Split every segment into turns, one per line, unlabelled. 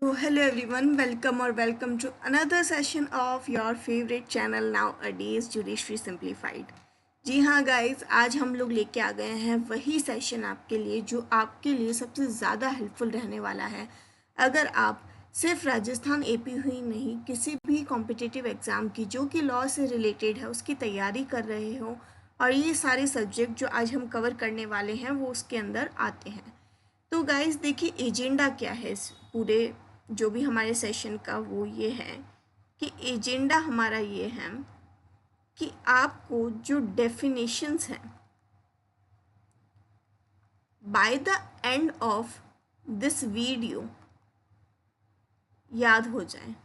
So hello everyone, welcome or welcome to another session of your favorite channel nowadays Judiciary Simplified। जी हाँ guys, आज हम लोग लेके आ गए हैं वही सेशन आपके लिए जो आपके लिए सबसे ज़्यादा हेल्पफुल रहने वाला है। अगर आप सिर्फ राजस्थान एपी ही नहीं, किसी भी कॉम्पिटिटिव एग्ज़ाम की जो कि लॉ से रिलेटेड है उसकी तैयारी कर रहे हो और ये सारे सब्जेक्ट जो आज हम कवर करने वाले हैं वो उसके अंदर आते हैं। तो गाइस देखिए, एजेंडा क्या है इस पूरे जो भी हमारे सेशन का, वो ये है कि एजेंडा हमारा ये है कि आपको जो डेफिनेशंस हैं by the end of this video याद हो जाए।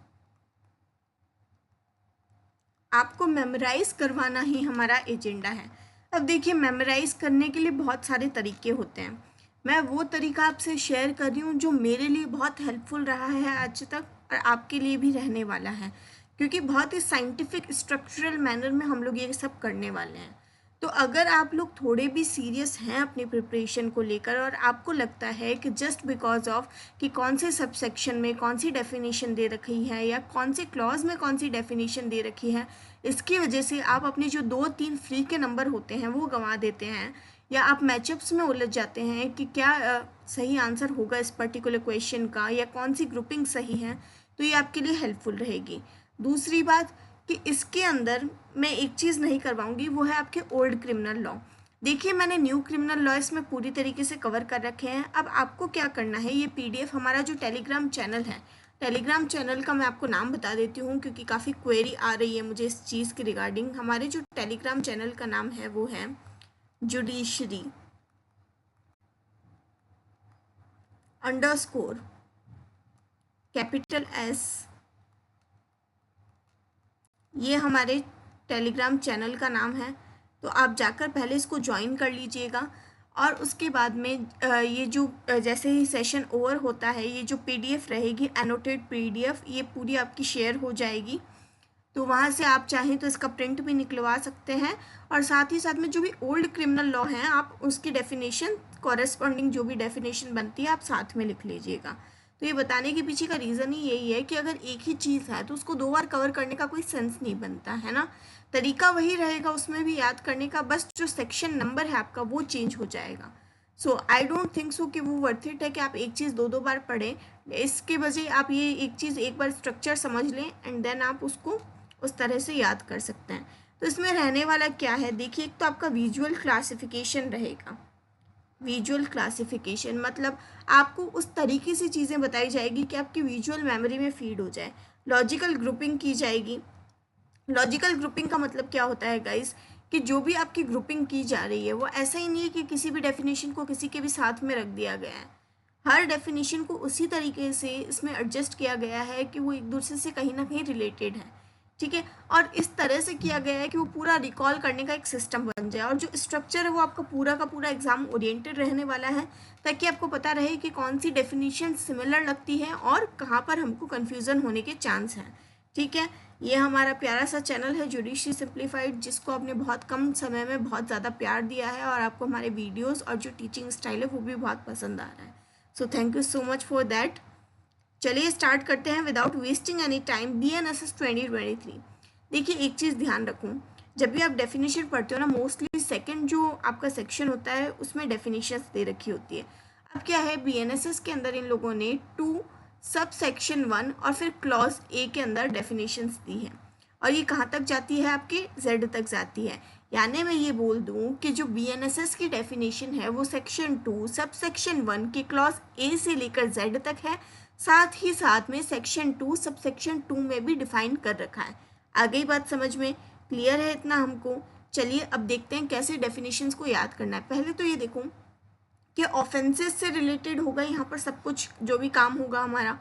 आपको मेमोराइज करवाना ही हमारा एजेंडा है। अब देखिए, मेमोराइज करने के लिए बहुत सारे तरीके होते हैं। मैं वो तरीका आपसे शेयर कर रही हूँ जो मेरे लिए बहुत हेल्पफुल रहा है आज तक और आपके लिए भी रहने वाला है, क्योंकि बहुत ही साइंटिफिक स्ट्रक्चरल मैनर में हम लोग ये सब करने वाले हैं। तो अगर आप लोग थोड़े भी सीरियस हैं अपनी प्रिपरेशन को लेकर और आपको लगता है कि जस्ट बिकॉज ऑफ कि कौन से सब सेक्शन में कौन सी डेफिनेशन दे रखी है या कौन से क्लॉज में कौन सी डेफिनेशन दे रखी है, इसकी वजह से आप अपने जो 2-3 फ्री के नंबर होते हैं वो गंवा देते हैं, या आप मैचअप्स में उलझ जाते हैं कि क्या सही आंसर होगा इस पर्टिकुलर क्वेश्चन का या कौन सी ग्रुपिंग सही है, तो ये आपके लिए हेल्पफुल रहेगी। दूसरी बात कि इसके अंदर मैं एक चीज़ नहीं करवाऊंगी, वो है आपके ओल्ड क्रिमिनल लॉ। देखिए, मैंने न्यू क्रिमिनल लॉ इसमें पूरी तरीके से कवर कर रखे हैं। अब आपको क्या करना है, ये पीडीएफ हमारा जो टेलीग्राम चैनल है, टेलीग्राम चैनल का मैं आपको नाम बता देती हूँ क्योंकि काफ़ी क्वेरी आ रही है मुझे इस चीज़ के रिगार्डिंग। हमारे जो टेलीग्राम चैनल का नाम है वो है जुडिशरी अंडरस्कोर कैपिटल एस। ये हमारे टेलीग्राम चैनल का नाम है, तो आप जाकर पहले इसको ज्वाइन कर लीजिएगा और उसके बाद में ये जो जैसे ही सेशन ओवर होता है, ये जो पीडीएफ रहेगी एनोटेड पीडीएफ, ये पूरी आपकी शेयर हो जाएगी। तो वहाँ से आप चाहें तो इसका प्रिंट भी निकलवा सकते हैं और साथ ही साथ में जो भी ओल्ड क्रिमिनल लॉ है आप उसकी डेफिनेशन कॉरेस्पॉन्डिंग जो भी डेफिनेशन बनती है आप साथ में लिख लीजिएगा। तो ये बताने के पीछे का रीज़न ही यही है कि अगर एक ही चीज़ है तो उसको 2 बार कवर करने का कोई सेंस नहीं बनता है ना। तरीका वही रहेगा उसमें भी याद करने का, बस जो सेक्शन नंबर है आपका वो चेंज हो जाएगा। सो आई डोंट थिंक सो कि वो वर्थ इट है कि आप एक चीज़ 2-2 बार पढ़ें। इसके बजाय आप ये एक चीज़ एक बार स्ट्रक्चर समझ लें एंड देन आप उसको उस तरह से याद कर सकते हैं। तो इसमें रहने वाला क्या है, देखिए, एक तो आपका विजुअल क्लासिफिकेशन रहेगा। विजुअल क्लासिफिकेशन मतलब आपको उस तरीके से चीज़ें बताई जाएगी कि आपकी विजुअल मेमोरी में फीड हो जाए। लॉजिकल ग्रुपिंग की जाएगी। लॉजिकल ग्रुपिंग का मतलब क्या होता है गाइस, कि जो भी आपकी ग्रुपिंग की जा रही है वो ऐसा ही नहीं है कि किसी भी डेफिनेशन को किसी के भी साथ में रख दिया गया है। हर डेफिनेशन को उसी तरीके से इसमें एडजस्ट किया गया है कि वो एक दूसरे से कहीं ना कहीं रिलेटेड है। ठीक है, और इस तरह से किया गया है कि वो पूरा रिकॉल करने का एक सिस्टम बन जाए और जो स्ट्रक्चर है वो आपका पूरा का पूरा एग्जाम ओरिएंटेड रहने वाला है, ताकि आपको पता रहे कि कौन सी डेफिनेशन सिमिलर लगती है और कहाँ पर हमको कन्फ्यूज़न होने के चांस हैं। ठीक है, ये हमारा प्यारा सा चैनल है जुडिशरी सिंप्लीफाइड, जिसको आपने बहुत कम समय में बहुत ज़्यादा प्यार दिया है और आपको हमारे वीडियोस और जो टीचिंग स्टाइल है वो भी बहुत पसंद आ रहा है। सो thank you so much for that. चलिए स्टार्ट करते हैं without wasting any time. BNSS 2023। देखिए, एक चीज़ ध्यान रखूँ, जब भी आप डेफिनेशन पढ़ते हो ना, मोस्टली सेकंड जो आपका सेक्शन होता है उसमें डेफिनेशंस दे रखी होती है। अब क्या है, BNSS के अंदर इन लोगों ने 2 सब सेक्शन 1 और फिर क्लॉज ए के अंदर डेफिनेशंस दी है और ये कहाँ तक जाती है, आपके Z तक जाती है। यानी मैं ये बोल दूँ कि जो BNSS की डेफिनेशन है वो सेक्शन 2 सब सेक्शन 1 के क्लॉज ए से लेकर Z तक है, साथ ही साथ में सेक्शन 2 सब सेक्शन 2 में भी डिफाइन कर रखा है। आ गई बात समझ में, क्लियर है इतना हमको? चलिए अब देखते हैं कैसे डेफिनेशंस को याद करना है। पहले तो ये देखो कि ऑफेंसेस से रिलेटेड होगा यहाँ पर सब कुछ जो भी काम होगा हमारा,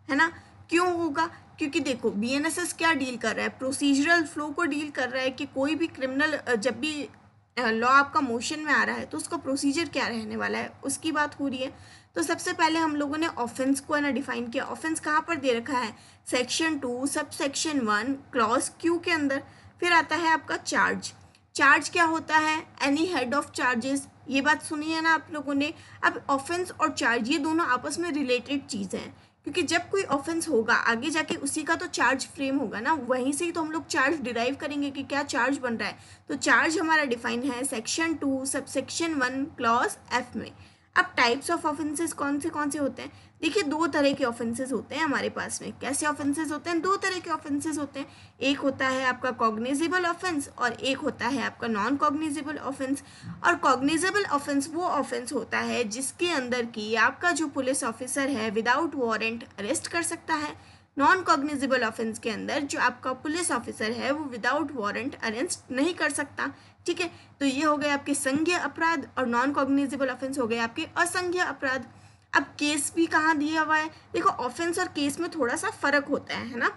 है ना। क्यों होगा, क्योंकि देखो BNSS क्या डील कर रहा है, प्रोसीजरल फ्लो को डील कर रहा है कि कोई भी क्रिमिनल जब भी लॉ आपका मोशन में आ रहा है तो उसका प्रोसीजर क्या रहने वाला है उसकी बात हो रही है। तो सबसे पहले हम लोगों ने ऑफेंस को है ना डिफाइन किया। ऑफेंस कहाँ पर दे रखा है, section 2 sub section 1 clause Q के अंदर। फिर आता है आपका चार्ज। चार्ज क्या होता है, एनी हेड ऑफ चार्जेस। ये बात सुनी है ना आप लोगों ने। अब ऑफेंस और चार्ज ये दोनों आपस में रिलेटेड चीज़ें हैं, क्योंकि जब कोई ऑफेंस होगा आगे जाके उसी का तो चार्ज फ्रेम होगा ना, वहीं से ही तो हम लोग चार्ज डिराइव करेंगे कि क्या चार्ज बन रहा है। तो चार्ज हमारा डिफाइन है सेक्शन 2 सबसेक्शन 1 क्लॉज एफ में। अब टाइप्स ऑफ ऑफेंसेस कौन से होते हैं? देखिए, दो तरह के ऑफेंसेस होते हैं हमारे पास में। कैसे ऑफेंसेस होते हैं? दो तरह के ऑफेंसेस होते हैं। एक होता है आपका कॉग्निजेबल ऑफेंस और एक होता है आपका नॉन कॉग्निजेबल ऑफेंस। और कॉग्निजेबल ऑफेंस वो ऑफेंस होता है जिसके अंदर की आपका जो पुलिस ऑफिसर है विदाउट वारंट अरेस्ट कर सकता है। नॉन कॉग्निजेबल ऑफेंस के अंदर जो आपका पुलिस ऑफिसर है वो विदाउट वारंट अरेस्ट नहीं कर सकता। ठीक है, तो ये हो गए आपके संज्ञेय अपराध और नॉन कॉग्निजेबल ऑफेंस हो गए आपके असंज्ञेय अपराध। अब केस भी कहाँ दिया हुआ है? देखो, ऑफेंस और केस में थोड़ा सा फर्क होता है ना।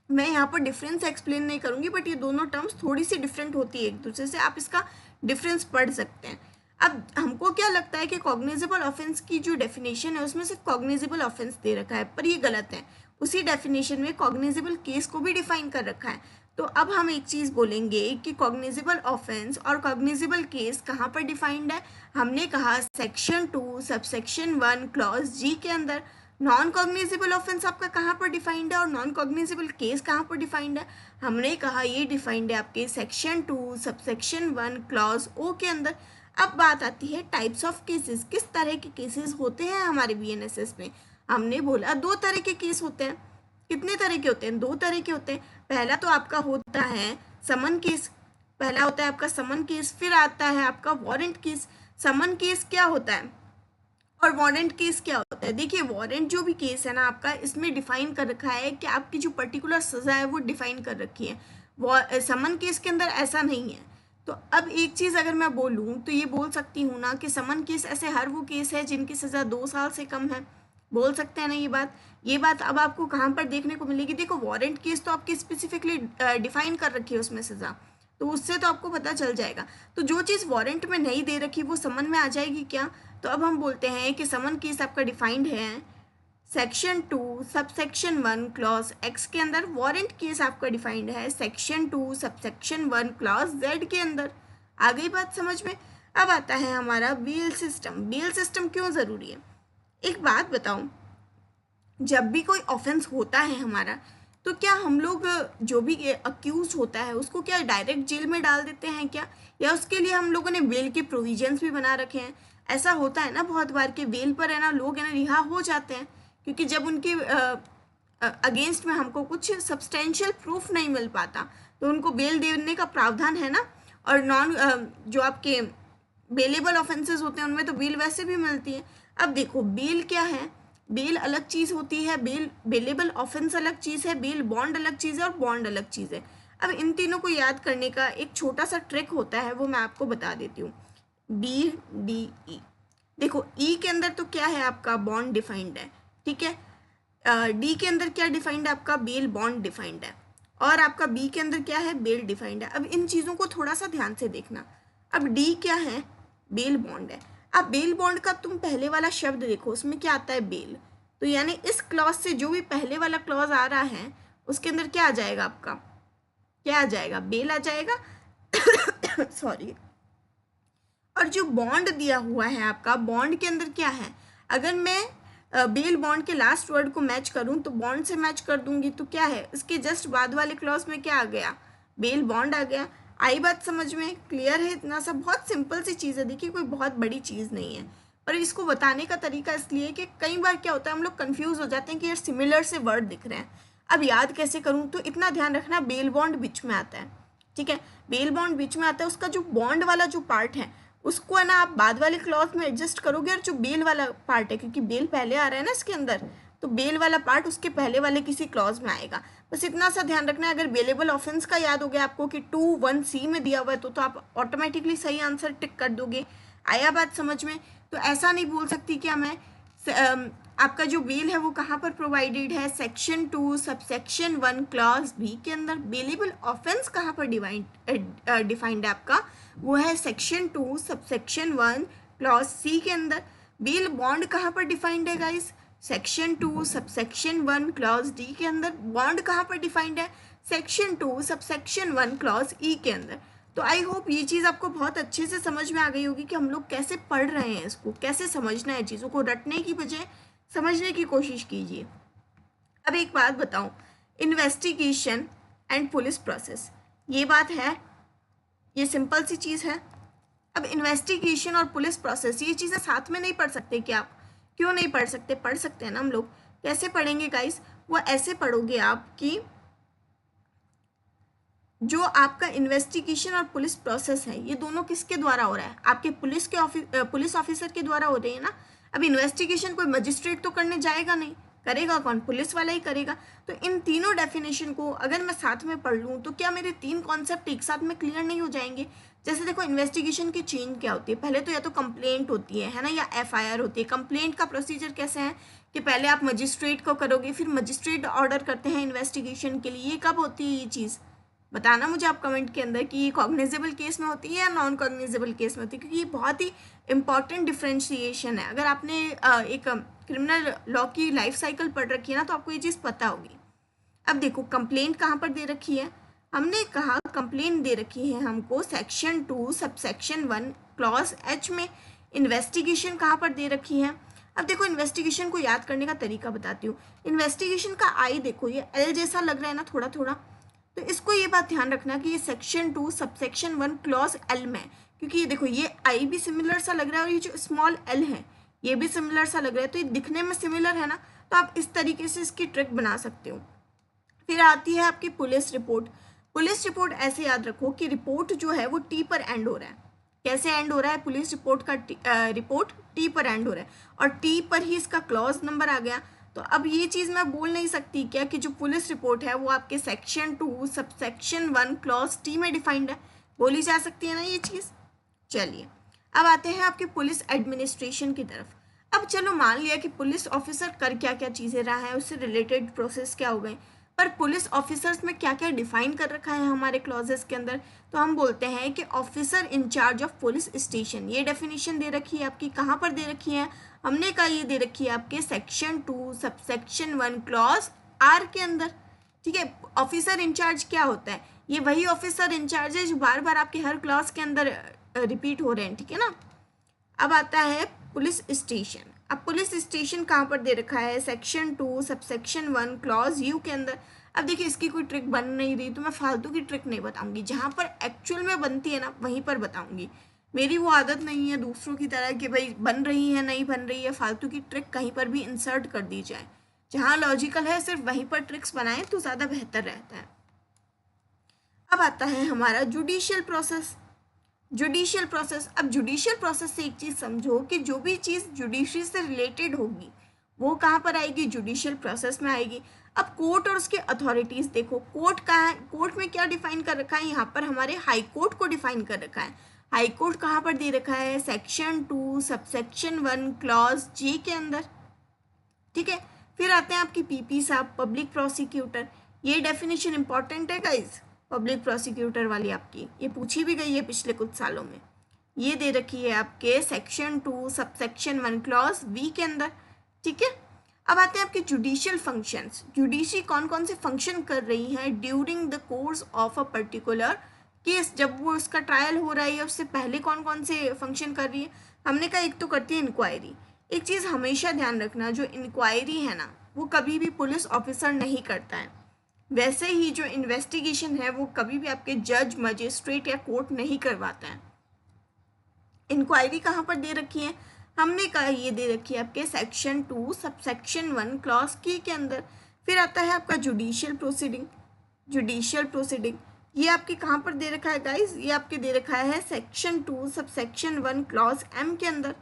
मैं यहाँ पर डिफरेंस एक्सप्लेन नहीं करूँगी, बट ये दोनों टर्म्स थोड़ी सी डिफरेंट होती है एक दूसरे से, आप इसका डिफरेंस पढ़ सकते हैं। अब हमको क्या लगता है कि कॉग्निजेबल ऑफेंस की जो डेफिनेशन है उसमें सिर्फ कॉग्निजेबल ऑफेंस दे रखा है, पर ये गलत है। उसी डेफिनेशन में कॉग्निजेबल केस को भी डिफाइन कर रखा है। तो अब हम एक चीज़ बोलेंगे कि कॉग्निजेबल ऑफेंस और कॉग्निजेबल केस कहाँ पर डिफाइंड है। हमने कहा सेक्शन 2 सबसेक्शन 1 क्लॉज जी के अंदर। नॉन कॉग्निजेबल ऑफेंस आपका कहाँ पर डिफाइंड है और नॉन कॉग्निजेबल केस कहाँ पर डिफाइंड है? हमने कहा ये डिफाइंड है आपके सेक्शन 2 सबसेक्शन 1 क्लॉज ओ के अंदर। अब बात आती है टाइप्स ऑफ केसेस, किस तरह के केसेस होते हैं हमारे बीएनएसएस में। हमने बोला दो तरह के केस होते हैं। कितने तरह के होते हैं? दो तरह के होते हैं। पहला तो आपका होता है समन केस, पहला होता है आपका समन केस, फिर आता है आपका वारंट केस। समन केस क्या होता है और वारंट केस क्या होता है? देखिए, वारंट जो भी केस है ना आपका, इसमें डिफाइन कर रखा है कि आपकी जो पर्टिकुलर सज़ा है वो डिफाइन कर रखी है। समन केस के अंदर ऐसा नहीं है। तो अब एक चीज़ अगर मैं बोलूँ तो ये बोल सकती हूँ ना कि समन केस ऐसे हर वो केस है जिनकी सज़ा 2 साल से कम है, बोल सकते हैं ना ये बात अब आपको कहाँ पर देखने को मिलेगी? देखो, वारंट केस तो आपकी स्पेसिफिकली डिफाइन कर रखी है उसमें सज़ा, तो उससे तो आपको पता चल जाएगा। तो जो चीज़ वारंट में नहीं दे रखी वो समन में आ जाएगी क्या? तो अब हम बोलते हैं कि समन केस आपका डिफाइंड है सेक्शन 2 सबसेक्शन 1 क्लॉज एक्स के अंदर। वारंट केस आपका डिफाइंड है सेक्शन 2 सबसेक्शन 1 क्लॉज जेड के अंदर। आ गई बात समझ में? अब आता है हमारा बेल सिस्टम। बेल सिस्टम क्यों ज़रूरी है? एक बात बताऊं, जब भी कोई ऑफेंस होता है हमारा, तो क्या हम लोग जो भी अक्यूज होता है उसको क्या डायरेक्ट जेल में डाल देते हैं क्या, या उसके लिए हम लोगों ने बेल के प्रोविजंस भी बना रखे हैं? ऐसा होता है ना बहुत बार कि बेल पर है ना लोग है ना रिहा हो जाते हैं, क्योंकि जब उनके अगेंस्ट में हमको कुछ सब्सटेंशियल प्रूफ नहीं मिल पाता तो उनको बेल देने का प्रावधान है ना। और नॉन जो आपके बेलेबल ऑफेंसेस होते हैं उनमें तो बेल वैसे भी मिलती है। अब देखो, बेल क्या है? बेल अलग चीज़ होती है, बेलेबल ऑफेंस अलग चीज़ है, बेल बॉन्ड अलग चीज़ है और बॉन्ड अलग चीज़ है। अब इन तीनों को याद करने का एक छोटा सा ट्रिक होता है, वो मैं आपको बता देती हूँ। BDE। देखो, ई के अंदर तो क्या है आपका बॉन्ड डिफाइंड है, ठीक है। डी के अंदर क्या डिफाइंड है आपका? बेल बॉन्ड डिफाइंड है। और आपका बी के अंदर क्या है? बेल डिफाइंड है। अब इन चीज़ों को थोड़ा सा ध्यान से देखना। अब डी क्या है? बेल बॉन्ड है। अब बेल बॉन्ड का तुम पहले वाला शब्द देखो, उसमें क्या आता है? बेल। तो यानी इस क्लॉज से जो भी पहले वाला क्लॉज आ रहा है उसके अंदर क्या आ जाएगा आपका? क्या आ जाएगा? बेल आ जाएगा। सॉरी। और जो बॉन्ड दिया हुआ है आपका, बॉन्ड के अंदर क्या है? अगर मैं बेल बॉन्ड के लास्ट वर्ड को मैच करूं तो बॉन्ड से मैच कर दूंगी, तो क्या है इसके जस्ट बाद वाले क्लॉज में क्या आ गया? बेल बॉन्ड आ गया। आई बात समझ में? क्लियर है? इतना सा बहुत सिंपल सी चीज़ है, देखिए कोई बहुत बड़ी चीज़ नहीं है, पर इसको बताने का तरीका इसलिए कि कई बार क्या होता है हम लोग कन्फ्यूज़ हो जाते हैं कि यार सिमिलर से वर्ड दिख रहे हैं, अब याद कैसे करूँ? तो इतना ध्यान रखना, बेल बॉन्ड बीच में आता है, ठीक है। बेल बॉन्ड बीच में आता है, उसका जो बॉन्ड वाला जो पार्ट है उसको है ना आप बाद वाले क्लॉज में एडजस्ट करोगे, और जो बेल वाला पार्ट है, क्योंकि बेल पहले आ रहा है ना इसके अंदर, तो बेल वाला पार्ट उसके पहले वाले किसी क्लॉज में आएगा। बस इतना सा ध्यान रखना है। अगर बेलेबल ऑफेंस का याद हो गया आपको कि 2(1)(c) में दिया हुआ है तो आप ऑटोमेटिकली सही आंसर टिक कर दोगे। आया बात समझ में? तो ऐसा नहीं बोल सकती क्या मैं आपका जो बेल है वो कहाँ पर प्रोवाइडेड है? सेक्शन 2 सबसेक्शन 1 क्लॉज बी के अंदर। बेलेबल ऑफेंस कहाँ पर डिफाइंड है आपका? वो है सेक्शन 2 सबसेक्शन 1 क्लॉज सी के अंदर। बेल बॉन्ड कहाँ पर डिफाइंड है guys? Section 2 subsection 1 clause D के अंदर। बॉन्ड कहाँ पर डिफाइंड है? सेक्शन 2 सबसेक्शन 1 क्लॉज ई के अंदर। तो आई होप ये चीज़ आपको बहुत अच्छे से समझ में आ गई होगी कि हम लोग कैसे पढ़ रहे हैं, इसको कैसे समझना है, चीज़ों को रटने की बजाय समझने की कोशिश कीजिए। अब एक बात बताऊं, इन्वेस्टिगेशन एंड पुलिस प्रोसेस, ये बात है, ये सिंपल सी चीज़ है। अब इन्वेस्टिगेशन और पुलिस प्रोसेस ये चीज़ें साथ में नहीं पढ़ सकते क्या आप? क्यों नहीं पढ़ सकते? पढ़ सकते हैं ना हम लोग। कैसे पढ़ेंगे गाइस? वो ऐसे पढ़ोगे आप कि जो आपका इन्वेस्टिगेशन और पुलिस प्रोसेस है ये दोनों किसके द्वारा हो रहा है? आपके पुलिस ऑफिसर के द्वारा हो रही है ना। अब इन्वेस्टिगेशन कोई मजिस्ट्रेट तो करने जाएगा नहीं, करेगा कौन? पुलिस वाला ही करेगा। तो इन तीनों डेफिनेशन को अगर मैं साथ में पढ़ लूँ तो क्या मेरे तीन कॉन्सेप्ट एक साथ में क्लियर नहीं हो जाएंगे? जैसे देखो, इन्वेस्टिगेशन की चेन क्या होती है? पहले तो या तो कंप्लेंट होती है ना, या एफआईआर होती है। कंप्लेंट का प्रोसीजर कैसे है कि पहले आप मजिस्ट्रेट को करोगे, फिर मजिस्ट्रेट ऑर्डर करते हैं इन्वेस्टिगेशन के लिए। ये कब होती है ये चीज़? बताना मुझे आप कमेंट के अंदर कि ये कॉग्निजेबल केस में होती है या नॉन कॉग्निजेबल केस में होती है, क्योंकि ये बहुत ही इंपॉर्टेंट डिफ्रेंशिएशन है। अगर आपने एक क्रिमिनल लॉ की लाइफ साइकिल पढ़ रखी है ना तो आपको ये चीज़ पता होगी। अब देखो, कंप्लेंट कहाँ पर दे रखी है? हमने कहा कंप्लेंट दे रखी है हमको सेक्शन 2 सबसेक्शन 1 क्लॉज एच में। इन्वेस्टिगेशन कहाँ पर दे रखी है? अब देखो, इन्वेस्टिगेशन को याद करने का तरीका बताती हूँ। इन्वेस्टिगेशन का आई देखो, ये एल जैसा लग रहा है ना थोड़ा थोड़ा, तो इसको ये बात ध्यान रखना कि ये सेक्शन 2 सबसेक्शन 1 क्लॉज एल में, क्योंकि ये देखो ये आई भी सिमिलर सा लग रहा है और ये जो स्मॉल एल है ये भी सिमिलर सा लग रहा है, तो ये दिखने में सिमिलर है ना, तो आप इस तरीके से इसकी ट्रिक बना सकते हो। फिर आती है आपकी पुलिस रिपोर्ट। पुलिस रिपोर्ट ऐसे याद रखो कि रिपोर्ट जो है वो टी पर एंड हो रहा है। कैसे एंड हो रहा है? पुलिस रिपोर्ट का रिपोर्ट टी पर एंड हो रहा है और टी पर ही इसका क्लॉज नंबर आ गया। तो अब ये चीज़ मैं बोल नहीं सकती क्या कि जो पुलिस रिपोर्ट है वो आपके सेक्शन 2 सबसेक्शन 1 क्लॉज टी में डिफाइंड है? बोली जा सकती है ना ये चीज़। चलिए, अब आते हैं आपके पुलिस एडमिनिस्ट्रेशन की तरफ। अब चलो मान लिया कि पुलिस ऑफिसर कर क्या क्या चीज़ें रहा है, उससे रिलेटेड प्रोसेस क्या हो गए, पर पुलिस ऑफिसर्स में क्या क्या डिफाइन कर रखा है हमारे क्लॉजेस के अंदर। तो हम बोलते हैं कि officer in charge of police station, ये डेफिनेशन दे रखी है आपकी। कहाँ पर दे रखी है? हमने कहा ये दे रखी है आपके सेक्शन 2 सबसेक्शन 1 क्लॉज आर के अंदर। ठीक है, ऑफिसर इंचार्ज क्या होता है? ये वही ऑफिसर इंचार्ज है जो बार बार आपके हर क्लॉज के अंदर रिपीट हो रहे हैं। ठीक है ना। अब आता है पुलिस स्टेशन। अब पुलिस स्टेशन कहाँ पर दे रखा है? सेक्शन 2 सबसेक्शन 1 क्लॉज यू के अंदर। अब देखिए, इसकी कोई ट्रिक बन नहीं रही तो मैं फालतू की ट्रिक नहीं बताऊंगी, जहाँ पर एक्चुअल में बनती है ना वहीं पर बताऊंगी। मेरी वो आदत नहीं है दूसरों की तरह कि भाई बन रही है नहीं बन रही है, फालतू की ट्रिक कहीं पर भी इंसर्ट कर दी जाए। जहाँ लॉजिकल है सिर्फ वहीं पर ट्रिक्स बनाएं तो ज़्यादा बेहतर रहता है। अब आता है हमारा जुडिशियल प्रोसेस। Judicial process. अब जुडिशियल प्रोसेस से एक चीज़ समझो कि जो भी चीज़ जुडिशरी से रिलेटेड होगी वो कहाँ पर आएगी? जुडिशियल प्रोसेस में आएगी। अब कोर्ट और उसके अथॉरिटीज़ देखो, कोर्ट कहाँ है? कोर्ट में क्या डिफाइन कर रखा है? यहाँ पर हमारे हाई कोर्ट को डिफाइन कर रखा है। हाई कोर्ट कहाँ पर दे रखा है? सेक्शन 2 सबसेक्शन 1 क्लॉज जे के अंदर। ठीक है, फिर आते हैं आपकी पीपी साहब, पब्लिक प्रोसिक्यूटर। ये डेफिनेशन इंपॉर्टेंट है गाइज, पब्लिक प्रोसिक्यूटर वाली आपकी, ये पूछी भी गई है पिछले कुछ सालों में। ये दे रखी है आपके सेक्शन 2 सबसेक्शन 1 क्लॉज वी के अंदर। ठीक है, अब आते हैं आपके जुडिशियल फंक्शंस। जुडिशरी कौन कौन से फंक्शन कर रही है during the course of a particular case? जब वो उसका ट्रायल हो रहा है या उससे पहले कौन कौन से फंक्शन कर रही है? हमने कहा एक तो करती है इंक्वायरी। एक चीज़ हमेशा ध्यान रखना, जो इंक्वायरी है ना वो कभी भी पुलिस ऑफिसर नहीं करता है। वैसे ही जो इन्वेस्टिगेशन है वो कभी भी आपके जज, मजिस्ट्रेट या कोर्ट नहीं करवाता है। इंक्वायरी कहाँ पर दे रखी है? हमने कहा ये दे रखी है आपके सेक्शन 2 सबसेक्शन 1 क्लॉज के अंदर। फिर आता है आपका जुडिशियल प्रोसीडिंग। जुडिशियल प्रोसीडिंग ये आपके कहाँ पर दे रखा है गाइज? ये आपके दे रखा है सेक्शन 2 सबसेक्शन 1 क्लॉज एम के अंदर।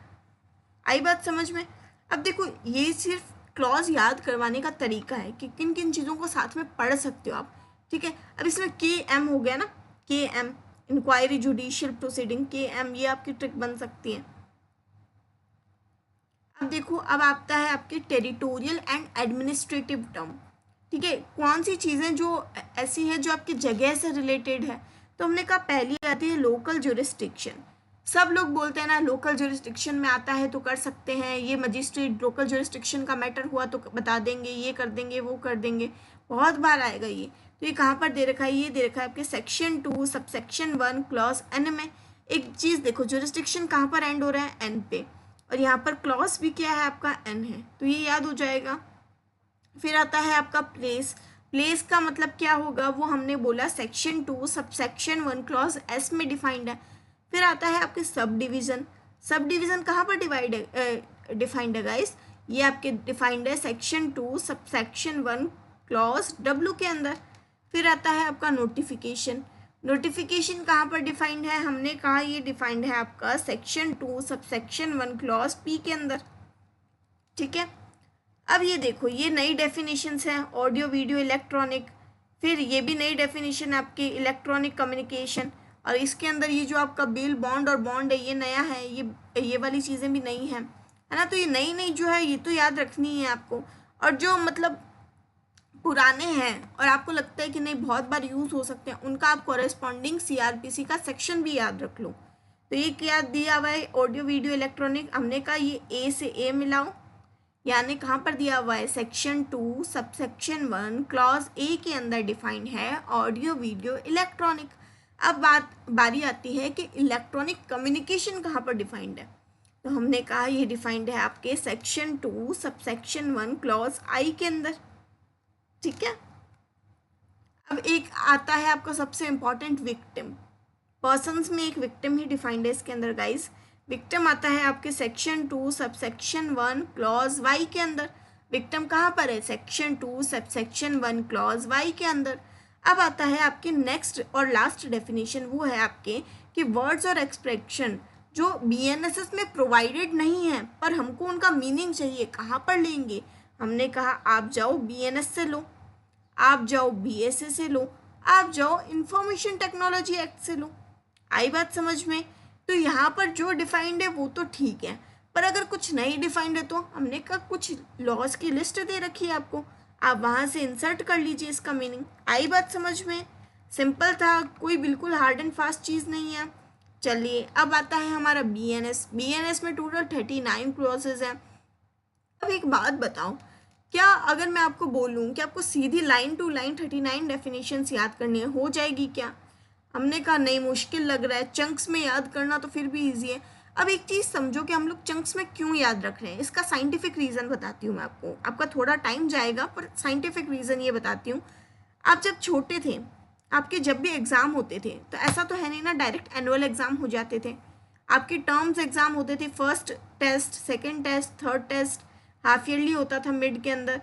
आई बात समझ में? अब देखो, ये सिर्फ क्लॉज याद करवाने का तरीका है कि किन किन चीज़ों को साथ में पढ़ सकते हो आप। ठीक है, अब इसमें के एम हो गया ना, के एम इंक्वायरी जुडिशियल प्रोसीडिंग, के एम ये आपकी ट्रिक बन सकती है। अब देखो, अब आता है आपके टेरिटोरियल एंड एडमिनिस्ट्रेटिव टर्म। ठीक है, कौन सी चीज़ें जो ऐसी हैं जो आपकी जगह से रिलेटेड है? तो हमने कहा पहली आती है लोकल जुरिस्डिक्शन। सब लोग बोलते हैं ना लोकल जुरिस्डिक्शन में आता है तो कर सकते हैं, ये मजिस्ट्रेट लोकल जुरिस्डिक्शन का मैटर हुआ तो बता देंगे, ये कर देंगे वो कर देंगे, बहुत बार आएगा ये। तो ये कहाँ पर दे रखा है? ये दे रखा है आपके सेक्शन 2 सबसेक्शन 1 क्लॉज एन में। एक चीज़ देखो, जुरिस्डिक्शन कहाँ पर एंड हो रहा है? एन पे। और यहाँ पर क्लॉज भी क्या है आपका एन है, तो ये याद हो जाएगा। फिर आता है आपका प्लेस। प्लेस का मतलब क्या होगा वो हमने बोला सेक्शन 2 सबसेक्शन 1 क्लॉज एस में डिफाइंड है। फिर आता है आपके सब डिवीज़न। सब डिवीज़न कहाँ पर डिफाइंड है गाइस, ये आपके डिफाइंड है सेक्शन 2 सबसेक्शन 1 क्लॉज डब्ल्यू के अंदर। फिर आता है आपका नोटिफिकेशन। नोटिफिकेशन कहाँ पर डिफाइंड है, हमने कहा ये डिफाइंड है आपका सेक्शन 2 सबसेक्शन 1 क्लॉज पी के अंदर। ठीक है, अब ये देखो ये नई डेफिनेशंस हैं, ऑडियो वीडियो इलेक्ट्रॉनिक। फिर ये भी नई डेफिनेशन है आपकी इलेक्ट्रॉनिक कम्युनिकेशन, और इसके अंदर ये जो आपका बिल बॉन्ड और बॉन्ड है ये नया है, ये वाली चीज़ें भी नई हैं, है ना। तो ये नई नई जो है ये तो याद रखनी है आपको, और जो मतलब पुराने हैं और आपको लगता है कि नहीं बहुत बार यूज़ हो सकते हैं, उनका आप कॉरेस्पॉन्डिंग सीआरपीसी का सेक्शन भी याद रख लो। तो ये क्या दिया हुआ है, ऑडियो वीडियो इलेक्ट्रॉनिक, हमने कहा ये ए से ए मिलाओ, यानी कहाँ पर दिया हुआ है सेक्शन 2 सबसेक्शन 1 क्लॉज ए के अंदर डिफाइंड है ऑडियो वीडियो इलेक्ट्रॉनिक। अब बारी आती है कि इलेक्ट्रॉनिक कम्युनिकेशन कहाँ पर डिफाइंड है, तो हमने कहा ये डिफाइंड है आपके सेक्शन 2 सबसेक्शन 1 क्लॉज आई के अंदर। ठीक है, अब एक आता है आपका सबसे इम्पॉर्टेंट विक्टिम। पर्सन्स में एक विक्टिम ही डिफाइंड है इसके अंदर गाइस। विक्टिम आता है आपके सेक्शन 2 सबसेक्शन 1 क्लॉज वाई के अंदर। विक्टिम कहाँ पर है, सेक्शन 2 सबसेक्शन 1 क्लॉज वाई के अंदर। अब आता है आपकी नेक्स्ट और लास्ट डेफिनेशन, वो है आपके कि वर्ड्स और एक्सप्रेशन जो बीएनएसएस में प्रोवाइडेड नहीं है पर हमको उनका मीनिंग चाहिए, कहाँ पर लेंगे, हमने कहा आप जाओ बीएनएस से लो, आप जाओ बीएसए से लो, आप जाओ इंफॉर्मेशन टेक्नोलॉजी एक्ट से लो। आई बात समझ में। तो यहाँ पर जो डिफाइंड है वो तो ठीक है, पर अगर कुछ नहीं डिफाइंड है तो हमने कहा कुछ लॉज की लिस्ट दे रखी है आपको, आप वहाँ से इंसर्ट कर लीजिए इसका मीनिंग। आई बात समझ में, सिंपल था, कोई बिल्कुल हार्ड एंड फास्ट चीज़ नहीं है। चलिए अब आता है हमारा बीएनएस। बीएनएस में टोटल 39 क्लॉजेज हैं। अब एक बात बताओ, क्या अगर मैं आपको बोलूँ कि आपको सीधी लाइन टू लाइन 39 डेफिनेशंस याद करनी है, हो जाएगी क्या? हमने कहा नहीं, मुश्किल लग रहा है, चंक्स में याद करना तो फिर भी ईजी है। अब एक चीज़ समझो कि हम लोग चंक्स में क्यों याद रख रहे हैं, इसका साइंटिफिक रीज़न बताती हूँ मैं आपको, आपका थोड़ा टाइम जाएगा पर साइंटिफिक रीज़न ये बताती हूँ। आप जब छोटे थे, आपके जब भी एग्ज़ाम होते थे तो ऐसा तो है नहीं ना डायरेक्ट एनुअल एग्ज़ाम हो जाते थे, आपके टर्म्स एग्ज़ाम होते थे, first test, second test, third test, half yearly होता था मिड के अंदर।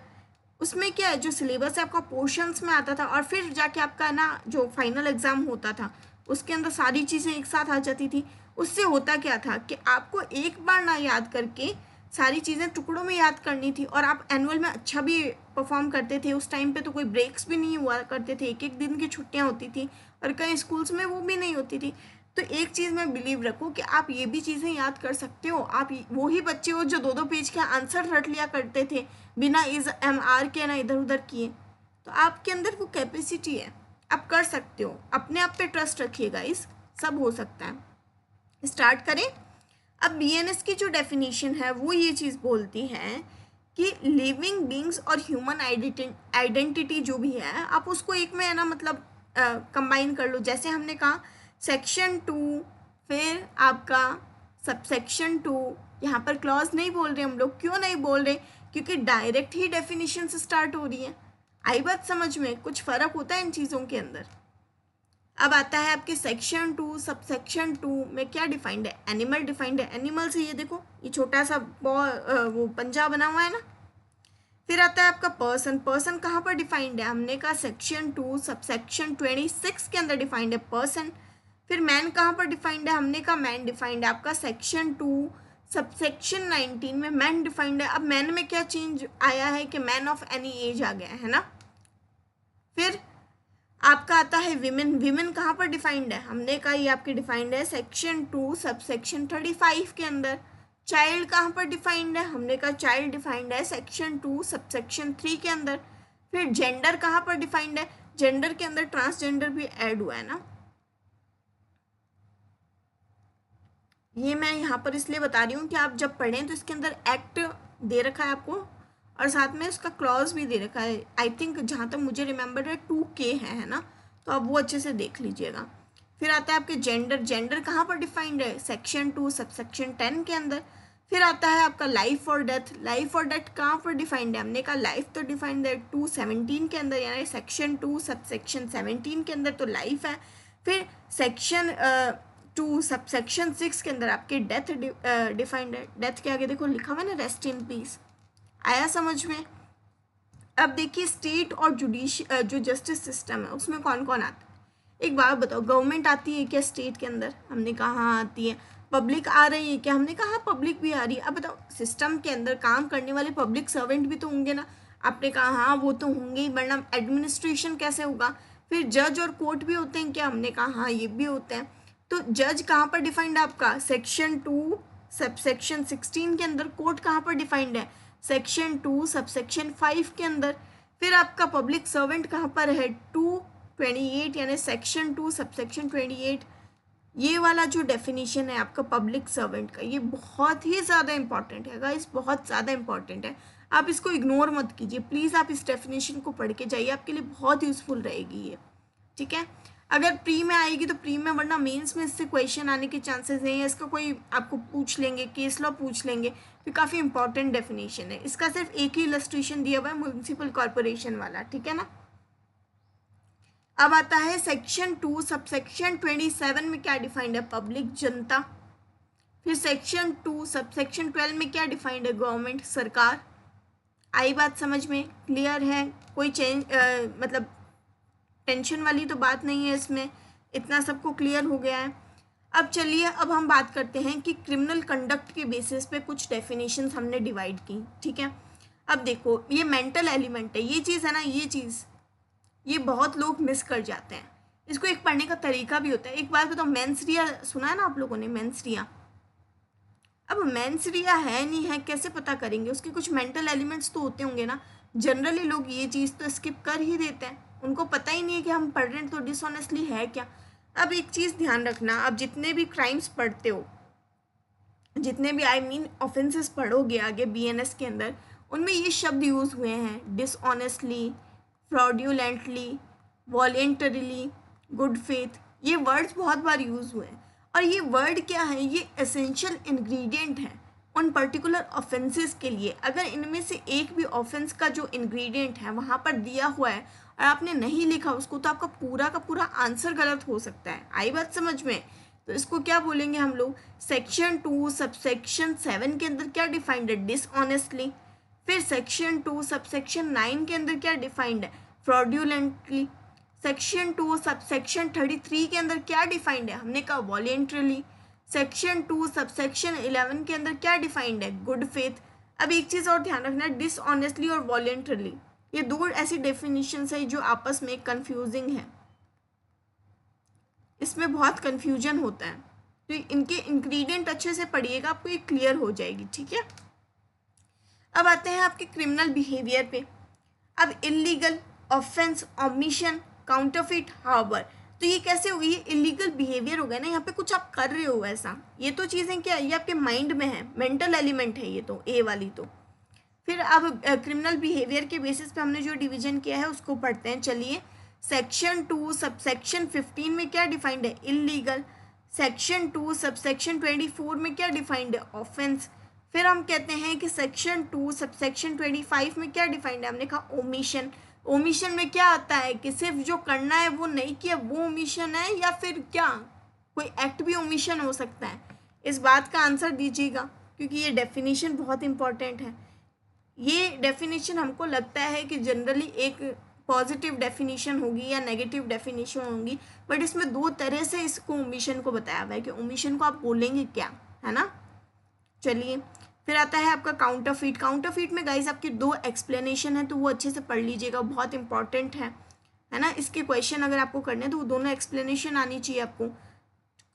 उसमें क्या है, जो सिलेबस है आपका पोर्शंस में आता था, और फिर जाके आपका ना जो फाइनल एग्ज़ाम होता था उसके अंदर सारी चीज़ें एक साथ आ जाती थी। उससे होता क्या था कि आपको एक बार ना याद करके सारी चीज़ें टुकड़ों में याद करनी थी, और आप एनुअल में अच्छा भी परफॉर्म करते थे। उस टाइम पे तो कोई ब्रेक्स भी नहीं हुआ करते थे, एक एक दिन की छुट्टियाँ होती थी, और कई स्कूल्स में वो भी नहीं होती थी। तो एक चीज़ मैं बिलीव रखो कि आप ये भी चीज़ें याद कर सकते हो। आप वो ही बच्चे हो जो 2-2 पेज के आंसर रट लिया करते थे बिना इस MR के, ना इधर उधर किए। तो आपके अंदर वो कैपेसिटी है, आप कर सकते हो, अपने आप पे ट्रस्ट रखिएगा, इस सब हो सकता है। स्टार्ट करें। अब बीएनएस की जो डेफिनेशन है वो ये चीज़ बोलती है कि लिविंग बींग्स और ह्यूमन आइडेंटिटी जो भी है आप उसको एक में है ना मतलब कंबाइन कर लो। जैसे हमने कहा सेक्शन 2, फिर आपका सबसेक्शन 2, यहाँ पर क्लॉज नहीं बोल रहे हम लोग। क्यों नहीं बोल रहे, क्योंकि डायरेक्ट ही डेफिनेशन से स्टार्ट हो रही है। आई बात समझ में, कुछ फ़र्क होता है इन चीज़ों के अंदर। अब आता है आपके सेक्शन 2 सबसेक्शन 2 में क्या डिफाइंड है, एनिमल डिफाइंड है। एनिमल से ये देखो ये छोटा सा वो पंजा बना हुआ है ना। फिर आता है आपका पर्सन। पर्सन कहाँ पर डिफाइंड है, हमने कहा सेक्शन 2 सबसेक्शन 26 के अंदर डिफाइंड है पर्सन। फिर मैन कहाँ पर डिफाइंड है, हमने कहा मैन डिफाइंड है आपका सेक्शन 2 सबसेक्शन 19 में मैन डिफाइंड है। अब मैन में क्या चेंज आया है कि मैन ऑफ एनी एज आ गया है ना। फिर आपका आता है विमेन। विमेन कहाँ पर डिफाइंड है, हमने कहा ये आपकी डिफाइंड है सेक्शन 2 सबसेक्शन 35 के अंदर। चाइल्ड कहाँ पर डिफाइंड है, हमने कहा चाइल्ड डिफाइंड है सेक्शन 2 सबसेक्शन 3 के अंदर। फिर जेंडर कहाँ पर डिफाइंड है, जेंडर के अंदर ट्रांसजेंडर भी ऐड हुआ है ना। ये मैं यहाँ पर इसलिए बता रही हूँ कि आप जब पढ़ें तो इसके अंदर एक्ट दे रखा है आपको, और साथ में इसका क्लॉज भी दे रखा है। आई थिंक जहाँ तक मुझे रिमेंबर है 2K है ना, तो आप वो अच्छे से देख लीजिएगा। फिर आता है आपके जेंडर। जेंडर कहाँ पर डिफाइंड है, सेक्शन 2 सबसेक्शन 10 के अंदर। फिर आता है आपका लाइफ और डेथ। लाइफ और डेथ कहाँ पर डिफाइंड है? हमने कहा लाइफ तो डिफाइंड है 217 के अंदर, यानी सेक्शन 2 सबसेक्शन 17 के अंदर तो लाइफ है। फिर सेक्शन 2 सबसेक्शन 6 के अंदर आपके डेथ डिफाइंड है। डेथ के आगे देखो लिखा हुआ है ना, रेस्ट इन पीस। आया समझ में? अब देखिए स्टेट और जो जस्टिस सिस्टम है उसमें कौन कौन आता है। एक बात बताओ, गवर्नमेंट आती है क्या स्टेट के अंदर? हमने कहा हाँ आती है। पब्लिक आ रही है क्या? हमने कहा हाँ पब्लिक भी आ रही है। अब बताओ सिस्टम के अंदर काम करने वाले पब्लिक सर्वेंट भी तो होंगे ना? आपने कहा हाँ वो तो होंगे ही, वरना एडमिनिस्ट्रेशन कैसे होगा? फिर जज और कोर्ट भी होते हैं क्या? हमने कहा हाँ ये भी होते हैं। तो जज कहाँ पर डिफाइंड है आपका? सेक्शन 2 सबसेक्शन 16 के अंदर। कोर्ट कहाँ पर डिफाइंड है? सेक्शन 2 सबसेक्शन 5 के अंदर। फिर आपका पब्लिक सर्वेंट कहाँ पर है? 228 यानी सेक्शन 2 सबसेक्शन 28। ये वाला जो डेफिनेशन है आपका पब्लिक सर्वेंट का, ये बहुत ही ज़्यादा इंपॉर्टेंट है गाइस, बहुत ज़्यादा इंपॉर्टेंट है। आप इसको इग्नोर मत कीजिए प्लीज़, आप इस डेफिनेशन को पढ़ के जाइए, आपके लिए बहुत यूज़फुल रहेगी ये, ठीक है। अगर प्री में आएगी तो प्री में, वरना मेंस में इससे क्वेश्चन आने के चांसेस नहीं है। इसका कोई आपको पूछ लेंगे, केस लॉ पूछ लेंगे, फिर काफ़ी इंपॉर्टेंट डेफिनेशन है। इसका सिर्फ एक ही इलस्ट्रेशन दिया हुआ है म्युनिसिपल कॉर्पोरेशन वाला, ठीक है ना। अब आता है सेक्शन 2 सबसेक्शन 27 में क्या डिफाइंड है? पब्लिक, जनता। फिर सेक्शन 2 सबसेक्शन 12 में क्या डिफाइंड है? गवर्नमेंट, सरकार। आई बात समझ में? क्लियर है? कोई चेंज मतलब टेंशन वाली तो बात नहीं है इसमें, इतना सबको क्लियर हो गया है। अब चलिए अब हम बात करते हैं कि क्रिमिनल कंडक्ट के बेसिस पे कुछ डेफिनेशंस हमने डिवाइड की, ठीक है। अब देखो ये मेंटल एलिमेंट है, ये चीज़ है ना, ये चीज़ ये बहुत लोग मिस कर जाते हैं। इसको एक पढ़ने का तरीका भी होता है। एक बात बताओ, मेंस्ट्रिया सुना है ना आप लोगों ने? मेंस्ट्रिया, अब मेंस्ट्रिया है नहीं है कैसे पता करेंगे? उसके कुछ मेंटल एलिमेंट्स तो होते होंगे ना। जनरली लोग ये चीज़ तो स्किप कर ही देते हैं, उनको पता ही नहीं है कि हम पढ़ रहे हैं तो डिसऑनेस्टली है क्या। अब एक चीज़ ध्यान रखना, आप जितने भी क्राइम्स पढ़ते हो, जितने भी ऑफेंसेस पढ़ोगे आगे बीएनएस के अंदर, उनमें ये शब्द यूज़ हुए हैं, डिसऑनेस्टली, फ्रॉड्यूलेंटली, वॉलेंटरीली, गुड फेथ। ये वर्ड्स बहुत बार यूज़ हुए हैं। और ये वर्ड क्या है? ये एसेंशियल इंग्रेडिएंट है उन पर्टिकुलर ऑफेंसेस के लिए। अगर इनमें से एक भी ऑफेंस का जो इंग्रेडिएंट है वहाँ पर दिया हुआ है और आपने नहीं लिखा उसको, तो आपका पूरा का पूरा आंसर गलत हो सकता है। आई बात समझ में? तो इसको क्या बोलेंगे हम लोग? सेक्शन 2 सबसेक्शन 7 के अंदर क्या डिफाइंड है? डिसऑनेस्टली। फिर सेक्शन 2 सबसेक्शन 9 के अंदर क्या डिफाइंड है? फ्रॉड्यूलेंटली। सेक्शन 2 सबसेक्शन 33 के अंदर क्या डिफाइंड है? हमने कहा वॉलेंटरली। सेक्शन 2 सबसेक्शन 11 के अंदर क्या डिफाइंड है? Good faith. अब एक चीज़ और ध्यान रखना, डिसऑनेस्टली और वॉलेंटरली, ये दो ऐसी डेफिनेशंस है जो आपस में कंफ्यूजिंग है, इसमें बहुत कंफ्यूजन होता है। तो इनके इंग्रेडिएंट अच्छे से पढ़िएगा, आपको ये क्लियर हो जाएगी, ठीक है। अब आते हैं आपके क्रिमिनल बिहेवियर पे। अब illegal, offence, omission, counterfeit, harbour, तो ये कैसे हो गई? ये इलीगल बिहेवियर हो गया ना, यहाँ पे कुछ आप कर रहे हो ऐसा। ये तो चीज़ें क्या, ये आपके माइंड में है, मेंटल एलिमेंट है ये तो, ए वाली तो। फिर अब क्रिमिनल बिहेवियर के बेसिस पे हमने जो डिवीजन किया है उसको पढ़ते हैं, चलिए। सेक्शन 2 सबसेक्शन 15 में क्या डिफाइंड है? इलीगल। सेक्शन 2 सबसेक्शन 24 में क्या डिफाइंड है? ऑफेंस। फिर हम कहते हैं कि सेक्शन 2 सबसेक्शन 25 में क्या डिफाइंड है? हमने कहा ओमिशन। ओमिशन में क्या आता है कि सिर्फ जो करना है वो नहीं किया, वो ओमिशन है, या फिर क्या कोई एक्ट भी ओमिशन हो सकता है? इस बात का आंसर दीजिएगा, क्योंकि ये डेफिनेशन बहुत इंपॉर्टेंट है। ये डेफिनेशन हमको लगता है कि जनरली एक पॉजिटिव डेफिनेशन होगी या नेगेटिव डेफिनेशन होगी, बट इसमें दो तरह से इसको ओमिशन को बताया हुआ है कि ओमिशन को आप बोलेंगे क्या, है ना। चलिए फिर आता है आपका काउंटरफीट। काउंटरफीट में गाइस आपकी दो एक्सप्लेनेशन है, तो वो अच्छे से पढ़ लीजिएगा, बहुत इंपॉर्टेंट है ना। इसके क्वेश्चन अगर आपको करने हैं तो वो दोनों एक्सप्लेनेशन आनी चाहिए आपको।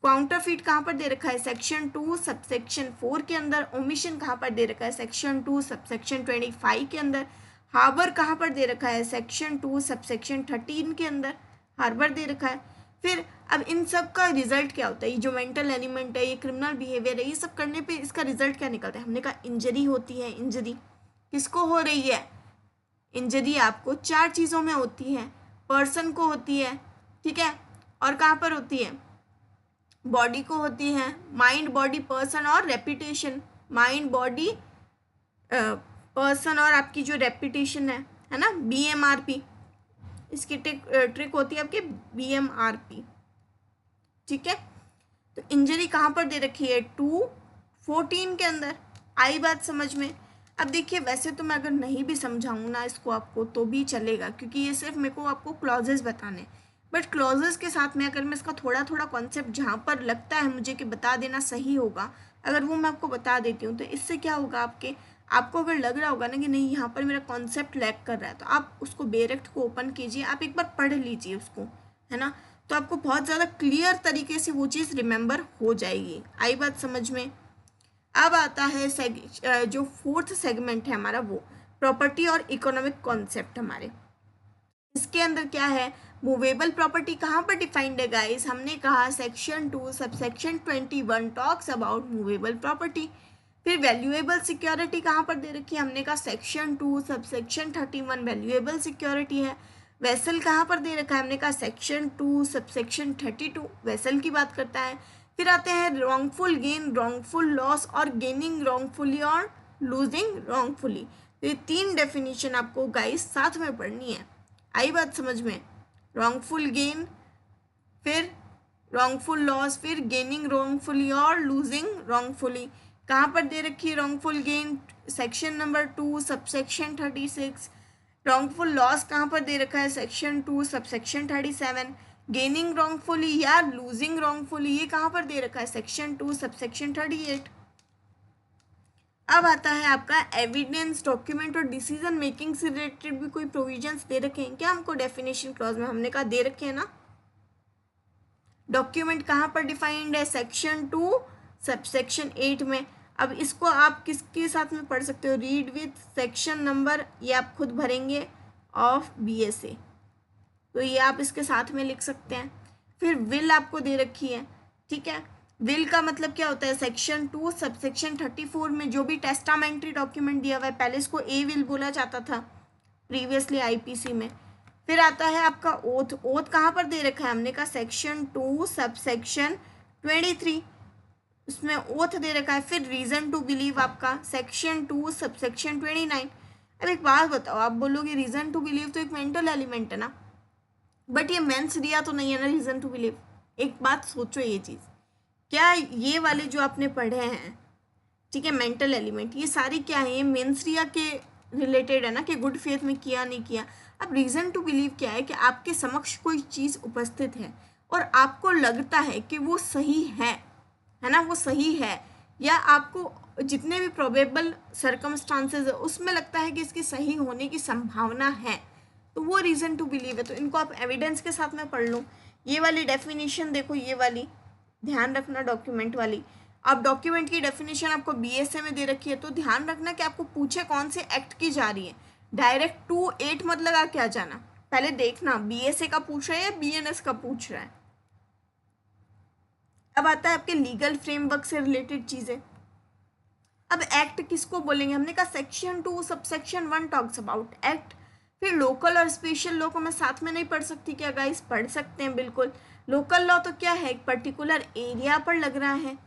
काउंटरफीट कहाँ पर दे रखा है? सेक्शन 2 सबसेक्शन 4 के अंदर। ओमिशन कहाँ पर दे रखा है? सेक्शन 2 सबसेक्शन 25 के अंदर। हार्बर कहाँ पर दे रखा है? सेक्शन 2 सबसेक्शन 13 के अंदर हार्बर दे रखा है। फिर अब इन सब का रिजल्ट क्या होता है? ये जो मेंटल एलिमेंट है, ये क्रिमिनल बिहेवियर है, ये सब करने पे इसका रिजल्ट क्या निकलता है? हमने कहा इंजरी होती है। इंजरी किसको हो रही है? इंजरी आपको 4 चीज़ों में होती है। पर्सन को होती है, ठीक है, और कहाँ पर होती है? बॉडी को होती है। माइंड, बॉडी, पर्सन और रेपुटेशन, माइंड, बॉडी, पर्सन और आपकी जो रेपुटेशन है ना, BMRP, इसकी ट्रिक होती है आपके BMRP, ठीक है। तो इंजरी कहाँ पर दे रखी है, 2:14 के अंदर। आई बात समझ में। अब देखिए वैसे तो मैं अगर नहीं भी समझाऊँ ना इसको आपको तो भी चलेगा, क्योंकि ये सिर्फ मेरे को आपको क्लॉजेस बताने, बट क्लॉजेस के साथ में अगर मैं इसका थोड़ा थोड़ा कॉन्सेप्ट जहाँ पर लगता है मुझे कि बता देना सही होगा, अगर वो मैं आपको बता देती हूँ, तो इससे क्या होगा, आपको अगर लग रहा होगा ना कि नहीं यहाँ पर मेरा कॉन्सेप्ट लैग कर रहा है, तो आप उसको बेरेक्ट को ओपन कीजिए, आप एक बार पढ़ लीजिए उसको, है ना, तो आपको बहुत ज़्यादा क्लियर तरीके से वो चीज़ रिमेंबर हो जाएगी। आई बात समझ में। अब आता है जो फोर्थ सेगमेंट है हमारा, वो प्रॉपर्टी और इकोनॉमिक कॉन्सेप्ट हमारे। इसके अंदर क्या है, मूवेबल प्रॉपर्टी कहाँ पर डिफाइंड है गाइस, हमने कहा section 2 subsection 21 talks about movable property. फिर वैल्यूएबल सिक्योरिटी कहाँ पर दे रखी है, हमने कहा सेक्शन 2 सबसेक्शन 31 वैल्यूएबल सिक्योरिटी है। वेसल कहाँ पर दे रखा है, हमने कहा सेक्शन 2 सबसेक्शन 32 वेसल की बात करता है। फिर आते हैं रॉन्गफुल गेन, रॉन्गफुल लॉस और गेनिंग रॉन्गफुली और लूजिंग रॉन्गफुली। तो ये 3 डेफिनेशन आपको गाइस साथ में पढ़नी है। आई बात समझ में। रॉन्गफुल गेन, फिर रॉन्गफुल लॉस, फिर गेनिंग रॉन्गफुली और लूजिंग रॉन्गफुली। कहाँ पर दे रखी है wrongful gain, section number 2 subsection 36। Wrongful loss कहाँ पर दे रखा है, सेक्शन 2 सबसेक्शन 37। गेनिंग रॉन्गफुली या लूजिंग रॉन्गफुली ये कहाँ पर दे रखा है, सेक्शन 2 सबसेक्शन 38। अब आता है आपका एविडेंस, डॉक्यूमेंट और डिसीजन मेकिंग से रिलेटेड भी कोई प्रोविजंस दे रखे हैं क्या हमको डेफिनेशन क्लॉज में, हमने कहा दे रखे हैं ना। डॉक्यूमेंट कहाँ पर डिफाइंड है, सेक्शन 2 सबसेक्शन 8 में। अब इसको आप किसके साथ में पढ़ सकते हो, रीड विथ सेक्शन नंबर, ये आप खुद भरेंगे, ऑफ BSA, तो ये आप इसके साथ में लिख सकते हैं। फिर विल आपको दे रखी है, ठीक है। विल का मतलब क्या होता है, सेक्शन 2 सबसेक्शन 34 में जो भी टेस्टामेंट्री डॉक्यूमेंट दिया हुआ है, पहले इसको ए विल बोला जाता था प्रीवियसली IPC में। फिर आता है आपका ओथ, ओथ कहाँ पर दे रखा है, हमने कहा सेक्शन 2 सबसेक्शन 23, उसमें ओथ दे रखा है। फिर रीज़न टू बिलीव आपका सेक्शन 2 सबसेक्शन 29। अब एक बात बताओ, आप बोलोगे रीज़न टू बिलीव तो एक मेंटल एलिमेंट है ना, बट ये मेंस रिया तो नहीं है ना रीज़न टू बिलीव। एक बात सोचो, ये चीज़ क्या ये वाले जो आपने पढ़े हैं, ठीक है, मेंटल एलिमेंट, ये सारी क्या है, ये मेंस रिया के रिलेटेड है ना, कि गुड फेथ में किया नहीं किया। अब रीज़न टू बिलीव क्या है, कि आपके समक्ष कोई चीज़ उपस्थित है और आपको लगता है कि वो सही है ना, वो सही है, या आपको जितने भी प्रोबेबल सर्कमस्टांसेस है उसमें लगता है कि इसकी सही होने की संभावना है, तो वो रीज़न टू बिलीव है। तो इनको आप एविडेंस के साथ में पढ़ लो। ये वाली डेफिनेशन देखो, ये वाली ध्यान रखना, डॉक्यूमेंट वाली। अब डॉक्यूमेंट की डेफिनेशन आपको BSA में दे रखी है, तो ध्यान रखना कि आपको पूछे कौन से एक्ट की जा रही है, डायरेक्ट 2:8 मत लगा के आ जाना, पहले देखना BSA का पूछ रहा है या BNS का पूछ रहा है। अब आता है आपके लीगल फ्रेमवर्क से रिलेटेड चीज़ें। अब एक्ट किसको बोलेंगे, हमने कहा section 2 subsection 1 talks about act. फिर लोकल और स्पेशल लॉ को मैं साथ में नहीं पढ़ सकती क्या गाइस, पढ़ सकते हैं बिल्कुल। लोकल लॉ तो क्या है, एक पर्टिकुलर एरिया पर लग रहा है।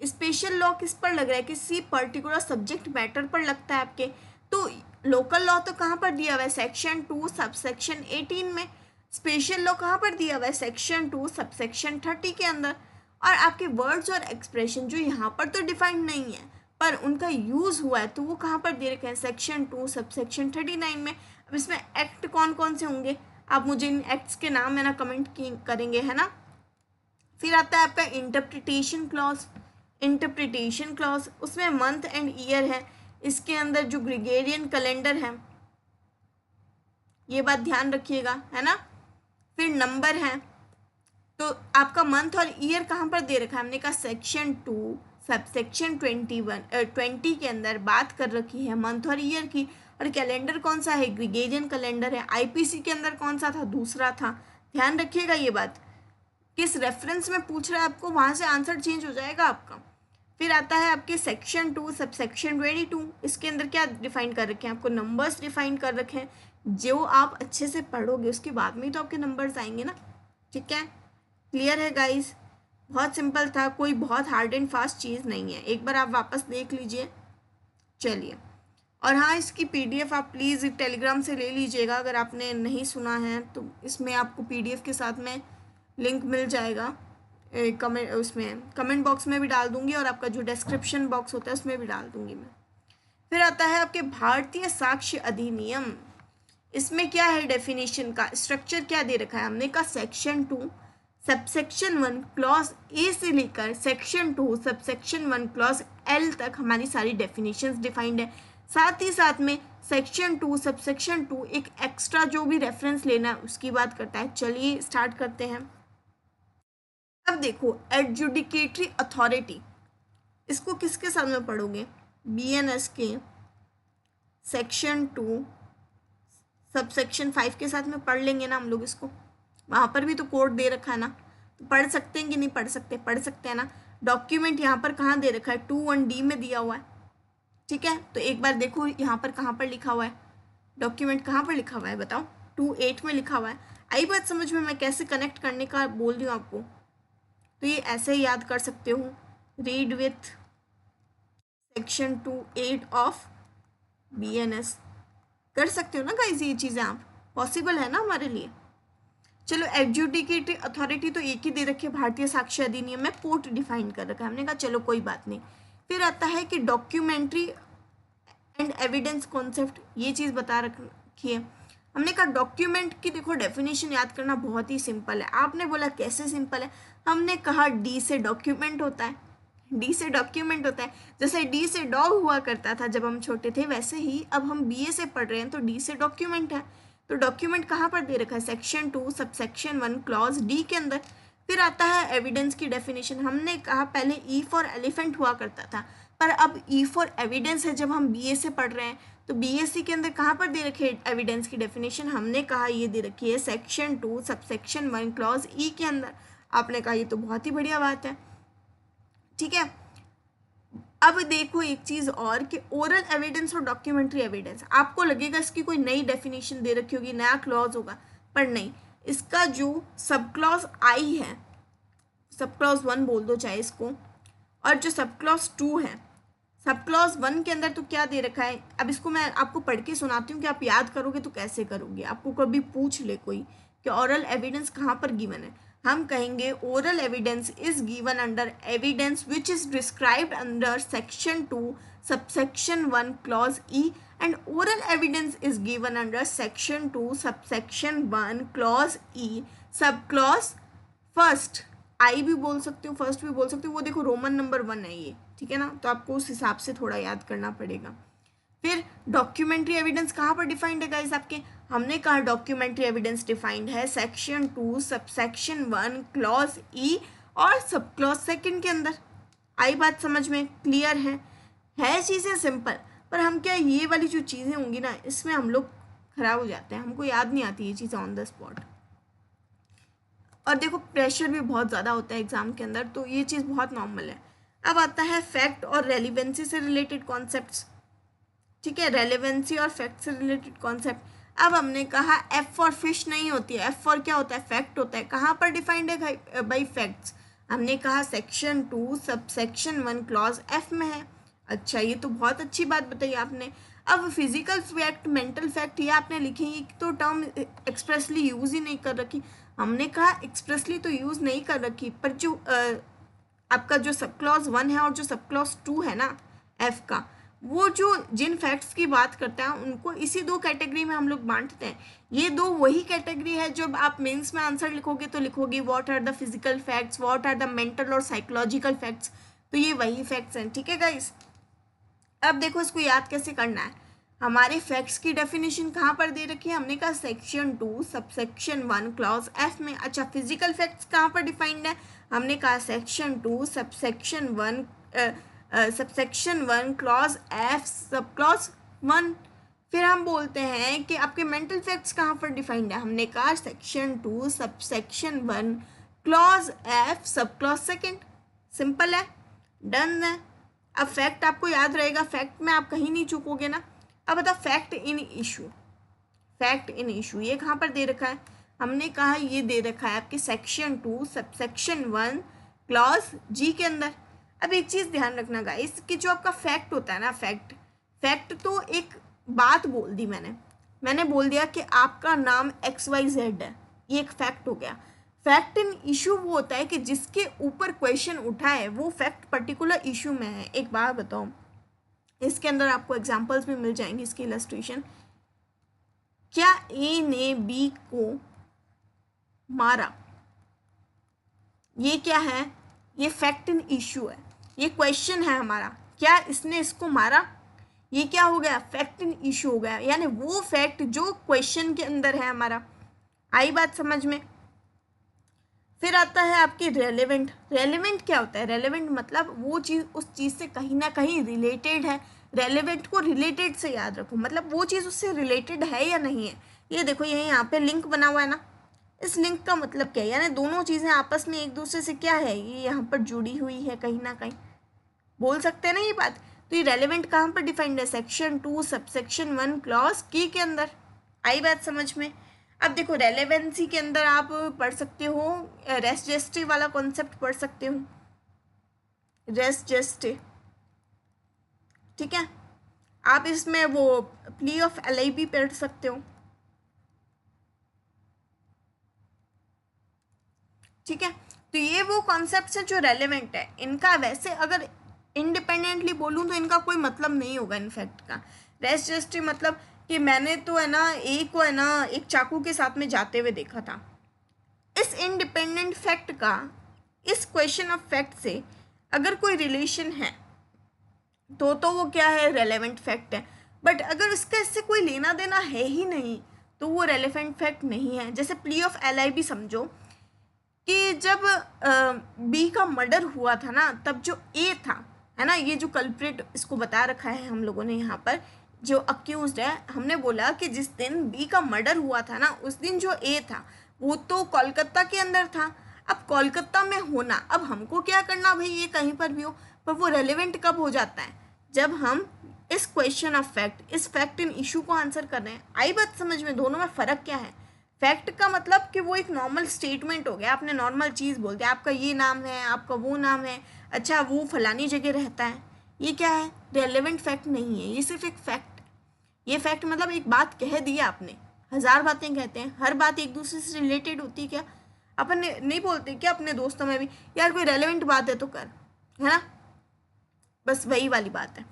स्पेशल लॉ किस पर लग रहा है, किसी पर्टिकुलर सब्जेक्ट मैटर पर लगता है आपके। तो लोकल लॉ तो कहाँ पर दिया हुआ है, सेक्शन 2 सबसेक्शन 18 में। स्पेशल लॉ कहाँ पर दिया हुआ है, सेक्शन 2 सबसेक्शन 30 के अंदर। और आपके वर्ड्स और एक्सप्रेशन जो यहाँ पर तो डिफाइंड नहीं है पर उनका यूज़ हुआ है, तो वो कहाँ पर दे रखे हैं, सेक्शन 2 सबसेक्शन 39 में। अब इसमें एक्ट कौन कौन से होंगे, आप मुझे इन एक्ट्स के नाम है ना कमेंट करेंगे, है ना। फिर आता है आपका इंटरप्रिटेशन क्लॉज। इंटरप्रिटेशन क्लॉज उसमें मंथ एंड ईयर है, इसके अंदर जो ग्रेगोरियन कैलेंडर है, ये बात ध्यान रखिएगा, है ना। फिर नंबर है, तो आपका मंथ और ईयर कहाँ पर दे रखा है, हमने कहा सेक्शन 2 सबसेक्शन 20 के अंदर बात कर रखी है मंथ और ईयर की। और कैलेंडर कौन सा है, ग्रेगोरियन कैलेंडर है। IPC के अंदर कौन सा था, दूसरा था। ध्यान रखिएगा ये बात, किस रेफरेंस में पूछ रहा है आपको, वहाँ से आंसर चेंज हो जाएगा आपका। फिर आता है आपके सेक्शन 2 सबसेक्शन 22, इसके अंदर क्या डिफाइन कर रखे हैं, आपको नंबर्स डिफाइन कर रखे हैं। जो आप अच्छे से पढ़ोगे उसके बाद में तो आपके नंबर्स आएंगे ना, ठीक है, क्लियर है गाइस। बहुत सिंपल था, कोई बहुत हार्ड एंड फास्ट चीज़ नहीं है, एक बार आप वापस देख लीजिए। चलिए, और हाँ, इसकी पीडीएफ आप प्लीज़ टेलीग्राम से ले लीजिएगा, अगर आपने नहीं सुना है तो इसमें आपको पीडीएफ के साथ में लिंक मिल जाएगा, कमेंट उसमें कमेंट बॉक्स में भी डाल दूंगी और आपका जो डिस्क्रिप्शन बॉक्स होता है उसमें भी डाल दूंगी मैं। फिर आता है आपके भारतीय साक्ष्य अधिनियम। इसमें क्या है डेफिनेशन का स्ट्रक्चर क्या दे रखा है, हमने कहा सेक्शन 2 सबसेक्शन 1 क्लॉज ए से लेकर सेक्शन 2 सबसेक्शन 1 क्लॉज एल तक हमारी सारी डेफिनेशंस डिफाइंड है। साथ ही साथ में सेक्शन 2 सबसेक्शन 2 एक एक्स्ट्रा जो भी रेफरेंस लेना है उसकी बात करता है। चलिए स्टार्ट करते हैं। अब देखो, एडजुडिकेटरी अथॉरिटी, इसको किसके साथ में पढ़ोगे, बीएनएस के सेक्शन 2 सबसेक्शन 5 के साथ में पढ़ लेंगे ना हम लोग इसको। वहाँ पर भी तो कोड दे रखा है ना, तो पढ़ सकते हैं कि नहीं पढ़ सकते, पढ़ सकते हैं ना। डॉक्यूमेंट यहाँ पर कहाँ दे रखा है, 2(1)D में दिया हुआ है, ठीक है। तो एक बार देखो यहाँ पर कहाँ पर लिखा हुआ है, डॉक्यूमेंट कहाँ पर लिखा हुआ है बताओ, 2(8) में लिखा हुआ है। आई बात समझ में, मैं कैसे कनेक्ट करने का बोल रही हूँ आपको, तो ये ऐसे ही याद कर सकते हो, read with section 2(8) of BNS, कर सकते हो ना गाइस, ये चीज़ें आप पॉसिबल है ना हमारे लिए। चलो, एडजुडिकेटरी अथॉरिटी तो एक ही दे रखी है, भारतीय साक्ष्य अधिनियम में कोर्ट डिफाइन कर रखा है, हमने कहा चलो कोई बात नहीं। फिर आता है कि डॉक्यूमेंट्री एंड एविडेंस कॉन्सेप्ट, ये चीज़ बता रखी है। हमने कहा डॉक्यूमेंट की देखो डेफिनेशन याद करना बहुत ही सिंपल है। आपने बोला कैसे सिंपल है, हमने कहा डी से डॉक्यूमेंट होता है, डी से डॉक्यूमेंट होता है। जैसे डी से डॉग हुआ करता था जब हम छोटे थे, वैसे ही अब हम बीए से पढ़ रहे हैं तो डी से डॉक्यूमेंट है। तो डॉक्यूमेंट कहाँ पर दे रखा है, सेक्शन 2 सबसेक्शन 1 क्लॉज डी के अंदर। फिर आता है एविडेंस की डेफिनेशन। हमने कहा पहले ई फॉर एलिफेंट हुआ करता था, पर अब ई फॉर एविडेंस है जब हम बीए से पढ़ रहे हैं। तो बीएससी के अंदर कहाँ पर दे रखी है एविडेंस की डेफिनेशन, हमने कहा ये दे रखी है सेक्शन 2 सबसेक्शन 1 क्लॉज ई के अंदर। आपने कहा ये तो बहुत ही बढ़िया बात है, ठीक है। अब देखो एक चीज़ और कि ओरल एविडेंस और डॉक्यूमेंट्री एविडेंस, आपको लगेगा इसकी कोई नई डेफिनेशन दे रखी होगी, नया क्लॉज होगा, पर नहीं। इसका जो सब क्लॉज आई है, सब क्लॉज 1 बोल दो चाहे इसको, और जो सब क्लॉज 2 है, सब क्लॉज 1 के अंदर तो क्या दे रखा है, अब इसको मैं आपको पढ़ के सुनाती हूँ कि आप याद करोगे तो कैसे करोगे। आपको कभी पूछ ले कोई कि ओरल एविडेंस कहाँ पर गिवन है, हम कहेंगे oral evidence is given under evidence which is described under section 2 subsection 1 clause E and oral evidence is given under section 2 subsection 1 clause E sub clause first, आई भी बोल सकते हो फर्स्ट भी बोल सकते हो, वो देखो रोमन नंबर 1 है ये, ठीक है ना। तो आपको उस हिसाब से थोड़ा याद करना पड़ेगा। फिर डॉक्यूमेंट्री एविडेंस कहाँ पर डिफाइंड है गाइस आपके, हमने कहा डॉक्यूमेंट्री एविडेंस डिफाइंड है सेक्शन 2 सबसेक्शन 1 क्लॉज ई और सब क्लॉज 2 के अंदर। आई बात समझ में, क्लियर है चीज़ें सिंपल, पर हम क्या ये वाली जो चीज़ें होंगी ना इसमें हम लोग खराब हो जाते हैं, हमको याद नहीं आती ये चीज़ें ऑन द स्पॉट। और देखो प्रेशर भी बहुत ज़्यादा होता है एग्ज़ाम के अंदर, तो ये चीज़ बहुत नॉर्मल है। अब आता है फैक्ट और रेलिवेंसी से रिलेटेड कॉन्सेप्ट्स, ठीक है, रेलेवेंसी और फैक्ट से रिलेटेड कॉन्सेप्ट। अब हमने कहा एफ फॉर फिश नहीं होती है, एफ फॉर क्या होता है, फैक्ट होता है। कहाँ पर डिफाइंड है बाई फैक्ट्स, हमने कहा सेक्शन 2 सबसेक्शन 1 क्लॉज एफ में है। अच्छा, ये तो बहुत अच्छी बात बताई आपने। अब फिजिकल फैक्ट मेंटल फैक्ट ये आपने लिखे, ये तो टर्म एक्सप्रेसली यूज़ ही नहीं कर रखी। हमने कहा एक्सप्रेसली तो यूज़ नहीं कर रखी, पर जो आपका जो सब क्लॉज 1 है और जो सब क्लॉज 2 है ना एफ का, वो जो जिन फैक्ट्स की बात करते हैं उनको इसी 2 कैटेगरी में हम लोग बांटते हैं। ये 2 वही कैटेगरी है जब आप मेंस में आंसर लिखोगे तो लिखोगे what are the physical facts, what are the mental और साइकोलॉजिकल फैक्ट्स, तो ये वही फैक्ट्स हैं, ठीक है गाइस। अब देखो इसको याद कैसे करना है, हमारे फैक्ट्स की डेफिनेशन कहाँ पर दे रखी है, हमने कहा सेक्शन 2 सबसेक्शन 1 क्लॉज एफ में। अच्छा, फिजिकल फैक्ट्स कहाँ पर डिफाइंड है, हमने कहा section 2 subsection 1 clause F sub clause 1। फिर हम बोलते हैं कि आपके मेंटल फैक्ट्स कहाँ पर डिफाइंड है, हमने कहा section 2 subsection 1 clause F sub clause 2। Simple है, डन है। अब फैक्ट आपको याद रहेगा, फैक्ट में आप कहीं नहीं चूकोगे ना। अब बताओ fact in issue, fact in issue ये कहाँ पर दे रखा है, हमने कहा ये दे रखा है आपके सेक्शन 2 सबसेक्शन 1 क्लॉज जी के अंदर। अब एक चीज़ ध्यान रखना गाइस कि जो आपका फैक्ट होता है ना, फैक्ट तो एक बात बोल दी मैंने बोल दिया कि आपका नाम XYZ है, ये एक फैक्ट हो गया। फैक्ट इन इशू वो होता है कि जिसके ऊपर क्वेश्चन उठा है वो फैक्ट पर्टिकुलर इशू में है। एक बात बताओ, इसके अंदर आपको एग्जांपल्स भी मिल जाएंगे इसकी इलस्ट्रेशन। क्या ए ने बी को मारा, ये क्या है, ये फैक्ट इन इशू है, ये क्वेश्चन है हमारा, क्या इसने इसको मारा, ये क्या हो गया, फैक्ट इन इशू हो गया, यानी वो फैक्ट जो क्वेश्चन के अंदर है हमारा। आई बात समझ में। फिर आता है आपकी रेलेवेंट। रेलेवेंट क्या होता है, रेलेवेंट मतलब वो चीज़ उस चीज़ से कहीं ना कहीं रिलेटेड है। रेलेवेंट को रिलेटेड से याद रखो, मतलब वो चीज़ उससे रिलेटेड है या नहीं है। ये देखो ये यहाँ पे लिंक बना हुआ है ना, इस लिंक का मतलब क्या है, यानी दोनों चीज़ें आपस में एक दूसरे से क्या है, ये यहाँ पर जुड़ी हुई है कहीं ना कहीं, बोल सकते हैं ना ये बात। तो ये रेलेवेंट कहाँ पर डिफाइंड है, सेक्शन 2 सबसेक्शन 1 क्लॉज की के अंदर। आई बात समझ में। अब देखो रेलेवेंसी के अंदर आप पढ़ सकते हो, रेस्ट जेस्टे वाला कॉन्सेप्ट पढ़ सकते हो, रेस्ट जेस्टे, ठीक है। आप इसमें वो प्ली ऑफ एलआई भी पढ़ सकते हो, ठीक है। तो ये वो कॉन्सेप्ट्स हैं जो रेलेवेंट है। इनका वैसे अगर इंडिपेंडेंटली बोलूँ तो इनका कोई मतलब नहीं होगा इनफैक्ट का। रेस्ट जेस्टे मतलब कि मैंने तो है ना ए को है ना एक चाकू के साथ में जाते हुए देखा था, इस इंडिपेंडेंट फैक्ट का इस क्वेश्चन ऑफ फैक्ट से अगर कोई रिलेशन है तो वो क्या है, रेलेवेंट फैक्ट है। बट अगर उसका इससे कोई लेना देना है ही नहीं तो वो रेलेवेंट फैक्ट नहीं है। जैसे प्ली ऑफ एलआई भी समझो कि जब बी का मर्डर हुआ था ना, तब जो ए था है ना, ये जो कल्प्रिट इसको बता रखा है हम लोगों ने यहाँ पर, जो अक्यूज्ड है, हमने बोला कि जिस दिन बी का मर्डर हुआ था ना उस दिन जो ए था वो तो कोलकाता के अंदर था। अब कोलकाता में होना, अब हमको क्या करना भाई, ये कहीं पर भी हो, पर वो रेलेवेंट कब हो जाता है, जब हम इस क्वेश्चन ऑफ फैक्ट, इस फैक्ट इन इशू को आंसर कर रहे हैं। आई बात समझ में, दोनों में फ़र्क क्या है। फैक्ट का मतलब कि वो एक नॉर्मल स्टेटमेंट हो गया, आपने नॉर्मल चीज़ बोल दिया, आपका ये नाम है, आपका वो नाम है, अच्छा वो फलानी जगह रहता है, ये क्या है, रेलेवेंट फैक्ट नहीं है, ये सिर्फ एक फैक्ट। ये फैक्ट मतलब एक बात कह दी आपने, हज़ार बातें कहते हैं, हर बात एक दूसरे से रिलेटेड होती है क्या, अपन नहीं बोलते क्या अपने दोस्तों में भी, यार कोई रेलेवेंट बात है तो कर, है ना, बस वही वाली बात है।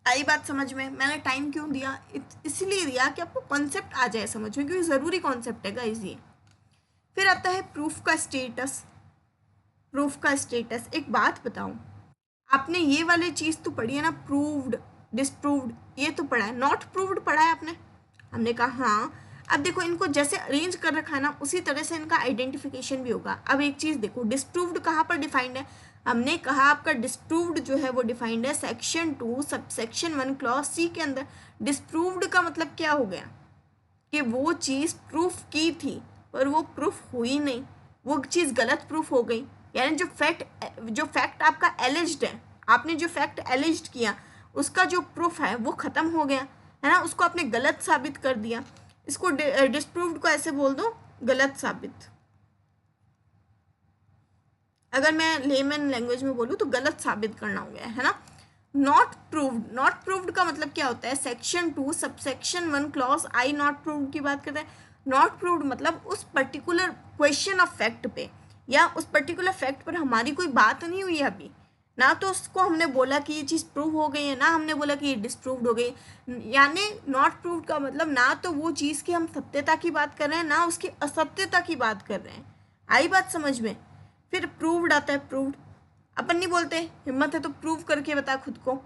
आई बात समझ में। मैंने टाइम क्यों दिया, इसीलिए दिया कि आपको कॉन्सेप्ट आ जाए समझ में, क्योंकि ज़रूरी कॉन्सेप्ट है गाइस ये। फिर आता है प्रूफ का स्टेटस। प्रूफ का स्टेटस, एक बात बताऊं, आपने ये वाली चीज़ तो पढ़ी है ना, प्रूव्ड डिसप्रूव्ड, ये तो पढ़ा है, नॉट प्रूव्ड पढ़ा है आपने, हमने कहा हाँ। अब देखो इनको जैसे अरेंज कर रखा है ना उसी तरह से इनका आइडेंटिफिकेशन भी होगा। अब एक चीज़ देखो, डिसप्रूव्ड कहाँ पर डिफाइंड है, हमने कहा आपका डिसप्रूव्ड जो है वो डिफाइंड है सेक्शन 2 सबसेक्शन 1 क्लॉज सी के अंदर। डिसप्रूव्ड का मतलब क्या हो गया कि वो चीज़ प्रूफ की थी पर वो प्रूफ हुई नहीं, वो चीज़ गलत प्रूफ हो गई, यानी जो फैक्ट आपका एलिज्ड है, आपने जो फैक्ट एलिज्ड किया उसका जो प्रूफ है वो ख़त्म हो गया, है ना, उसको आपने गलत साबित कर दिया। इसको डिसप्रूव्ड को ऐसे बोल दो, गलत साबित। अगर मैं लेमन लैंग्वेज में बोलूँ तो गलत साबित करना हो गया, है ना। नॉट प्रूव्ड, नॉट प्रूव्ड का मतलब क्या होता है, section 2 subsection 1 clause I not proved की बात करते हैं। नॉट प्रूव्ड मतलब उस पर्टिकुलर क्वेश्चन ऑफ फैक्ट पे या उस पर्टिकुलर फैक्ट पर हमारी कोई बात नहीं हुई है अभी, ना तो उसको हमने बोला कि ये चीज़ प्रूव हो गई है, ना हमने बोला कि ये डिसप्रूव्ड हो गई। यानी नॉट प्रूव्ड का मतलब ना तो वो चीज़ की हम सत्यता की बात कर रहे हैं, ना उसकी असत्यता की बात कर रहे हैं। आई बात समझ में। फिर प्रूव्ड आता है, प्रूव्ड अपन नहीं बोलते हिम्मत है तो प्रूव करके बता खुद को,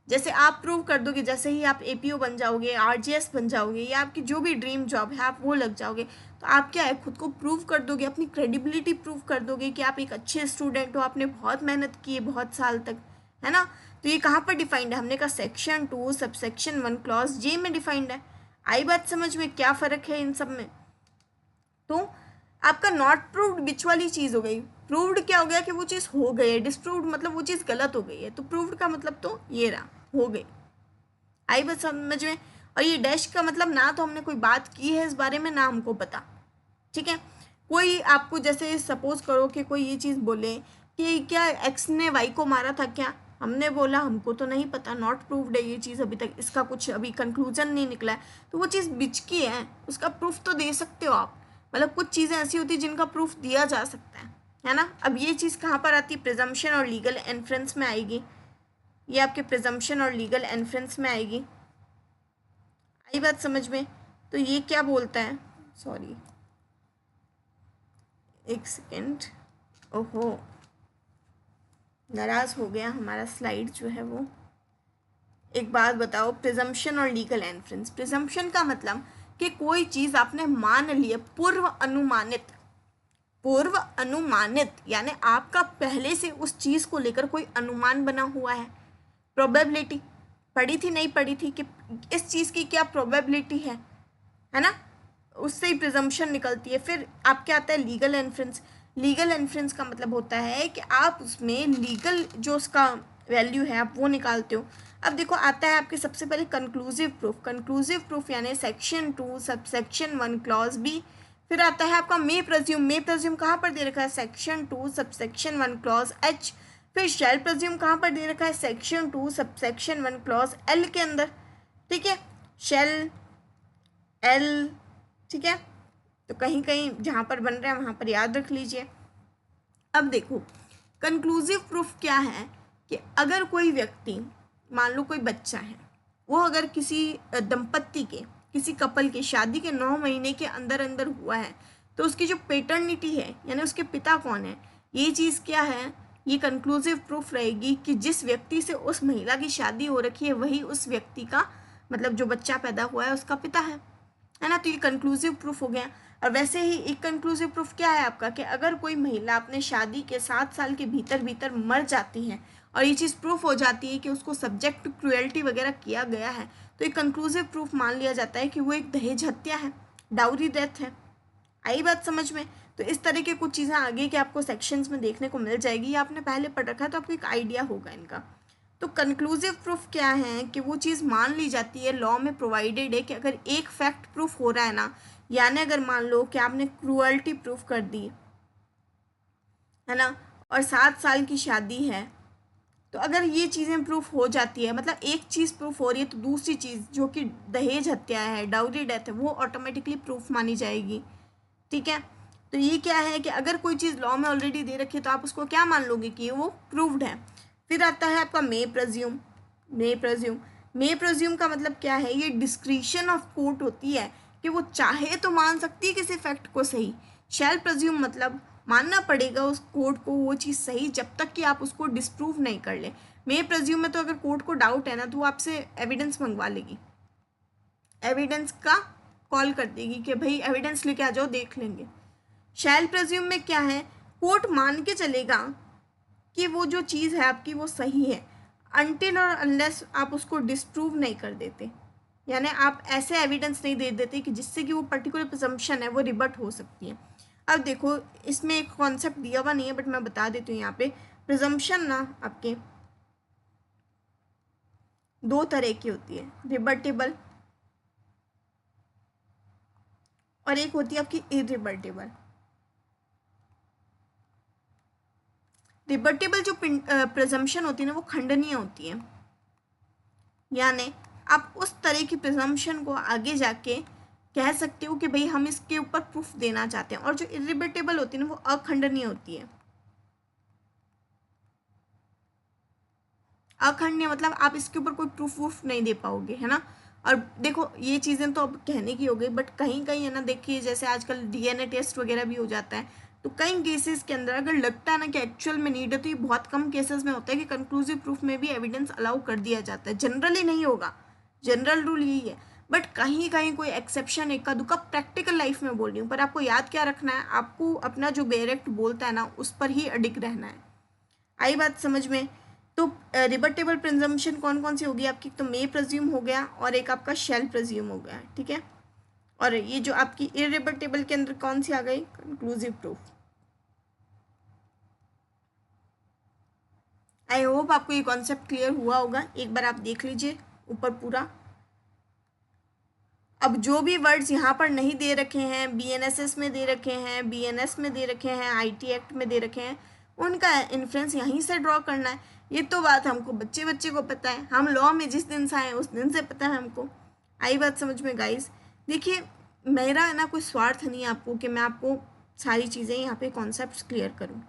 जैसे आप प्रूव कर दोगे, जैसे ही आप एपीओ बन जाओगे, आरजीएस बन जाओगे, या आपकी जो भी ड्रीम जॉब है आप वो लग जाओगे, तो आप क्या है खुद को प्रूव कर दोगे, अपनी क्रेडिबिलिटी प्रूव कर दोगे कि आप एक अच्छे स्टूडेंट हो, आपने बहुत मेहनत की है बहुत साल तक, है ना। तो ये कहाँ पर डिफाइंड है, हमने कहा सेक्शन 2 सबसेक्शन 1 क्लॉज जे में डिफाइंड है। आई बात समझ में, क्या फ़र्क है इन सब में। तो आपका नॉट प्रूव्ड बिच वाली चीज़ हो गई, प्रूव्ड क्या हो गया कि वो चीज़ हो गई है, डिसप्रूव्ड मतलब वो चीज़ गलत हो गई है, तो प्रूव्ड का मतलब तो ये रहा, हो गई। आई बात समझ में। और ये डैश का मतलब ना तो हमने कोई बात की है इस बारे में, ना हमको पता, ठीक है। कोई आपको जैसे सपोज करो कि कोई ये चीज़ बोले कि क्या एक्स ने वाई को मारा था क्या, हमने बोला हमको तो नहीं पता, नॉट प्रूव्ड है ये चीज़, अभी तक इसका कुछ अभी कंक्लूजन नहीं निकला है, तो वो चीज़ बिचकी है, उसका प्रूफ तो दे सकते हो आप। मतलब कुछ चीज़ें ऐसी होती है जिनका प्रूफ दिया जा सकता है ना। अब ये चीज़ कहाँ पर आती है, प्रिजम्पशन और लीगल इन्फ्रेंस में आएगी, ये आपके प्रिजम्पशन और लीगल इन्फ्रेंस में आएगी। आई बात समझ में। तो ये क्या बोलता है, सॉरी एक सेकेंड, ओहो नाराज़ हो गया हमारा स्लाइड जो है वो। एक बात बताओ, प्रिजम्पशन और लीगल इन्फ्रेंस। प्रिजम्पशन का मतलब कि कोई चीज़ आपने मान ली है, पूर्व अनुमानित यानी आपका पहले से उस चीज़ को लेकर कोई अनुमान बना हुआ है। प्रोबेबिलिटी पढ़ी थी नहीं पढ़ी थी कि इस चीज़ की क्या प्रोबेबिलिटी है ना, उससे ही प्रिजम्पशन निकलती है। फिर आपके आता है लीगल इन्फ्रेंस। लीगल इन्फ्रेंस का मतलब होता है कि आप उसमें लीगल जो उसका वैल्यू है आप वो निकालते हो। अब देखो आता है आपके सबसे पहले कंक्लूसिव प्रूफ। कंक्लूसिव प्रूफ यानी सेक्शन 2 सबसेक्शन 1 क्लॉज बी। फिर आता है आपका मे प्रज्यूम। मे प्रज्यूम कहाँ पर दे रखा है, सेक्शन 2 सबसेक्शन 1 क्लॉज एच। फिर शैल प्रज्यूम कहाँ पर दे रखा है, सेक्शन 2 सबसेक्शन 1 क्लॉज एल के अंदर। ठीक है, शेल एल, ठीक है, तो कहीं कहीं जहाँ पर बन रहा है वहाँ पर याद रख लीजिए। अब देखो कंक्लूसिव प्रूफ क्या है कि अगर कोई व्यक्ति, मान लो कोई बच्चा है, वो अगर किसी दंपत्ति के, किसी कपल के शादी के 9 महीने के अंदर अंदर हुआ है, तो उसकी जो पेटर्निटी है यानी उसके पिता कौन है, ये चीज़ क्या है, ये कंक्लूसिव प्रूफ रहेगी कि जिस व्यक्ति से उस महिला की शादी हो रखी है वही उस व्यक्ति का, मतलब जो बच्चा पैदा हुआ है उसका पिता है ना। तो ये कंक्लूसिव प्रूफ हो गया। और वैसे ही एक कंक्लूसिव प्रूफ क्या है आपका कि अगर कोई महिला अपने शादी के 7 साल के भीतर भीतर मर जाती है और ये चीज़ प्रूफ हो जाती है कि उसको सब्जेक्ट टू क्रुएल्टी वगैरह किया गया है, तो एक कंक्लूसिव प्रूफ मान लिया जाता है कि वो एक दहेज हत्या है, डाउरी डेथ है। आई बात समझ में। तो इस तरह के कुछ चीज़ें आगे के आपको सेक्शंस में देखने को मिल जाएगी, या आपने पहले पढ़ रखा है तो आपको एक आइडिया होगा इनका। तो कंक्लूसिव प्रूफ क्या है कि वो चीज़ मान ली जाती है, लॉ में प्रोवाइडेड है कि अगर एक फैक्ट प्रूफ हो रहा है ना, यानी अगर मान लो कि आपने क्रूअल्टी प्रूफ कर दी है ना, और 7 साल की शादी है, तो अगर ये चीज़ें प्रूफ हो जाती है, मतलब एक चीज़ प्रूफ हो रही है, तो दूसरी चीज़ जो कि दहेज हत्या है, डाउरी डेथ है, वो ऑटोमेटिकली प्रूफ मानी जाएगी। ठीक है, तो ये क्या है कि अगर कोई चीज़ लॉ में ऑलरेडी दे रखी है तो आप उसको क्या मान लोगे कि वो प्रूव्ड है। फिर आता है आपका मे प्रज्यूम। मे प्रज्यूम, मे प्रज्यूम का मतलब क्या है, ये डिस्क्रिशन ऑफ कोर्ट होती है कि वो चाहे तो मान सकती है किसी फैक्ट को सही। शैल प्रज्यूम मतलब मानना पड़ेगा उस कोर्ट को वो चीज़ सही जब तक कि आप उसको डिस्प्रूव नहीं कर ले। मे प्रज्यूम में तो अगर कोर्ट को डाउट है ना तो वो आपसे एविडेंस मंगवा लेगी, एविडेंस का कॉल कर देगी कि भाई एविडेंस लेके आ जाओ देख लेंगे। शैल प्रज्यूम में क्या है, कोर्ट मान के चलेगा कि वो जो चीज़ है आपकी वो सही है, अनटिल और अनलेस आप उसको डिस्प्रूव नहीं कर देते, यानी आप ऐसे एविडेंस नहीं दे देते कि जिससे कि वो पर्टिकुलर प्रिजम्पशन है वो रिबट हो सकती है। अब देखो इसमें एक कॉन्सेप्ट दिया हुआ नहीं है बट मैं बता देती हूँ यहाँ पे। प्रिजम्पशन ना आपके 2 तरह की होती है, रिबर्टेबल और एक होती है आपकी इरिबर्टेबल। रिबर्टेबल जो प्रिजम्पशन होती है ना वो खंडनीय होती है, यानी आप उस तरह की प्रिजम्पशन को आगे जाके कह सकते हो कि भाई हम इसके ऊपर प्रूफ देना चाहते हैं। और जो इरिबेटेबल होती है ना वो अखंडनीय होती है। अखंडनीय मतलब आप इसके ऊपर कोई प्रूफ वूफ नहीं दे पाओगे, है ना। और देखो ये चीज़ें तो अब कहने की हो गई, बट कहीं कहीं है ना, देखिए जैसे आजकल डीएनए टेस्ट वगैरह भी हो जाता है, तो कई केसेस के अंदर अगर लगता है ना कि एक्चुअल में नीड है, तो ये बहुत कम केसेस में होता है कि कंक्लूसिव प्रूफ में भी एविडेंस अलाउ कर दिया जाता है। जनरली नहीं होगा, जनरल रूल यही है, बट कहीं कहीं कोई एक्सेप्शन इक्का दुक्का प्रैक्टिकल लाइफ में बोल रही हूँ। पर आपको याद क्या रखना है, आपको अपना जो डायरेक्ट बोलता है ना उस पर ही अडिग रहना है। आई बात समझ में। तो रिबर्टेबल प्रिजम्पशन कौन कौन सी होगी आपकी, तो मे प्रज्यूम हो गया और एक आपका शेल प्रज्यूम हो गया, ठीक है। और ये जो आपकी इरिबर्टेबल के अंदर कौन सी आ गई, कंक्लूसिव प्रूफ। आई होप आपको ये कॉन्सेप्ट क्लियर हुआ होगा, एक बार आप देख लीजिए ऊपर पूरा। अब जो भी वर्ड्स यहाँ पर नहीं दे रखे हैं, BNSS में दे रखे हैं, BNS में दे रखे हैं, IT एक्ट में दे रखे हैं, उनका इन्फ्लुएंस यहीं से ड्रॉ करना है। ये तो बात हमको बच्चे बच्चे को पता है, हम लॉ में जिस दिन से आए उस दिन से पता है हमको। आई बात समझ में गाइस? देखिए मेरा है ना कोई स्वार्थ नहीं है आपको कि मैं आपको सारी चीज़ें यहाँ पे कॉन्सेप्ट्स क्लियर करूँ,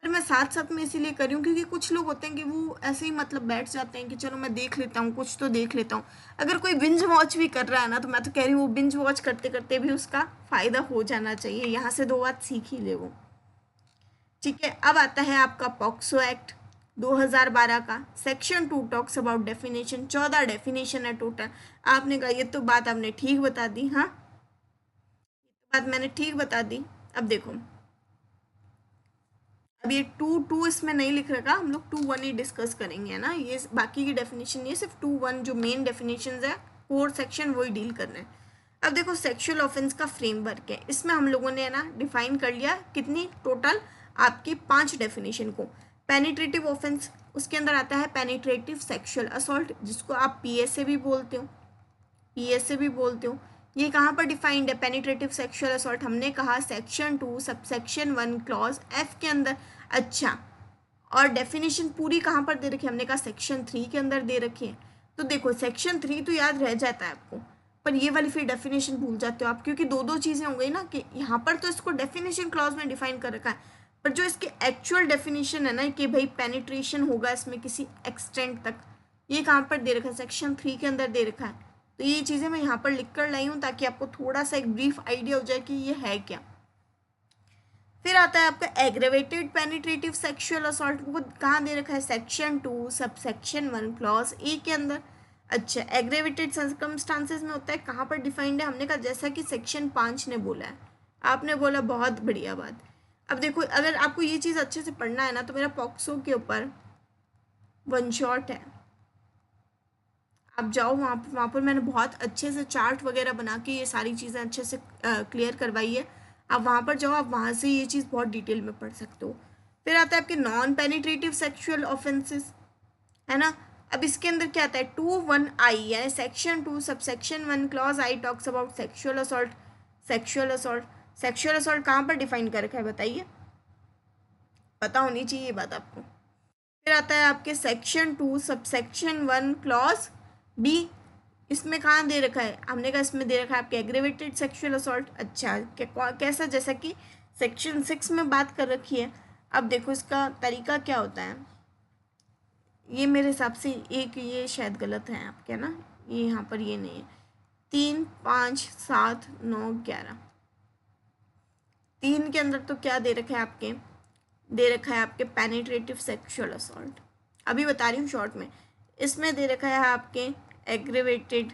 पर मैं साथ साथ में इसीलिए कर रही हूँ क्योंकि कुछ लोग होते हैं कि वो ऐसे ही मतलब बैठ जाते हैं कि चलो मैं देख लेता हूँ, कुछ तो देख लेता हूँ। अगर कोई बिंज वॉच भी कर रहा है ना, तो मैं तो कह रही हूँ वो बिंज वॉच करते करते भी उसका फ़ायदा हो जाना चाहिए, यहाँ से 2 बात सीख ही ले वो। ठीक है, अब आता है आपका पॉक्सो एक्ट 2012 का। Section 2 talks about definition, 14 definition है टोटल। आपने कहा ये तो बात आपने ठीक बता दी, हाँ बात मैंने ठीक बता दी। अब देखो, अब ये 2 इसमें नहीं लिख रखा, हम लोग 2 1 ही डिस्कस करेंगे, है ना। ये बाकी की डेफिनेशन, ये सिर्फ 2 1 जो मेन डेफिनेशन है कोर सेक्शन वही डील करना है। अब देखो सेक्सुअल ऑफेंस का फ्रेमवर्क है, इसमें हम लोगों ने है ना डिफाइन कर लिया कितनी टोटल आपकी 5 डेफिनेशन को। पेनिट्रेटिव ऑफेंस, उसके अंदर आता है पेनिट्रेटिव सेक्सुअल असॉल्ट, जिसको आप PSA भी बोलते हो, PSA भी बोलते हो। ये कहाँ पर डिफाइंड है पेनिट्रेटिव सेक्सुअल असॉल्ट? हमने कहा सेक्शन 2 सबसेक्शन 1 क्लॉज F के अंदर। अच्छा, और डेफिनेशन पूरी कहाँ पर दे रखी है? हमने कहा सेक्शन 3 के अंदर दे रखी है। तो देखो सेक्शन 3 तो याद रह जाता है आपको, पर ये वाली फिर डेफिनेशन भूल जाते हो आप, क्योंकि दो चीज़ें हो गई ना कि यहाँ पर तो इसको डेफिनेशन क्लॉज में डिफाइन कर रखा है, पर जो इसकी एक्चुअल डेफिनेशन है ना कि भाई पेनिट्रेशन होगा इसमें किसी एक्सटेंट तक, ये कहाँ पर दे रखा है? सेक्शन 3 के अंदर दे रखा है। तो ये चीज़ें मैं यहाँ पर लिख कर लाई हूँ ताकि आपको थोड़ा सा एक ब्रीफ आइडिया हो जाए कि ये है क्या। फिर आता है आपका एग्रेवेटेड पेनिट्रेटिव सेक्सुअल असॉल्ट, वो कहाँ दे रखा है? सेक्शन 2 सबसेक्शन 1 क्लॉज E के अंदर। अच्छा, एग्रेवेटेड सर्कमस्टांसेस में होता है, कहाँ पर डिफाइंड है? हमने कहा जैसा कि सेक्शन 5 ने बोला है। आपने बोला बहुत बढ़िया बात। अब देखो अगर आपको ये चीज़ अच्छे से पढ़ना है ना, तो मेरा पॉक्सो के ऊपर वन शॉट है, आप जाओ वहाँ पर मैंने बहुत अच्छे से चार्ट वगैरह बना के ये सारी चीज़ें अच्छे से क्लियर करवाई है। आप वहाँ पर जाओ, आप वहाँ से ये चीज़ बहुत डिटेल में पढ़ सकते हो। फिर आता है आपके नॉन पेनिट्रेटिव सेक्सुअल ऑफेंसेस, है ना। अब इसके अंदर क्या आता है? 2(1)I यानी section 2 subsection 1 clause I talks about sexual assault. Sexual assault कहाँ पर डिफाइन कर रखा है बताइए? पता होनी चाहिए ये बात आपको। फिर आता है आपके सेक्शन 2 सबसेक्शन 1 क्लॉज B, इसमें कहाँ दे रखा है? हमने कहा इसमें दे रखा है आपके एग्रेवेटेड सेक्सुअल असॉल्ट। अच्छा, कैसा? जैसा कि सेक्शन 6 में बात कर रखी है। अब देखो इसका तरीका क्या होता है, ये मेरे हिसाब से एक ये शायद गलत है आपके, है ना, ये यहाँ पर ये नहीं है। 3 5 7 9 11, 3 के अंदर तो क्या दे रखा है आपके? दे रखा है आपके पेनिट्रेटिव सेक्सुअल असॉल्ट। अभी बता रही हूँ शॉर्ट में। इसमें दे रखा है आपके aggravated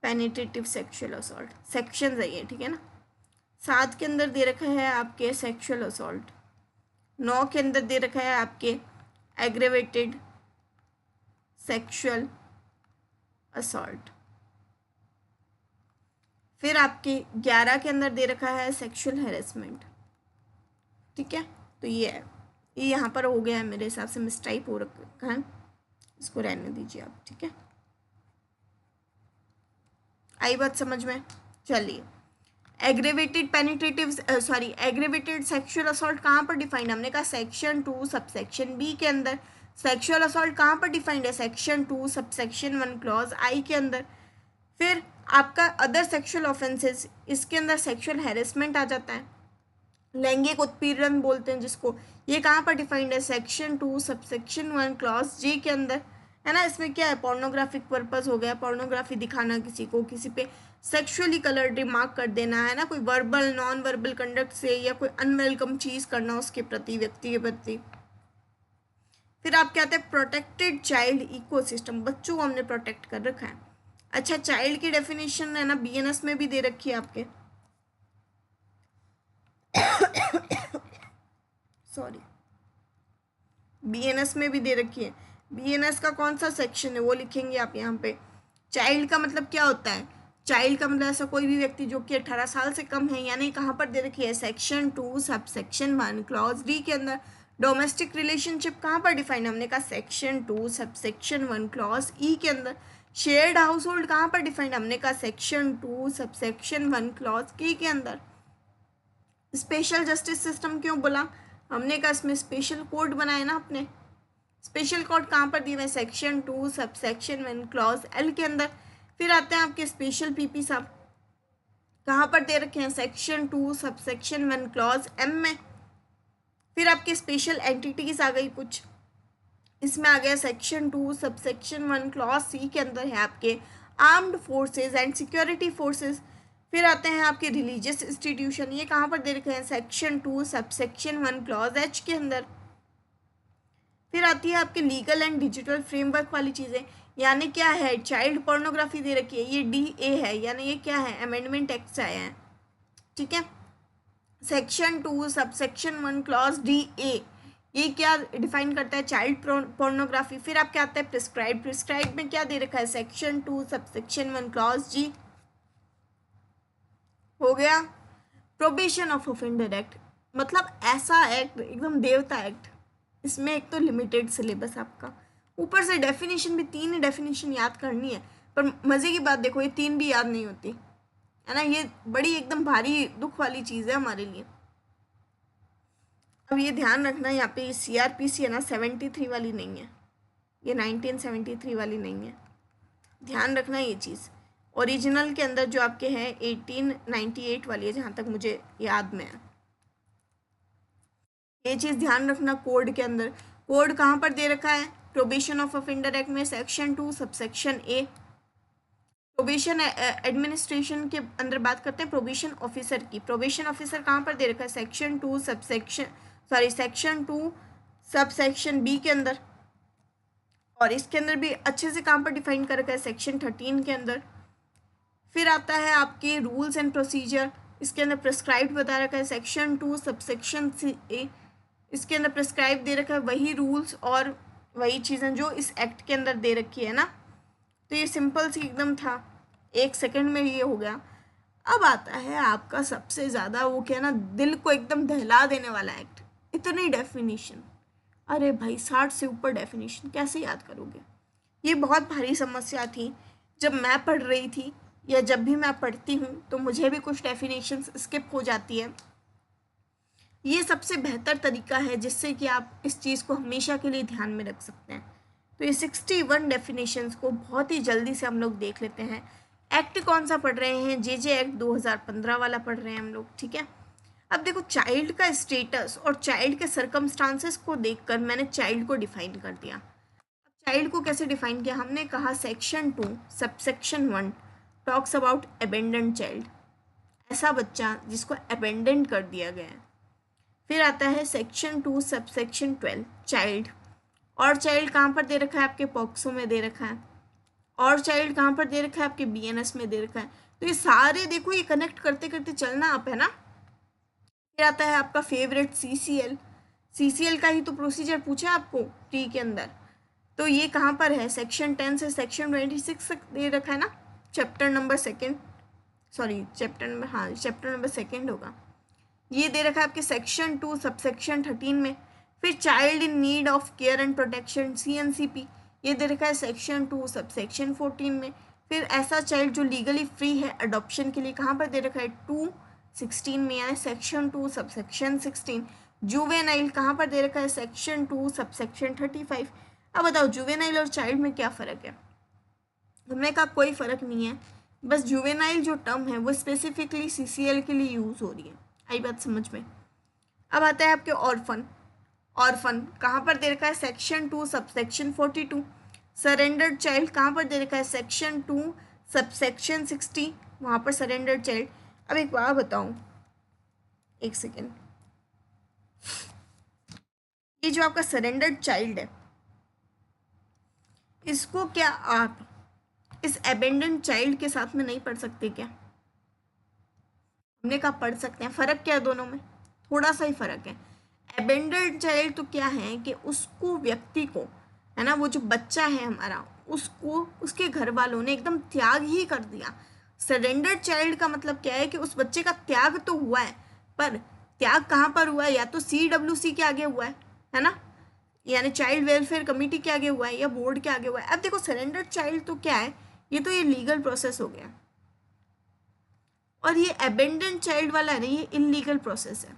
penetrative sexual assault, section है ये, ठीक है ना। 7 के अंदर दे रखा है आपके सेक्सुअल असॉल्ट। 9 के अंदर दे रखा है आपके एग्रेवेटेड सेक्सुअल असॉल्ट। फिर आपके 11 के अंदर दे रखा है सेक्सुअल हैरेसमेंट, ठीक है। तो ये है, ये यहाँ पर हो गया है मेरे हिसाब से मिसटाइप हो रखा है, इसको रहने दीजिए आप, ठीक है। आई बात समझ में? चलिए, aggravated penetrative aggravated sexual assault कहाँ पर डिफाइंड? हमने कहा सेक्शन 2 सबसेक्शन B के अंदर। सेक्सुअल असॉल्ट कहाँ पर डिफाइंड है? सेक्शन 2 सबसेक्शन 1 क्लॉज I के अंदर। फिर आपका अदर सेक्सुअल ऑफेंसेस, इसके अंदर सेक्सुअल हैरेसमेंट आ जाता है, लैंगिक उत्पीड़न बोलते हैं जिसको, ये कहाँ पर डिफाइंड है? सेक्शन 2 सबसेक्शन 1 क्लॉज J के अंदर, है ना। इसमें क्या है? पोर्नोग्राफिक पर्पस हो गया, पोर्नोग्राफी दिखाना किसी को, किसी पे सेक्सुअली कलर्ड रिमार्क कर देना, है ना, कोई वर्बल नॉन वर्बल कंडक्ट से, या कोई अनवेलकम चीज़ करना उसके प्रति, व्यक्ति के प्रति। फिर आप क्या आते हैं? प्रोटेक्टेड चाइल्ड इकोसिस्टम, बच्चों को हमने प्रोटेक्ट कर रखा है। अच्छा, चाइल्ड की डेफिनेशन है ना BNS में भी दे रखी है आपके सॉरी, BNS में भी दे रखी है। BNS का कौन सा सेक्शन है वो लिखेंगे आप यहाँ पे। चाइल्ड का मतलब क्या होता है? चाइल्ड का मतलब ऐसा कोई भी व्यक्ति जो कि 18 साल से कम है, यानी कहाँ पर दे रखी है? सेक्शन 2 सबसेक्शन 1 क्लॉज D के अंदर। डोमेस्टिक रिलेशनशिप कहाँ पर डिफाइन? हमने कहा सेक्शन 2 सबसेक्शन 1 क्लॉज E के अंदर। शेयर्ड हाउस होल्ड कहाँ पर डिफाइंड, हमने कहा सेक्शन 2 सबसेक्शन 1 क्लॉज के अंदर। स्पेशल जस्टिस सिस्टम क्यों बोला, हमने कहा इसमें स्पेशल कोड बनाए ना अपने। स्पेशल कोड कहाँ पर दिए हुए, सेक्शन 2 सबसेक्शन 1 क्लॉज एल के अंदर। फिर आते हैं आपके स्पेशल पीपी साहब, कहाँ पर दे रखे हैं, सेक्शन 2 सबसेक्शन 1 क्लॉज एम में। फिर आपके स्पेशल एंटिटीज आ गई कुछ, इसमें आ गया सेक्शन 2 सबसेक्शन 1 क्लॉज सी के अंदर है आपके armed forces and security forces. फिर आते हैं आपके रिलीजियस इंस्टीट्यूशन, ये कहाँ पर दे रखे हैं, सेक्शन 2 सबसेक्शन 1 क्लॉज एच के अंदर। फिर आती है आपके लीगल एंड डिजिटल फ्रेमवर्क वाली चीज़ें, यानी क्या है, चाइल्ड पोर्नोग्राफी दे रखी है, ये DA है, यानी ये क्या है, अमेंडमेंट एक्ट आया है, ठीक है। सेक्शन 2 सबसेक्शन 1 क्लॉज DA, ये क्या डिफाइन करता है, चाइल्ड पोर्नोग्राफी। फिर आप क्या आता है प्रिस्क्राइब, प्रिस्क्राइब में क्या दे रखा है, सेक्शन 2 सबसेक्शन 1 क्लॉज G, हो गया। प्रोबेशन ऑफ ऑफेंडर एक्ट, मतलब ऐसा एक्ट एकदम देवता एक्ट, इसमें एक तो लिमिटेड सिलेबस आपका, ऊपर से डेफिनेशन भी 3 ही डेफिनेशन याद करनी है। पर मज़े की बात देखो, ये 3 भी याद नहीं होती है ना, ये बड़ी एकदम भारी दुख वाली चीज़ है हमारे लिए। अब ये ध्यान रखना, यहाँ पे CRPC है ना 73 वाली नहीं है, ये 1973 वाली नहीं है, ध्यान रखना ये चीज़। ओरिजिनल के अंदर जो आपके हैं 1898 वाली है, जहाँ तक मुझे याद में है, ये चीज़ ध्यान रखना। कोड के अंदर, कोड कहाँ पर दे रखा है, प्रोबेशन ऑफ ऑफेंडर एक्ट में section 2 subsection A। Probation administration के अंदर बात करते हैं प्रोबेशन ऑफिसर की, प्रोबेशन ऑफिसर कहाँ पर दे रखा है, सेक्शन 2 सेक्शन 2 सबसेक्शन B के अंदर। और इसके अंदर भी अच्छे से कहाँ पर डिफाइन कर रखा है, सेक्शन 13 के अंदर। फिर आता है आपके रूल्स एंड प्रोसीजर, इसके अंदर प्रिस्क्राइब बता रखा है, सेक्शन 2 सबसेक्शन A, इसके अंदर प्रिस्क्राइब दे रखा है वही रूल्स और वही चीज़ें जो इस एक्ट के अंदर दे रखी है ना। तो ये सिंपल सी एकदम था, 1 सेकंड में ये हो गया। अब आता है आपका सबसे ज़्यादा वो क्या ना, दिल को एकदम दहला देने वाला एक्ट, इतनी डेफिनेशन, अरे भाई 60 से ऊपर डेफिनेशन कैसे याद करोगे। ये बहुत भारी समस्या थी जब मैं पढ़ रही थी, या जब भी मैं पढ़ती हूँ तो मुझे भी कुछ डेफिनेशंस स्किप हो जाती है। ये सबसे बेहतर तरीका है जिससे कि आप इस चीज़ को हमेशा के लिए ध्यान में रख सकते हैं। तो ये 61 डेफिनेशंस को बहुत ही जल्दी से हम लोग देख लेते हैं। एक्ट कौन सा पढ़ रहे हैं, JJ एक्ट 2015 वाला पढ़ रहे हैं हम लोग, ठीक है। अब देखो, चाइल्ड का स्टेटस और चाइल्ड के सर्कमस्टांसेस को देखकर मैंने चाइल्ड को डिफाइन कर दिया। अब चाइल्ड को कैसे डिफाइन किया, हमने कहा section 2 subsection 1 talks about abandoned child, ऐसा बच्चा जिसको अबेंडेंड कर दिया गया है। फिर आता है सेक्शन 2 सबसेक्शन 12 चाइल्ड, और चाइल्ड कहाँ पर दे रखा है, आपके पॉक्सो में दे रखा है, और चाइल्ड कहाँ पर दे रखा है, आपके BNS में दे रखा है। तो ये सारे देखो, ये कनेक्ट करते करते चलना आप, है ना। फिर आता है आपका फेवरेट CCL का ही तो प्रोसीजर पूछा आपको प्री के अंदर, तो ये कहाँ पर है, सेक्शन 10 से सेक्शन 26 तक दे रखा है ना, चैप्टर नंबर 2 होगा, ये दे रखा है आपके सेक्शन 2 सबसेक्शन 13 में। फिर child in need of care and protection CNCP, ये दे रखा है सेक्शन 2 सबसेक्शन 14 में। फिर ऐसा चाइल्ड जो लीगली फ्री है अडॉप्शन के लिए, कहाँ पर दे रखा है, 216 में, यानी सेक्शन 2 सबसेक्शन 16। जुवेनाइल कहाँ पर दे रखा है, सेक्शन 2 सबसेक्शन 35। अब बताओ जुवेनाइल और चाइल्ड में क्या फ़र्क है, हमने कहा कोई फ़र्क नहीं है, बस जुवेनाइल जो टर्म है वो स्पेसिफिकली CCL के लिए यूज़ हो रही है, आई बात समझ में। अब आता है आपके ऑर्फन कहाँ पर दे रखा है, सेक्शन 2 सबसेक्शन 42। सरेंडर्ड चाइल्ड कहाँ पर दे रखा है, सेक्शन 2 सबसेक्शन 60, वहाँ पर सरेंडर्ड चाइल्ड। अब एक बात बताऊँ, एक सेकेंड, ये जो आपका सरेंडर्ड चाइल्ड है, इसको क्या आप इस अबेंडेंड चाइल्ड के साथ में नहीं पढ़ सकते क्या, हमने कहा पढ़ सकते हैं। फ़र्क क्या है दोनों में, थोड़ा सा ही फ़र्क है। अबेंडेंड चाइल्ड तो क्या है कि उसको, व्यक्ति को, है ना, वो जो बच्चा है हमारा, उसको उसके घर वालों ने एकदम त्याग ही कर दिया। सरेंडर्ड चाइल्ड का मतलब क्या है कि उस बच्चे का त्याग तो हुआ है, पर त्याग कहाँ पर हुआ है, या तो CWC के आगे हुआ है ना, यानी चाइल्ड वेलफेयर कमेटी के आगे हुआ है या बोर्ड के आगे हुआ है। अब देखो सरेंडर्ड चाइल्ड तो क्या है, ये तो ये लीगल प्रोसेस हो गया, और ये अबेंडेंड चाइल्ड वाला है ना, ये इलीगल प्रोसेस है।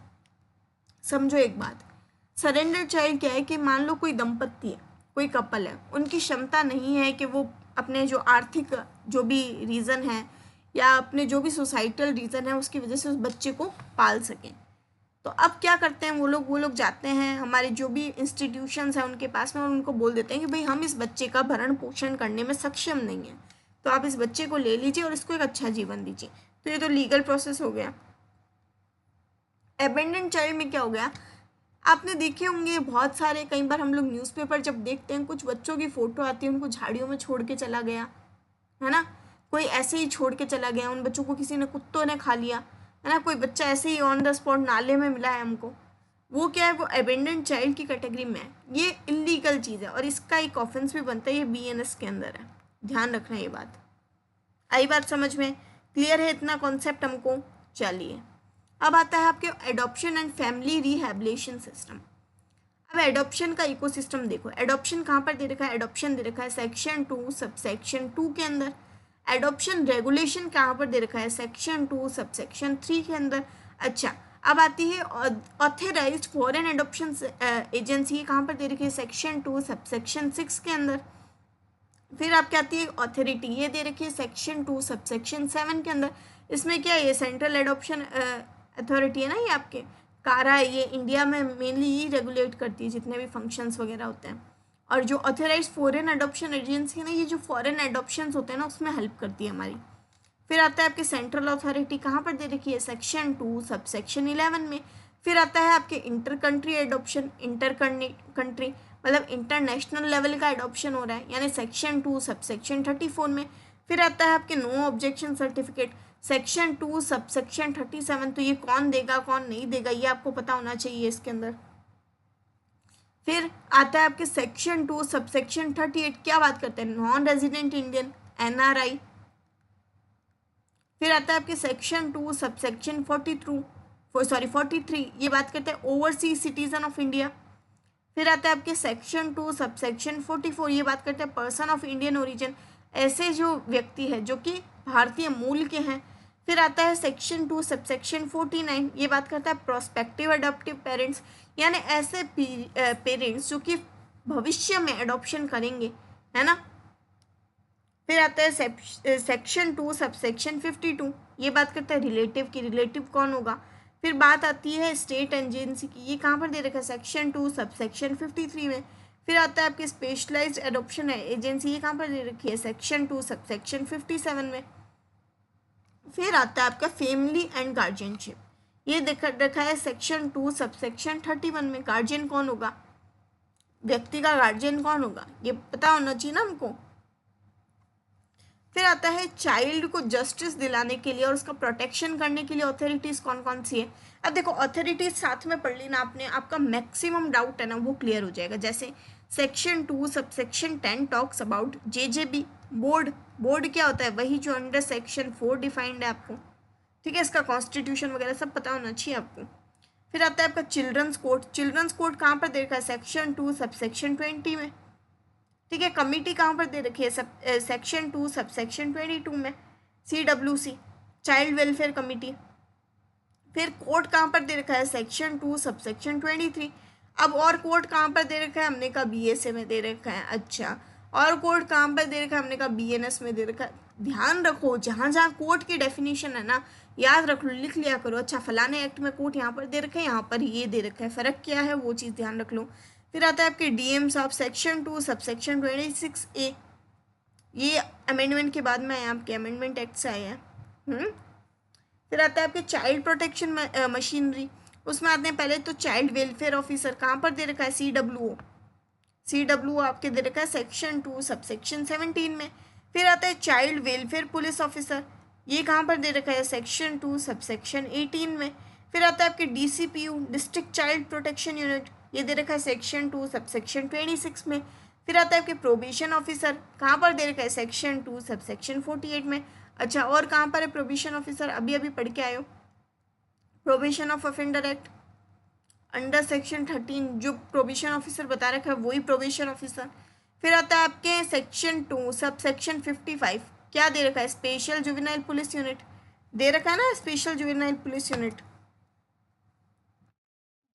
समझो एक बात, सरेंडर चाइल्ड क्या है कि मान लो कोई दंपत्ति है, कोई कपल है, उनकी क्षमता नहीं है कि वो अपने जो आर्थिक जो भी रीज़न है या अपने जो भी सोसाइटल रीज़न है उसकी वजह से उस बच्चे को पाल सकें। तो अब क्या करते हैं वो लोग जाते हैं हमारे जो भी इंस्टीट्यूशंस हैं उनके पास में और उनको बोल देते हैं कि भाई हम इस बच्चे का भरण पोषण करने में सक्षम नहीं है, तो आप इस बच्चे को ले लीजिए और इसको एक अच्छा जीवन दीजिए। तो ये तो लीगल प्रोसेस हो गया। एबेंडेंट चाइल्ड में क्या हो गया, आपने देखे होंगे बहुत सारे, कई बार हम लोग न्यूज़पेपर जब देखते हैं कुछ बच्चों की फ़ोटो आती है, उनको झाड़ियों में छोड़ के चला गया है ना, कोई ऐसे ही छोड़ के चला गया, उन बच्चों को किसी ने, कुत्तों ने खा लिया है ना, कोई बच्चा ऐसे ही ऑन द स्पॉट नाले में मिला है हमको, वो क्या है, वो एबेंडेंट चाइल्ड की कैटेगरी में है। ये इलीगल चीज़ है और इसका एक ऑफेंस भी बनता है, ये BNS के अंदर है, ध्यान रखना ये बात। आई बात समझ में, क्लियर है इतना कॉन्सेप्ट हमको। चलिए अब आता है आपके adoption and family rehabilitation system. अब एडॉप्शन का इकोसिस्टम देखो, एडॉप्शन कहाँ पर दे रखा है, एडॉप्शन दे रखा है सेक्शन 2 सबसेक्शन 2 के अंदर। एडॉप्शन रेगुलेशन कहाँ पर दे रखा है, सेक्शन 2 सबसेक्शन 3 के अंदर। अच्छा, अब आती है ऑथराइज्ड फॉरेन एडॉप्शन एजेंसी, कहाँ पर दे रखी है, सेक्शन 2 सबसेक्शन 6 के अंदर। फिर आपकी आती है अथॉरिटी, ये दे रखी है सेक्शन 2 सबसेक्शन 7 के अंदर। इसमें क्या है, ये सेंट्रल एडॉप्शन अथॉरिटी है ना, ये आपके कारा है, ये इंडिया में मेनली ये रेगुलेट करती है जितने भी फंक्शंस वगैरह होते हैं। और जो ऑथराइज फॉरेन एडॉप्शन एजेंसी है ना, ये जो फॉरेन एडॉप्शंस होते हैं ना उसमें हेल्प करती है हमारी। फिर आता है आपके सेंट्रल अथॉरिटी, कहाँ पर दे रखी है, सेक्शन 2 सबसेक्शन 11 में। फिर आता है आपके inter country adoption, inter country मतलब इंटरनेशनल लेवल का एडॉप्शन हो रहा है, यानी सेक्शन 2 सबसेक्शन 34 में। फिर आता है आपके no objection certificate, section 2 subsection 37। तो ये कौन देगा कौन नहीं देगा ये आपको पता होना चाहिए इसके अंदर। फिर आता है आपके सेक्शन 2 सबसेक्शन 38, क्या बात करते हैं, नॉन रेजिडेंट इंडियन, NRI। फिर आता है आपके सेक्शन 2 सबसेक्शन 43, ये बात करते हैं ओवरसीज सिटीजन ऑफ इंडिया। फिर आता है आपके सेक्शन 2 सबसेक्शन 44, ये बात करते हैं पर्सन ऑफ इंडियन ओरिजिन, ऐसे जो व्यक्ति है जो कि भारतीय मूल के हैं। फिर आता है सेक्शन 2 सबसेक्शन 49, ये बात करता है प्रोस्पेक्टिव अडॉप्टिव पेरेंट्स, यानी ऐसे पेरेंट्स जो कि भविष्य में एडॉप्शन करेंगे, है ना। फिर आता है सेक्शन 2 सबसेक्शन 52, ये बात करता है रिलेटिव की, रिलेटिव कौन होगा। फिर बात आती है स्टेट एजेंसी की, ये कहाँ पर दे रखा है, सेक्शन 2 सबसेक्शन 53 में। फिर आता है आपकी स्पेशलाइज्ड एडॉप्शन एजेंसी, ये कहाँ पर दे रखी है, सेक्शन 2 सबसेक्शन 57 में। फिर आता है आपका फैमिली एंड गार्जियनशिप, ये देखा रखा है सेक्शन 2 सबसेक्शन 31 में। गार्जियन कौन होगा, व्यक्ति का गार्जियन कौन होगा, ये पता होना चाहिए ना हमको। फिर आता है चाइल्ड को जस्टिस दिलाने के लिए और उसका प्रोटेक्शन करने के लिए अथॉरिटीज़ कौन कौन सी है। अब देखो अथॉरिटीज़ साथ में पढ़ ली ना आपने, आपका मैक्सिमम डाउट है ना वो क्लियर हो जाएगा। जैसे section 2 subsection 10 talks about JJB, board क्या होता है, वही जो अंडर सेक्शन 4 डिफाइंड है आपको, ठीक है। इसका कॉन्स्टिट्यूशन वगैरह सब पता होना चाहिए आपको। फिर आता है आपका चिल्ड्रंस कोर्ट कहाँ पर देखा है, सेक्शन 2 सबसेक्शन 20 में, ठीक है। कमिटी कहाँ पर दे रखी है, सेक्शन 2 सबसेक्शन 22 में, CWC चाइल्ड वेलफेयर कमिटी। फिर कोर्ट कहाँ पर दे रखा है, सेक्शन 2 सबसेक्शन 23। अब और कोर्ट कहाँ पर दे रखा है, हमने कहा BSA में दे रखा है। अच्छा, और कोर्ट कहाँ पर दे रखा है, हमने कहा BNS में दे रखा है। ध्यान रखो जहाँ जहाँ कोर्ट की डेफिनेशन है ना याद रख लो, लिख लिया करो। अच्छा, फलाने एक्ट में कोर्ट यहाँ पर दे रखा है, यहाँ पर ये दे रखा है, फ़र्क क्या है वो चीज़ ध्यान रख लो। फिर आता है आपके DM साहब, सेक्शन 2 सबसेक्शन 26A, ये अमेंडमेंट के बाद में आए, आपके अमेंडमेंट एक्ट से आए हैं। फिर आता है आपके चाइल्ड प्रोटेक्शन मशीनरी, उसमें आते हैं पहले तो चाइल्ड वेलफेयर ऑफिसर, कहाँ पर दे रखा है, CWO आपके दे रखा है सेक्शन 2 सबसेक्शन 17 में। फिर आता है चाइल्ड वेलफेयर पुलिस ऑफिसर, ये कहाँ पर दे रखा है, सेक्शन 2 सबसेक्शन 18 में। फिर आता है आपके DCPU, district child protection unit, ये दे रखा है सेक्शन 2 सबसेक्शन 26 में। फिर आता है आपके प्रोबेशन ऑफिसर, कहाँ पर दे रखा है, सेक्शन 2 सबसेक्शन 48 में। अच्छा, और कहाँ पर है प्रोबेशन ऑफिसर, अभी अभी पढ़ के आए हो, probation of offender act. Under section 13 जो प्रोबेशन ऑफिसर बता रखा है वही प्रोबेशन ऑफिसर। फिर आता है आपके सेक्शन 2 सब सेक्शन 55, क्या दे रखा है, स्पेशल जुवेनाइल पुलिस यूनिट दे रखा है ना, स्पेशल जुवेनाइल पुलिस यूनिट।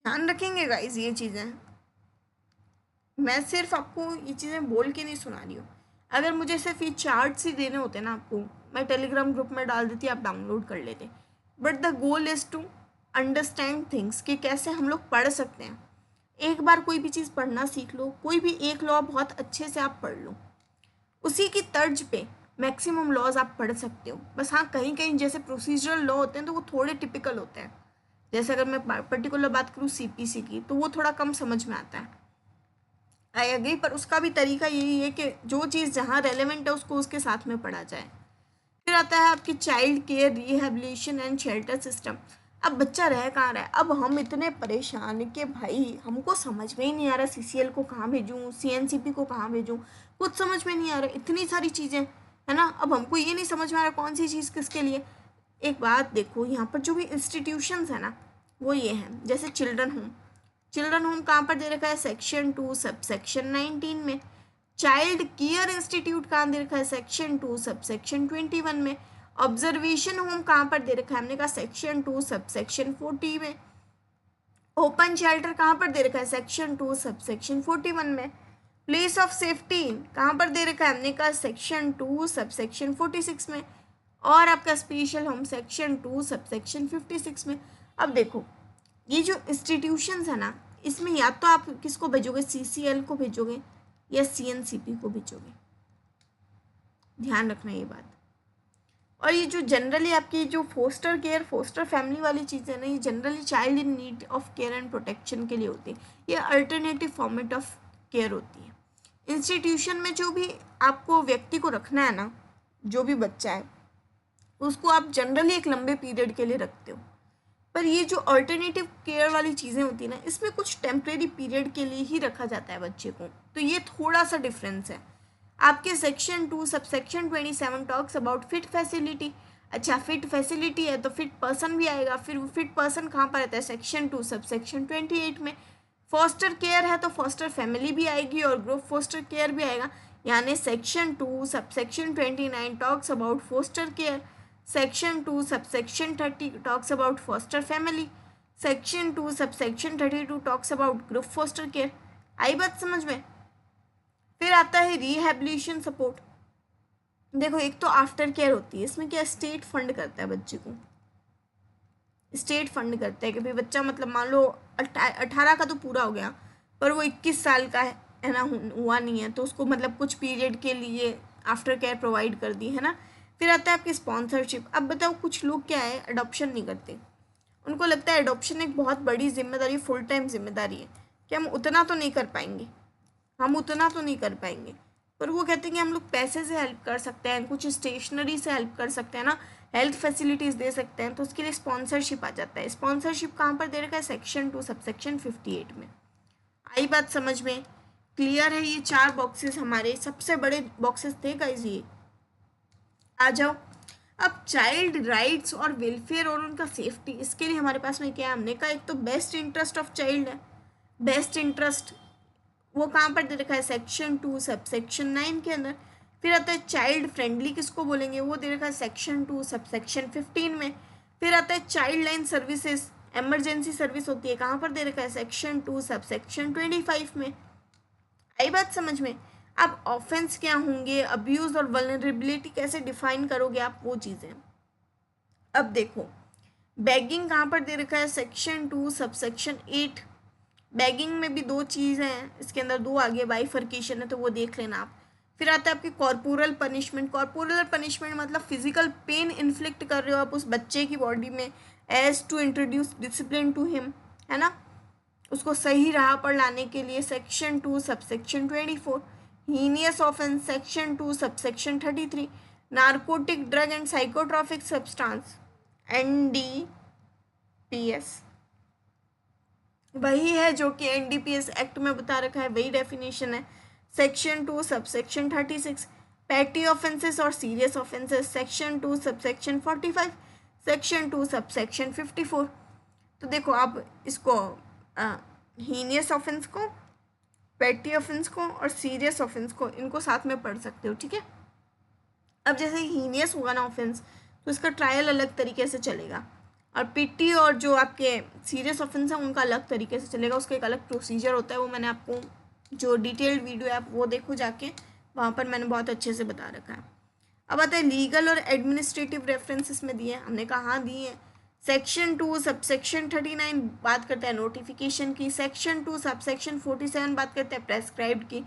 ध्यान रखेंगे गाइज ये चीज़ें, मैं सिर्फ आपको ये चीज़ें बोल के नहीं सुना रही हूँ। अगर मुझे सिर्फ ये चार्ट्स ही देने होते ना आपको, मैं टेलीग्राम ग्रुप में डाल देती, आप डाउनलोड कर लेते। But the goal is to understand things, कि कैसे हम लोग पढ़ सकते हैं। एक बार कोई भी चीज़ पढ़ना सीख लो, कोई भी एक लॉ बहुत अच्छे से आप पढ़ लो, उसी की तर्ज पे मैक्सिमम लॉज आप पढ़ सकते हो। बस हाँ, कहीं कहीं जैसे प्रोसीजरल लॉ होते हैं तो वो थोड़े टिपिकल होते हैं। जैसे अगर मैं पर्टिकुलर बात करूँ सीपीसी की, तो वो थोड़ा कम समझ में आता है, आई एग्री। पर उसका भी तरीका यही है कि जो चीज़ जहाँ रेलेवेंट है उसको उसके साथ में पढ़ा जाए। फिर आता है आपकी child care rehabilitation and shelter system. अब बच्चा रह कहाँ रहा है, अब हम इतने परेशान कि भाई हमको समझ में ही नहीं आ रहा सीसीएल को कहाँ भेजूँ, सीएनसीपी को कहाँ भेजूँ, कुछ समझ में नहीं आ रहा, इतनी सारी चीज़ें है ना। अब हमको ये नहीं समझ में आ रहा कौन सी चीज़ किसके लिए। एक बात देखो, यहाँ पर जो भी इंस्टीट्यूशंस है ना वो ये हैं, जैसे चिल्ड्रन होम, चिल्ड्रन होम कहाँ पर दे रखा है, सेक्शन 2 सब सेक्शन 19 में। चाइल्ड केयर इंस्टीट्यूट कहाँ दे रखा है, सेक्शन 2 सब सेक्शन 21 में। ऑब्जर्वेशन होम कहाँ पर दे रखा है, हमने कहा सेक्शन 2 सब सेक्शन 40 में। ओपन शेल्टर कहाँ पर दे रखा है, सेक्शन 2 सब सेक्शन 41 में। प्लेस ऑफ सेफ्टी कहाँ पर दे रखा है, हमने कहा सेक्शन 2 सब सेक्शन 46 में। और आपका special home section 2 sub section 56 में। अब देखो ये जो इंस्टीट्यूशंस है ना, इसमें या तो आप किसको भेजोगे, सीसीएल को भेजोगे या सीएनसीपी को भेजोगे, ध्यान रखना ये बात। और ये जो जनरली आपकी जो फोस्टर केयर फोस्टर फैमिली वाली चीज़ें ना, ये generally child in need of care and protection के लिए होती है, ये अल्टरनेटिव फॉर्मेट ऑफ केयर होती है। इंस्टीट्यूशन में जो भी आपको व्यक्ति को रखना है ना, जो भी बच्चा है उसको आप जनरली एक लंबे पीरियड के लिए रखते हो। पर ये जो अल्टरनेटिव केयर वाली चीज़ें होती है ना, इसमें कुछ टेम्परेरी पीरियड के लिए ही रखा जाता है बच्चे को, तो ये थोड़ा सा डिफरेंस है। आपके section 2 sub section 27 talks about fit facility. अच्छा, फिट फैसिलिटी है तो फिट पर्सन भी आएगा। फिर फिट पर्सन कहाँ पर रहता है, सेक्शन 2 सब सेक्शन 28 में। फॉस्टर केयर है तो फॉस्टर फैमिली भी आएगी और ग्रुप फॉस्टर केयर भी आएगा, यानी section 2 sub section 29 talks about foster care. Section 2 sub section 30 talks about foster family. Section 2 sub section 32 talks about group foster care. आई बात समझ में। फिर आता है रिहेबिलिटेशन सपोर्ट। देखो एक तो आफ्टर केयर होती है, इसमें क्या स्टेट फंड करता है बच्चे को, स्टेट फंड करता है कि भाई बच्चा मतलब मान लो 18 का तो पूरा हो गया पर वो 21 साल का है ना, हुआ नहीं है, तो उसको मतलब कुछ पीरियड के लिए आफ्टर केयर प्रोवाइड कर दी है ना। फिर आता है आपकी स्पॉन्सरशिप। अब बताओ कुछ लोग क्या है, अडॉप्शन नहीं करते, उनको लगता है अडॉप्शन एक बहुत बड़ी जिम्मेदारी, फुल टाइम जिम्मेदारी है कि हम उतना तो नहीं कर पाएंगे, हम उतना तो नहीं कर पाएंगे। पर वो कहते हैं कि हम लोग पैसे से हेल्प कर सकते हैं, कुछ स्टेशनरी से हेल्प कर सकते हैं ना, हेल्थ फैसिलिटीज़ दे सकते हैं, तो उसके लिए स्पॉन्सरशिप आ जाता है। स्पॉन्सरशिप कहाँ पर दे रखा है, सेक्शन 2 सब सेक्शन 58 में। आई बात समझ में, क्लियर है। ये 4 बॉक्सेस हमारे सबसे बड़े बॉक्सेस थे गाइस, ये आ जाओ। अब चाइल्ड राइट्स और वेलफेयर और उनका सेफ्टी, इसके लिए हमारे पास में क्या है, हमने कहा एक तो बेस्ट इंटरेस्ट ऑफ चाइल्ड है। बेस्ट इंटरेस्ट वो कहाँ पर दे रखा है, सेक्शन 2 सब सेक्शन 9 के अंदर। फिर आता है चाइल्ड फ्रेंडली, किसको बोलेंगे, वो दे रखा है सेक्शन 2 सब सेक्शन 15 में। फिर आता है child line services, emergency service होती है, कहाँ पर दे रखा है, सेक्शन 2 सब सेक्शन 25 में। आई बात समझ में। अब ऑफेंस क्या होंगे, अब्यूज और वल्नरेबिलिटी कैसे डिफाइन करोगे आप, वो चीज़ें। अब देखो बैगिंग कहाँ पर दे रखा है, सेक्शन 2 सब सेक्शन 8। बैगिंग में भी 2 चीज़ें हैं, इसके अंदर 2 आगे बाइफर्केशन है तो वो देख लेना आप। फिर आता है आपकी कॉर्पोरल पनिशमेंट। कॉर्पोरल पनिशमेंट मतलब फिजिकल पेन इन्फ्लिक्ट कर रहे हो आप उस बच्चे की बॉडी में, as to introduce discipline to him, है ना, उसको सही राह पर लाने के लिए, section 2 sub section 24। Heinous offence, section 2 sub section 33। Narcotic drug and psychotropic substance, NDPS, वही है जो कि NDPS एक्ट में बता रखा है, वही डेफिनेशन है, section 2 sub section 36। Petty offences और serious offences, section 2 sub section 45, section 2 sub section 54। तो देखो आप इसको हीनियस ऑफेंस को, पेटी ऑफेंस को और सीरियस ऑफेंस को, इनको साथ में पढ़ सकते हो, ठीक है। अब जैसे हीनियस होगा ना ऑफेंस, तो इसका ट्रायल अलग तरीके से चलेगा, और पेटी और जो आपके सीरियस ऑफेंस है उनका अलग तरीके से चलेगा, उसका एक अलग प्रोसीजर होता है। वो मैंने आपको जो डिटेल्ड वीडियो है आप वो देखो जाके, वहाँ पर मैंने बहुत अच्छे से बता रखा है। अब आता है लीगल और एडमिनिस्ट्रेटिव रेफरेंसेस में दिए हैं, हमने कहाँ दिए हैं। सेक्शन 2 सबसेक्शन 39 बात करता है नोटिफिकेशन की, सेक्शन 2 सबसेक्शन 47 बात करता है प्रेस्क्राइब्ड की,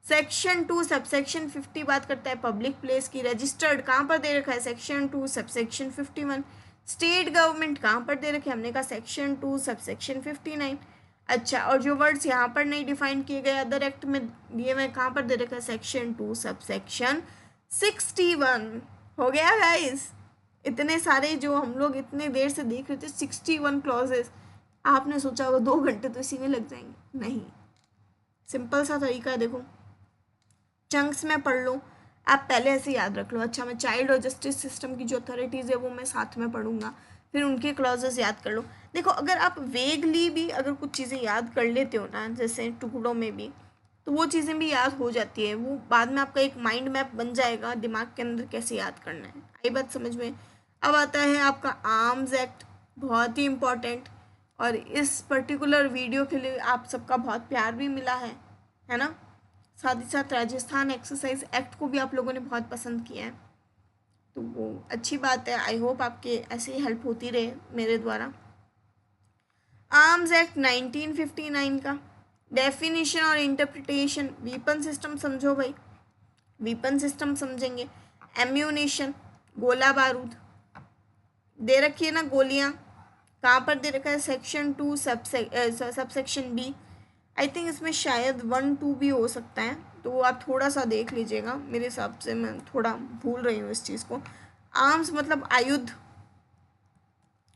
सेक्शन 2 सबसेक्शन 50 बात करता है पब्लिक प्लेस की। रजिस्टर्ड कहाँ पर दे रखा है, सेक्शन 2 सबसेक्शन 51। स्टेट गवर्नमेंट कहाँ पर दे रखे, हमने कहा सेक्शन 2 सबसेक्शन 59। अच्छा, और जो वर्ड्स यहाँ पर नहीं डिफाइन किए गए अदर एक्ट में दिए हुए कहाँ पर दे रखा है, सेक्शन 2 सबसेक्शन 61। हो गया गाइस, इतने सारे जो हम लोग इतने देर से देख रहे थे 61 क्लॉजेस, आपने सोचा होगा 2 घंटे तो इसी में लग जाएंगे, नहीं, सिंपल सा तरीका है। देखो चंक्स में पढ़ लो, आप पहले ऐसे याद रख लो। अच्छा, मैं चाइल्ड और जस्टिस सिस्टम की जो अथॉरिटीज़ है वो मैं साथ में पढ़ूंगा, फिर उनके क्लॉजेस याद कर लो। देखो अगर आप वेगली भी अगर कुछ चीज़ें याद कर लेते हो ना, जैसे टुकड़ों में भी, तो वो चीज़ें भी याद हो जाती है, वो बाद में आपका एक माइंड मैप बन जाएगा दिमाग के अंदर कैसे याद करना है। आई बात समझ में। अब आता है आपका आर्म्स एक्ट, बहुत ही इम्पॉर्टेंट, और इस पर्टिकुलर वीडियो के लिए आप सबका बहुत प्यार भी मिला है ना। साथ ही साथ राजस्थान एक्सरसाइज एक्ट को भी आप लोगों ने बहुत पसंद किया है, तो वो अच्छी बात है। आई होप आपके ऐसे ही हेल्प होती रहे मेरे द्वारा। आर्म्स एक्ट 1959 का डेफिनेशन और इंटरप्रिटेशन, वीपन सिस्टम समझो भाई, वीपन सिस्टम समझेंगे। एम्यूनेशन, गोला बारूद दे रखी है ना, गोलियां कहाँ पर दे रखा है, section 2 subsection B. I think इसमें शायद 1 2 भी हो सकता है, तो आप थोड़ा सा देख लीजिएगा, मेरे हिसाब से मैं थोड़ा भूल रही हूँ इस चीज़ को। आर्म्स मतलब आयुध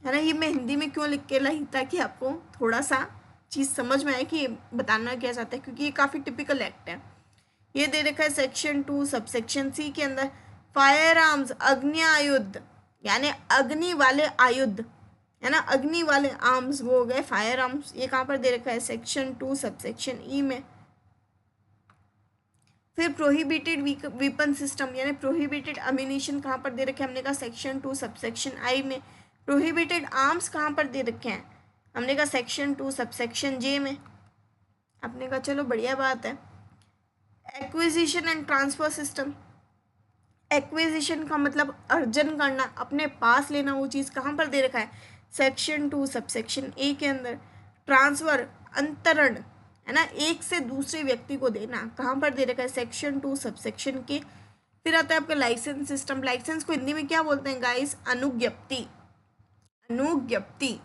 है ना, ये मैं हिंदी में क्यों लिख के लाई ताकि आपको थोड़ा सा चीज़ समझ में आए कि ये बताना क्या चाहता है, क्योंकि ये काफ़ी टिपिकल एक्ट है। ये दे रखा है सेक्शन 2 सबसेक्शन सी के अंदर। फायर आर्म्स अग्नि आयुध, यानी अग्नि वाले आयुध है ना, अग्नि वाले आर्म्स वो हो गए फायर आर्म्स। ये कहाँ पर दे रखा है, सेक्शन 2 सबसेक्शन ई में। फिर प्रोहिबिटेड वीपन सिस्टम यानी प्रोहिबिटेड अम्यूनिशन कहाँ पर दे रखे हैं, हमने कहा सेक्शन 2 सबसेक्शन आई में। प्रोहिबिटेड आर्म्स कहाँ पर दे रखे हैं, हमने कहा सेक्शन 2 सबसेक्शन जे में। आपने कहा चलो बढ़िया बात है। Acquisition and transfer system, acquisition का मतलब अर्जन करना, अपने पास लेना, वो चीज़ कहाँ पर दे रखा है, सेक्शन 2 सबसेक्शन ए के अंदर। ट्रांसफ़र अंतरण है ना, एक से दूसरे व्यक्ति को देना, कहाँ पर दे रखा है, सेक्शन 2 सबसेक्शन के। फिर आता है आपका लाइसेंस सिस्टम, लाइसेंस को हिंदी में क्या बोलते हैं गाइस, अनुज्ञप्ति। अनुज्ञप्ति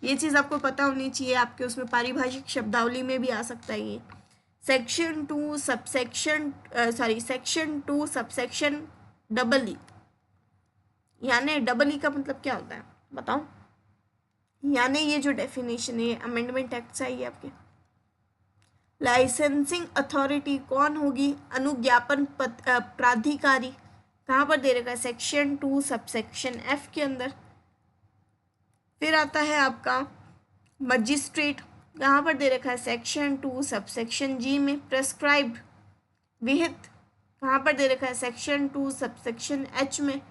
ये चीज़ आपको पता होनी चाहिए, आपके उसमें पारिभाषिक शब्दावली में भी आ सकता है ये। Section 2 subsection section 2 subsection double E, यानी डबल ई का मतलब क्या होता है बताओ, यानी ये जो डेफिनेशन है अमेंडमेंट एक्ट से आई है आपके। लाइसेंसिंग अथॉरिटी कौन होगी, अनुज्ञापन प्राधिकारी, कहाँ पर दे रखा है, सेक्शन 2 सबसेक्शन एफ के अंदर। फिर आता है आपका मजिस्ट्रेट, कहाँ पर दे रखा है, सेक्शन 2 सबसेक्शन जी में। प्रेस्क्राइब्ड विहित कहाँ पर दे रखा है, सेक्शन 2 सबसेक्शन एच में।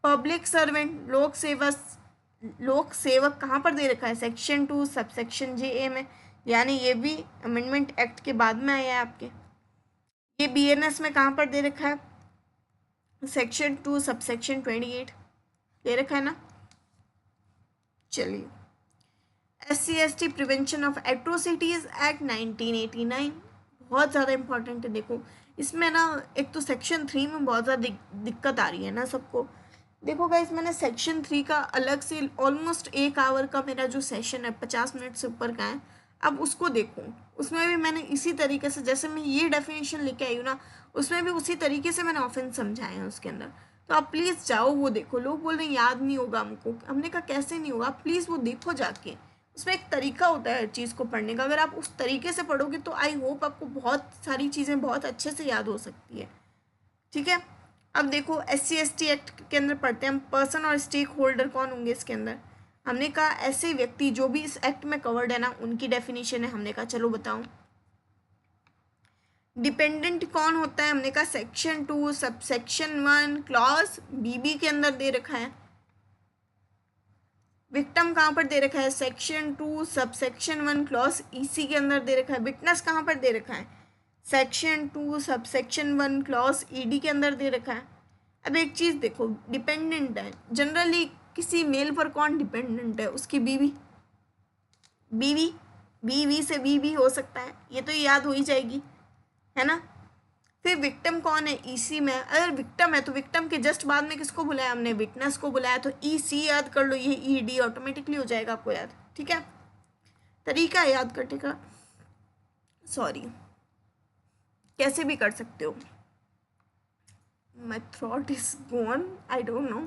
पब्लिक सर्वेंट लोक सेवक कहाँ पर दे रखा है, सेक्शन 2 सबसेक्शन जे ए में, यानी ये भी अमेंडमेंट एक्ट के बाद में आया है आपके। ये बीएनएस में कहाँ पर दे रखा है, सेक्शन 2 सबसेक्शन 28 दे रखा है ना। चलिए, SC/ST prevention of atrocities act 1989 बहुत ज़्यादा इंपॉर्टेंट है। देखो इसमें ना एक तो सेक्शन 3 में बहुत ज़्यादा दिक्कत आ रही है ना सबको। देखो गाइस, मैंने सेक्शन 3 का अलग से ऑलमोस्ट 1 आवर का मेरा जो सेशन है 50 मिनट से ऊपर का है, अब उसको देखो, उसमें भी मैंने इसी तरीके से जैसे मैं ये डेफिनेशन लेके आई हूँ ना, उसमें भी उसी तरीके से मैंने ऑफेंस समझाए हैं उसके अंदर। तो आप प्लीज़ जाओ वो देखो। लोग बोल रहे हैं याद नहीं होगा हमको, हमने कहा कैसे नहीं होगा, प्लीज़ वो देखो जाके, उसमें एक तरीका होता है चीज़ को पढ़ने का। अगर आप उस तरीके से पढ़ोगे तो आई होप आपको बहुत सारी चीज़ें बहुत अच्छे से याद हो सकती है, ठीक है। अब देखो SC/ST एक्ट के अंदर पढ़ते हैं हम, पर्सन और स्टेक होल्डर कौन होंगे इसके अंदर, हमने कहा ऐसे व्यक्ति जो भी इस एक्ट में कवर्ड है ना, उनकी डेफिनेशन है। हमने कहा चलो बताओ। डिपेंडेंट कौन होता है? हमने कहा सेक्शन 2 सबसेक्शन 1 क्लॉज बीबी के अंदर दे रखा है। विक्टिम कहाँ पर दे रखा है? सेक्शन 2 सबसेक्शन 1 क्लॉज ईसी के अंदर दे रखा है। विटनेस कहाँ पर दे रखा है? सेक्शन 2 सबसेक्शन 1 क्लॉज ईडी के अंदर दे रखा है। अब एक चीज़ देखो, डिपेंडेंट है, जनरली किसी मेल पर कौन डिपेंडेंट है? उसकी बीवी। बीवी, बीवी से बीवी हो सकता है, ये तो याद हो ही जाएगी, है ना। फिर विक्टिम कौन है? ईसी में। अगर विक्टिम है तो विक्टिम के जस्ट बाद में किसको बुलाया हमने? विटनेस को बुलाया। तो ईसी याद कर लो, ये ईडी ऑटोमेटिकली हो जाएगा आपको याद, ठीक है। तरीका है याद करने का, सॉरी, कैसे भी कर सकते हो। My throat is gone, I don't know,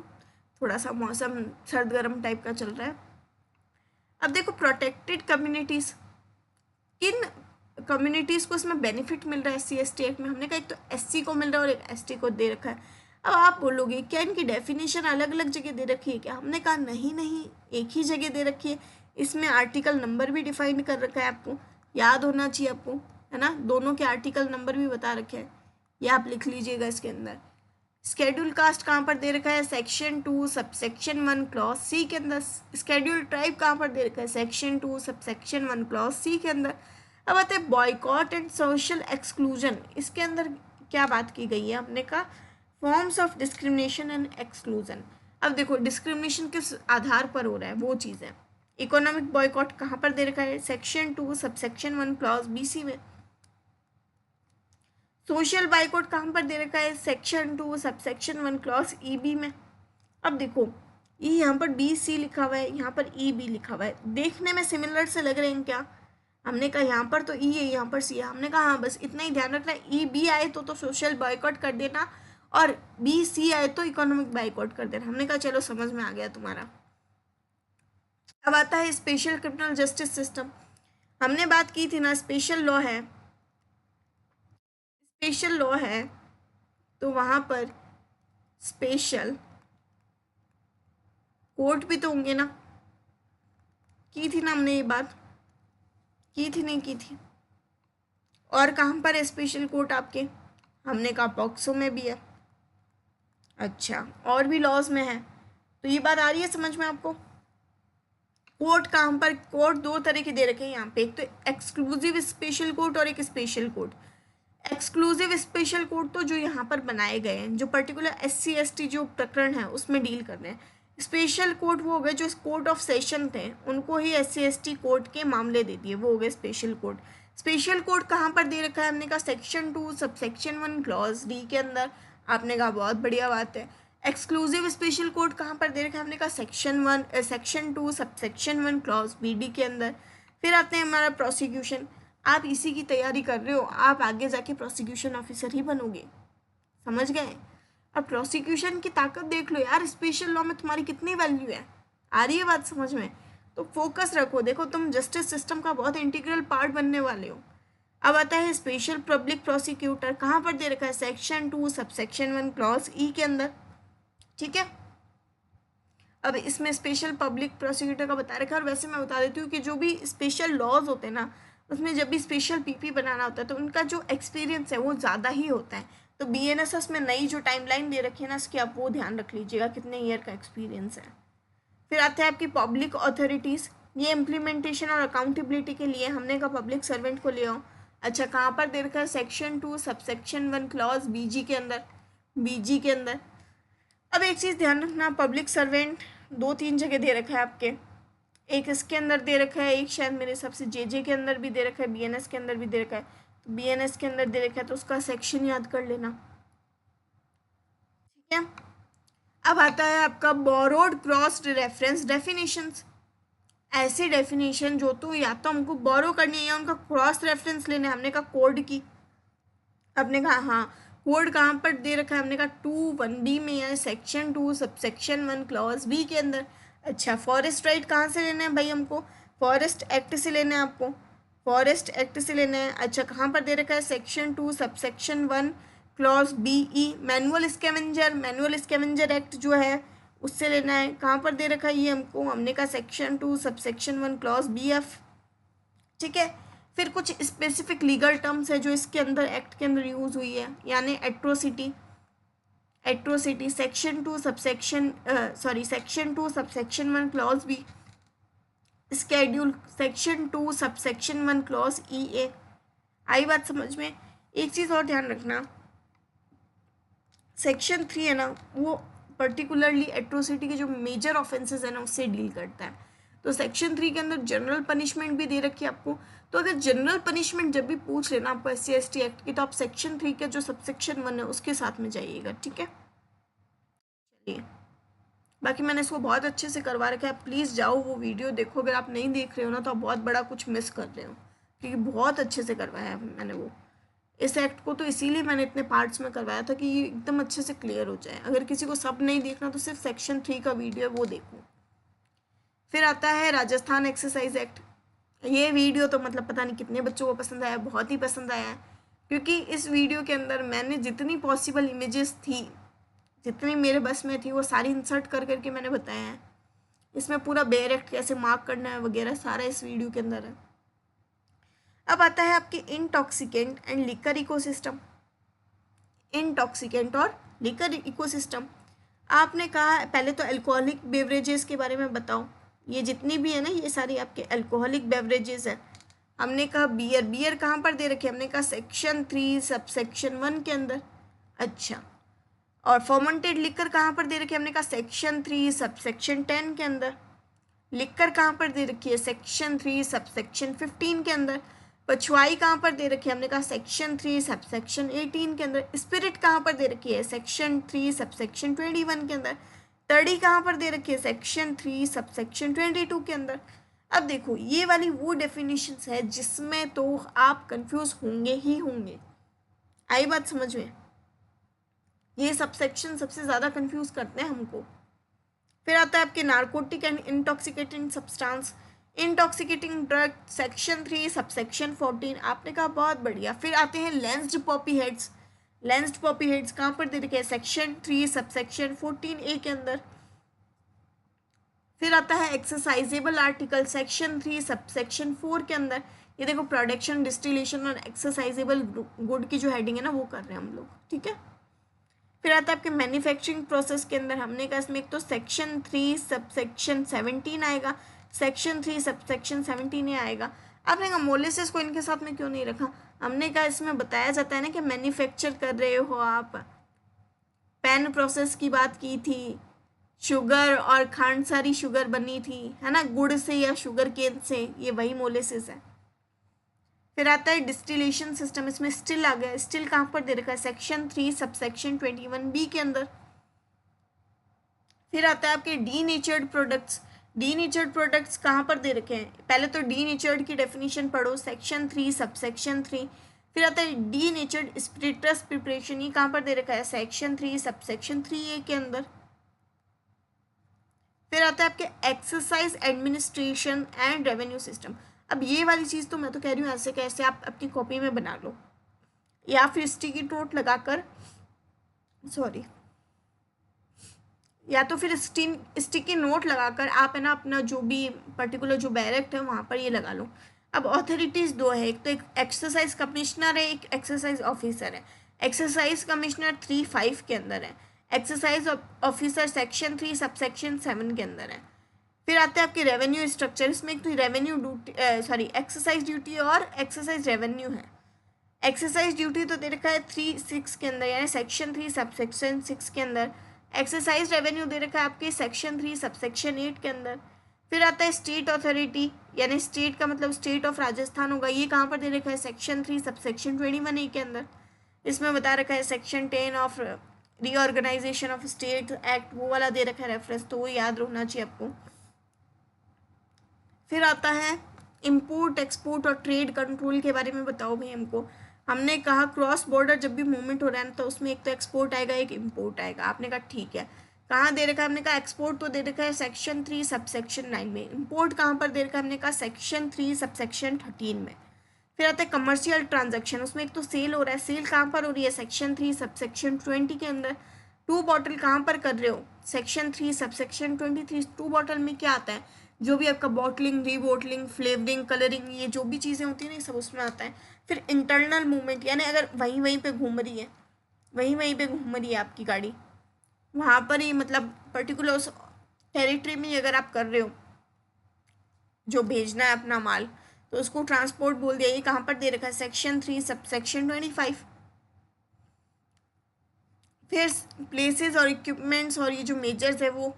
थोड़ा सा मौसम सर्द गर्म टाइप का चल रहा है। अब देखो, प्रोटेक्टेड कम्युनिटीज़, किन कम्युनिटीज़ को इसमें बेनिफिट मिल रहा है SC/ST एक्ट में? हमने कहा एक तो SC को मिल रहा है और एक ST को दे रखा है। अब आप बोलोगे क्या इनकी डेफिनेशन अलग अलग जगह दे रखी है क्या? हमने कहा नहीं नहीं, एक ही जगह दे रखी है। इसमें आर्टिकल नंबर भी डिफाइन कर रखा है, आपको याद होना चाहिए आपको, है ना। दोनों के आर्टिकल नंबर भी बता रखे हैं, ये आप लिख लीजिएगा इसके अंदर। स्केड्यूल कास्ट कहाँ पर दे रखा है? सेक्शन 2 सबसेक्शन 1 क्लॉज सी के अंदर। स्केड्यूल ट्राइब कहाँ पर दे रखा है? सेक्शन 2 सबसेक्शन 1 क्लॉज सी के अंदर। अब आते हैं बॉयकॉट एंड सोशल एक्सक्लूजन। इसके अंदर क्या बात की गई है? हमने कहा forms of discrimination and exclusion. अब देखो, डिस्क्रिमिनेशन किस आधार पर हो रहा है वो चीज़ है। इकोनॉमिक बॉयकॉट कहाँ पर दे रखा है? सेक्शन 2 सबसेक्शन 1 क्लॉज BC में। सोशल बाइकआउट कहाँ पर दे रखा है? सेक्शन 2 सबसेक्शन 1 क्लॉज EB में। अब देखो, यहाँ पर BC लिखा हुआ है, यहाँ पर EB लिखा हुआ है, देखने में सिमिलर से लग रहे हैं क्या? हमने कहा यहाँ पर तो E है, यहाँ पर C है। हमने कहा हाँ, बस इतना ही ध्यान रखना है, EB आए तो सोशल बाइकआउट कर देना और BC आए तो इकोनॉमिक बाइकआउट कर देना। हमने कहा चलो समझ में आ गया तुम्हारा। अब आता है स्पेशल क्रिमिनल जस्टिस सिस्टम। हमने बात की थी ना, स्पेशल लॉ है, स्पेशल लॉ है तो वहाँ पर स्पेशल कोर्ट भी तो होंगे ना। की थी ना हमने ये बात, की थी नहीं की थी? और कहाँ पर है स्पेशल कोर्ट आपके? हमने कहा पॉक्सो में भी है। अच्छा, और भी लॉज में है, तो ये बात आ रही है समझ में आपको? कोर्ट कहाँ पर? कोर्ट दो तरह के दे रखे हैं यहाँ पे, एक तो एक्सक्लूसिव स्पेशल कोर्ट और एक special court. Exclusive special court तो जो यहाँ पर बनाए गए हैं, जो पर्टिकुलर SC/ST जो प्रकरण है उसमें डील कर रहे हैं। स्पेशल कोर्ट वो हो गए जो कोर्ट ऑफ सेशन थे, उनको ही SC/ST कोर्ट के मामले दे दिए, वो हो गए स्पेशल कोर्ट। स्पेशल कोर्ट कहाँ पर दे रखा है? हमने कहा सेक्शन 2 सबसेक्शन 1 क्लॉज D के अंदर। आपने कहा बहुत बढ़िया बात है। एक्सक्लूसिव स्पेशल कोर्ट कहाँ पर दे रखा है? हमने कहा सेक्शन 2 सबसेक्शन 1 क्लॉज BD के अंदर। फिर आते हैं हमारा प्रोसिक्यूशन। आप इसी की तैयारी कर रहे हो, आप आगे जाके प्रोसिक्यूशन ऑफिसर ही बनोगे, समझ गए? अब प्रोसिक्यूशन की ताकत देख लो यार, स्पेशल लॉ में तुम्हारी कितनी वैल्यू है, आ रही है बात समझ में? तो फोकस रखो, देखो तुम जस्टिस सिस्टम का बहुत इंटीग्रल पार्ट बनने वाले हो। अब आता है स्पेशल पब्लिक प्रोसिक्यूटर, कहाँ पर दे रखा है? सेक्शन 2 सबसेक्शन 1 क्लॉज E के अंदर, ठीक है। अब इसमें स्पेशल पब्लिक प्रोसिक्यूटर का बता रखा है। और वैसे मैं बता देती हूँ कि जो भी स्पेशल लॉज होते हैं ना, उसमें जब भी स्पेशल PP बनाना होता है तो उनका जो एक्सपीरियंस है वो ज़्यादा ही होता है। तो BNSS में नई जो टाइमलाइन दे रखी है ना, इसकी आप वो ध्यान रख लीजिएगा कितने ईयर का एक्सपीरियंस है। फिर आते हैं आपकी पब्लिक अथॉरिटीज़, ये इम्प्लीमेंटेशन और अकाउंटेबिलिटी के लिए हमने कहा पब्लिक सर्वेंट को ले आओ। अच्छा, कहाँ पर दे रखा है? सेक्शन 2 सबसेक्शन 1 क्लॉज BG के अंदर, BG के अंदर। अब एक चीज़ ध्यान रखना, पब्लिक सर्वेंट 2-3 जगह दे रखा है आपके, एक इसके अंदर दे रखा है, एक शायद मेरे हिसाब से JJ के अंदर भी दे रखा है, BNS के अंदर भी दे रखा है। तो BNS के अंदर दे रखा है तो उसका सेक्शन याद कर लेना, ठीक है। अब आता है आपका बोरोड क्रॉस रेफरेंस डेफिनेशंस। ऐसी डेफिनेशन जो तो या तो हमको बोरो करनी है या उनका क्रॉस रेफरेंस लेना है। हमने कहा कोड की, आपने कहा हाँ, कोड कहाँ पर दे रखा है? हमने कहा 2(1)B में या सेक्शन 2 सबसेक्शन 1 क्लॉज B के अंदर। अच्छा, फॉरेस्ट राइट कहाँ से लेना है भाई? हमको फॉरेस्ट एक्ट से लेना है, आपको फॉरेस्ट एक्ट से लेना है। अच्छा, कहाँ पर दे रखा है? Section 2 subsection 1 clause BE। Manual scavenger act जो है उससे लेना है। कहाँ पर दे रखा है ये हमको, हमने कहा सेक्शन 2 सबसेक्शन 1 क्लॉज BF, ठीक है। फिर कुछ स्पेसिफिक लीगल टर्म्स है जो इसके अंदर एक्ट के अंदर यूज हुई है, यानी atrocity, atrocity section 2 subsection section 2 subsection 1 clause B, schedule section 2 subsection 1 clause EA। आई बात समझ में। एक चीज़ और ध्यान रखना, सेक्शन 3 है ना, वो पर्टिकुलरली एट्रोसिटी के जो मेजर ऑफेंसेस है ना उससे डील करता है। तो सेक्शन 3 के अंदर जनरल पनिशमेंट भी दे रखी है आपको। तो अगर जनरल पनिशमेंट जब भी पूछ लेना आपको SC/ST एक्ट की, तो आप सेक्शन 3 के जो सबसेक्शन 1 है उसके साथ में जाइएगा, ठीक है। चलिए, बाकी मैंने इसको बहुत अच्छे से करवा रखा है, प्लीज़ जाओ वो वीडियो देखो। अगर आप नहीं देख रहे हो ना तो आप बहुत बड़ा कुछ मिस कर रहे हो, क्योंकि बहुत अच्छे से करवाया है मैंने वो इस एक्ट को। तो इसीलिए मैंने इतने पार्ट्स में करवाया था कि ये एकदम अच्छे से क्लियर हो जाए। अगर किसी को सब नहीं देखना तो सिर्फ सेक्शन 3 का वीडियो है वो देखो। फिर आता है राजस्थान एक्सरसाइज एक्ट। ये वीडियो तो मतलब पता नहीं कितने बच्चों को पसंद आया, बहुत ही पसंद आया है, क्योंकि इस वीडियो के अंदर मैंने जितनी पॉसिबल इमेजेस थी, जितनी मेरे बस में थी, वो सारी इंसर्ट कर करके मैंने बताया है। इसमें पूरा बेयर एक्ट कैसे मार्क करना है वगैरह सारा इस वीडियो के अंदर है। अब आता है आपके intoxicant and liquor ecosystem. Intoxicant और लिकर इकोसिस्टम, आपने कहा पहले तो अल्कोहलिक बेवरेजेस के बारे में बताओ। ये जितनी भी है ना ये सारी आपके अल्कोहलिक बेवरेजेस है। हमने कहा बियर, बियर कहाँ पर दे रखी है, हमने कहा सेक्शन 3 सबसेक्शन 1 के अंदर। अच्छा, और फर्मेंटेड लिकर कहाँ पर दे रखी है, हमने कहा सेक्शन 3 सबसेक्शन 10 के अंदर। लिकर कहाँ पर दे रखी है, सेक्शन 3 सबसेक्शन 15 के अंदर। पछुआई कहाँ पर दे रखी है, हमने कहा सेक्शन 3 सबसेक्शन 18 के अंदर। स्पिरिट कहाँ पर दे रखी है, सेक्शन 3 सबसेक्शन 21 के अंदर। तड़ी कहाँ पर दे रखी है, सेक्शन 3 सबसेक्शन 22 के अंदर। अब देखो ये वाली वो डेफिनेशंस है जिसमें तो आप कंफ्यूज होंगे ही होंगे। आई बात समझ में। ये सबसेक्शन सबसे ज़्यादा कंफ्यूज करते हैं हमको। फिर आता है आपके narcotic and intoxicating substance, intoxicating drug section 3 subsection 14। आपने कहा बहुत बढ़िया। फिर आते हैं लेंस्ड पॉपी हेड्स। लेंस्ड पॉपी हेड्स कहाँ पर दे रखे हैं, सेक्शन 3 सबसेक्शन 14A के अंदर। फिर आता है एक्सरसाइजेबल आर्टिकल सेक्शन 3 सबसेक्शन 4 के अंदर। ये देखो प्रोडक्शन, डिस्टिलेशन और एक्सरसाइजेबल गुड की जो हेडिंग है ना वो कर रहे हैं हम लोग, ठीक है। फिर आता है आपके मैन्युफैक्चरिंग प्रोसेस के अंदर। हमने कहा इसमें एक तो सेक्शन 3 सबसेक्शन 17 आएगा, सेक्शन 3 सबसेक्शन 17A आएगा। आपने कहा मोलेसिस को इनके साथ में क्यों नहीं रखा, हमने कहा इसमें बताया जाता है ना कि मैन्युफैक्चर कर रहे हो आप। पेन प्रोसेस की बात की थी, शुगर और खांड सारी शुगर बनी थी, है ना, गुड़ से या शुगर केन से, ये वही मोलेसिस है। फिर आता है डिस्टिलेशन सिस्टम, इसमें स्टिल आ गया। स्टिल कहाँ पर दे रखा है, सेक्शन 3 सबसेक्शन 21B के अंदर। फिर आता है आपके डीनेचर्ड प्रोडक्ट्स। डीनेचर्ड प्रोडक्ट्स कहाँ पर दे रखे हैं, पहले तो डीनेचर्ड की डेफिनेशन पढ़ो, सेक्शन 3 सबसेक्शन 3। फिर आता है डीनेचर्ड स्पिरिटस प्रिपरेशन, ये कहाँ पर दे रखा है, सेक्शन 3 सबसेक्शन 3A के अंदर। फिर आता है आपके exercise administration and revenue system. अब ये वाली चीज़ तो मैं तो कह रही हूँ ऐसे कैसे आप अपनी कॉपी में बना लो, या फिर स्टिकी नोट लगाकर, सॉरी, या तो फिर स्टिकी नोट लगाकर आप है ना अपना जो भी पर्टिकुलर जो बैरेक्ट है वहाँ पर ये लगा लो। अब ऑथोरिटीज़ दो है, एक तो एक एक्सरसाइज कमिश्नर है, एक एक्सरसाइज ऑफिसर है। एक्सरसाइज कमिश्नर 3(5) के अंदर है, एक्सरसाइज ऑफिसर सेक्शन 3 सबसेक्शन 7 के अंदर है। फिर आते हैं आपके रेवेन्यू स्ट्रक्चर, इसमें एक तो रेवेन्यू ड्यूटी एक्सरसाइज ड्यूटी और एक्सरसाइज रेवेन्यू है। एक्सरसाइज ड्यूटी तो दे रखा है 3(6) के अंदर, यानी सेक्शन 3 सबसेक्शन 6 के अंदर। एक्सरसाइज रेवेन्यू दे रखा है आपके सेक्शन 3 सबसेक्शन 8 के अंदर। फिर आता है स्टेट अथॉरिटी, यानी स्टेट का मतलब स्टेट ऑफ राजस्थान होगा, ये कहाँ पर दे रखा है, सेक्शन 3 सबसेक्शन 21A के अंदर। इसमें बता रखा है section 10 of reorganisation of state act, वो वाला दे रखा है रेफरेंस, तो वो याद रखना चाहिए आपको। फिर आता है इम्पोर्ट एक्सपोर्ट और ट्रेड कंट्रोल के बारे में बताओ भाई हमको। हमने कहा क्रॉस बॉर्डर जब भी मूवमेंट हो रहा है तो उसमें एक तो एक्सपोर्ट आएगा, एक इम्पोर्ट आएगा। आपने कहा ठीक है, कहाँ दे रखा है, हमने कहा एक्सपोर्ट तो दे रखा है सेक्शन 3 सबसेक्शन 9 में। इम्पोर्ट कहाँ पर दे रखा है, हमने कहा सेक्शन 3 सबसेक्शन 13 में। फिर आता है कमर्शियल ट्रांजैक्शन, उसमें एक तो सेल हो रहा है, सेल कहाँ पर हो रही है, सेक्शन 3 सबसेक्शन 20 के अंदर। टू बॉटल कहाँ पर कर रहे हो, सेक्शन 3 सबसेक्शन 23। टू बॉटल में क्या आता है, जो भी आपका बॉटलिंग, रीबॉटलिंग, फ्लेवरिंग, कलरिंग, ये जो भी चीज़ें होती हैं ना, सब उसमें आता है। फिर इंटरनल मूवमेंट, यानी अगर वहीं वहीं पे घूम रही है, वहीं वहीं पे घूम रही है आपकी गाड़ी, वहाँ पर ही मतलब पर्टिकुलर उस टेरिटरी में अगर आप कर रहे हो जो भेजना है अपना माल, तो उसको ट्रांसपोर्ट बोल दिया। ये कहाँ पर दे रखा है, सेक्शन 3 सबसेक्शन 25। फिर प्लेसेस और इक्विपमेंट्स और ये जो मेजर्स है वो,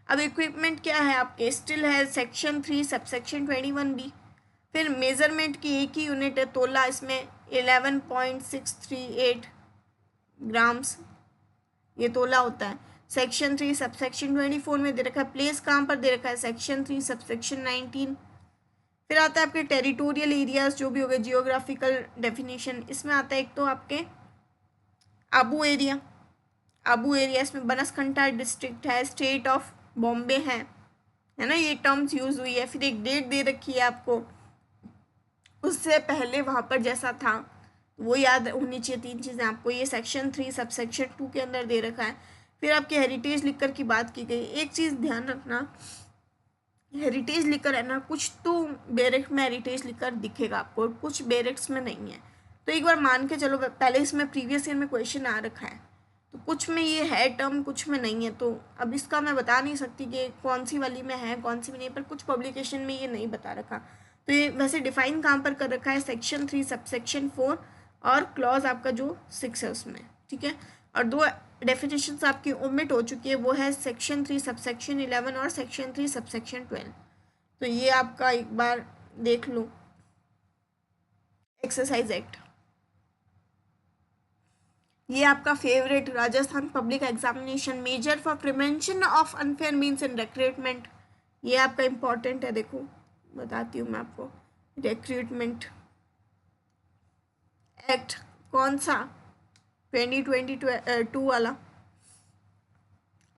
अब इक्विपमेंट क्या है आपके, स्टिल है सेक्शन 3 सबसेक्शन 21B। फिर मेज़रमेंट की एक ही यूनिट है तोला, इसमें 11.638 ग्राम्स ये तोला होता है। सेक्शन 3 सबसेक्शन 24 में दे रखा है। प्लेस कहाँ पर दे रखा है, सेक्शन 3 सबसेक्शन 19। फिर आता है आपके टेरिटोरियल एरियाज, जो भी हो गए जियोग्राफिकल डेफिनेशन, इसमें आता है एक तो आपके आबू एरिया, आबू एरिया इसमें बनासकांठा डिस्ट्रिक्ट है, स्टेट ऑफ बॉम्बे है ना, ये टर्म्स यूज हुई है। फिर एक डेट दे रखी है आपको, उससे पहले वहाँ पर जैसा था वो याद होनी चाहिए। तीन चीज़ें आपको, ये सेक्शन 3 सबसेक्शन 2 के अंदर दे रखा है। फिर आपके हेरिटेज लिखकर की बात की गई। एक चीज़ ध्यान रखना, हेरिटेज लिखकर है ना, कुछ तो बैरेक्ट में हेरिटेज लिखकर दिखेगा आपको, कुछ बैरेक्ट्स में नहीं है। तो एक बार मान के चलो, पहले इसमें प्रीवियस ईयर में क्वेश्चन आ रखा है, तो कुछ में ये है टर्म, कुछ में नहीं है। तो अब इसका मैं बता नहीं सकती कि कौन सी वाली में है कौन सी में नहीं, पर कुछ पब्लिकेशन में ये नहीं बता रखा। तो ये वैसे डिफाइन कहाँ पर कर रखा है, सेक्शन 3 सबसेक्शन 4 और क्लॉज आपका जो 6 है उसमें, ठीक है। और दो डेफिनेशंस आपकी ओमिट हो चुकी है, वो है सेक्शन 3 सबसेक्शन 11 और सेक्शन 3 सबसेक्शन 12। तो ये आपका एक बार देख लो, एक्सरसाइज एक्ट। ये आपका favourite Rajasthan public examination, measure for prevention of unfair means in recruitment, ये आपका इम्पॉर्टेंट है। देखो बताती हूँ मैं आपको, रिक्रूटमेंट एक्ट कौन सा, 2022 वाला।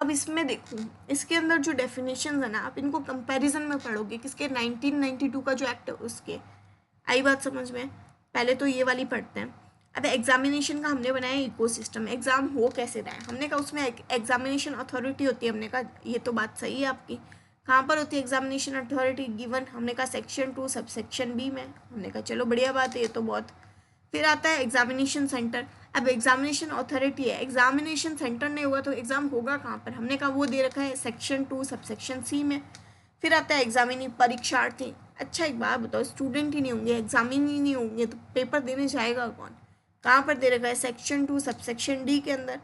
अब इसमें देखो, इसके अंदर जो डेफिनेशन है ना, आप इनको कंपैरिजन में पढ़ोगे किसके, 1992 का जो एक्ट है उसके। आई बात समझ में, पहले तो ये वाली पढ़ते हैं। अब एग्जामिनेशन का हमने बनाया इकोसिस्टम, एग्जाम हो कैसे रहा है, हमने कहा उसमें एग्जामिनेशन अथॉरिटी होती है, हमने कहा ये तो बात सही है आपकी। कहाँ पर होती है एग्जामिनेशन अथॉरिटी, गिवन, हमने कहा सेक्शन 2 सबसेक्शन B में, हमने कहा चलो बढ़िया बात है ये तो बहुत। फिर आता है एग्जामिनेशन सेंटर। अब एग्जामिनेशन अथॉरिटी है, एग्जामिनेशन सेंटर नहीं होगा तो एग्जाम होगा कहाँ पर, हमने कहा वो दे रखा है सेक्शन 2 सबसेक्शन C में। फिर आता है एग्जामिनी, परीक्षार्थी। अच्छा एक बात बताओ, स्टूडेंट ही नहीं होंगे, एग्जामिनी नहीं होंगे तो पेपर देने जाएगा कौन, कहाँ पर दे रखा है, सेक्शन 2 सबसेक्शन D के अंदर।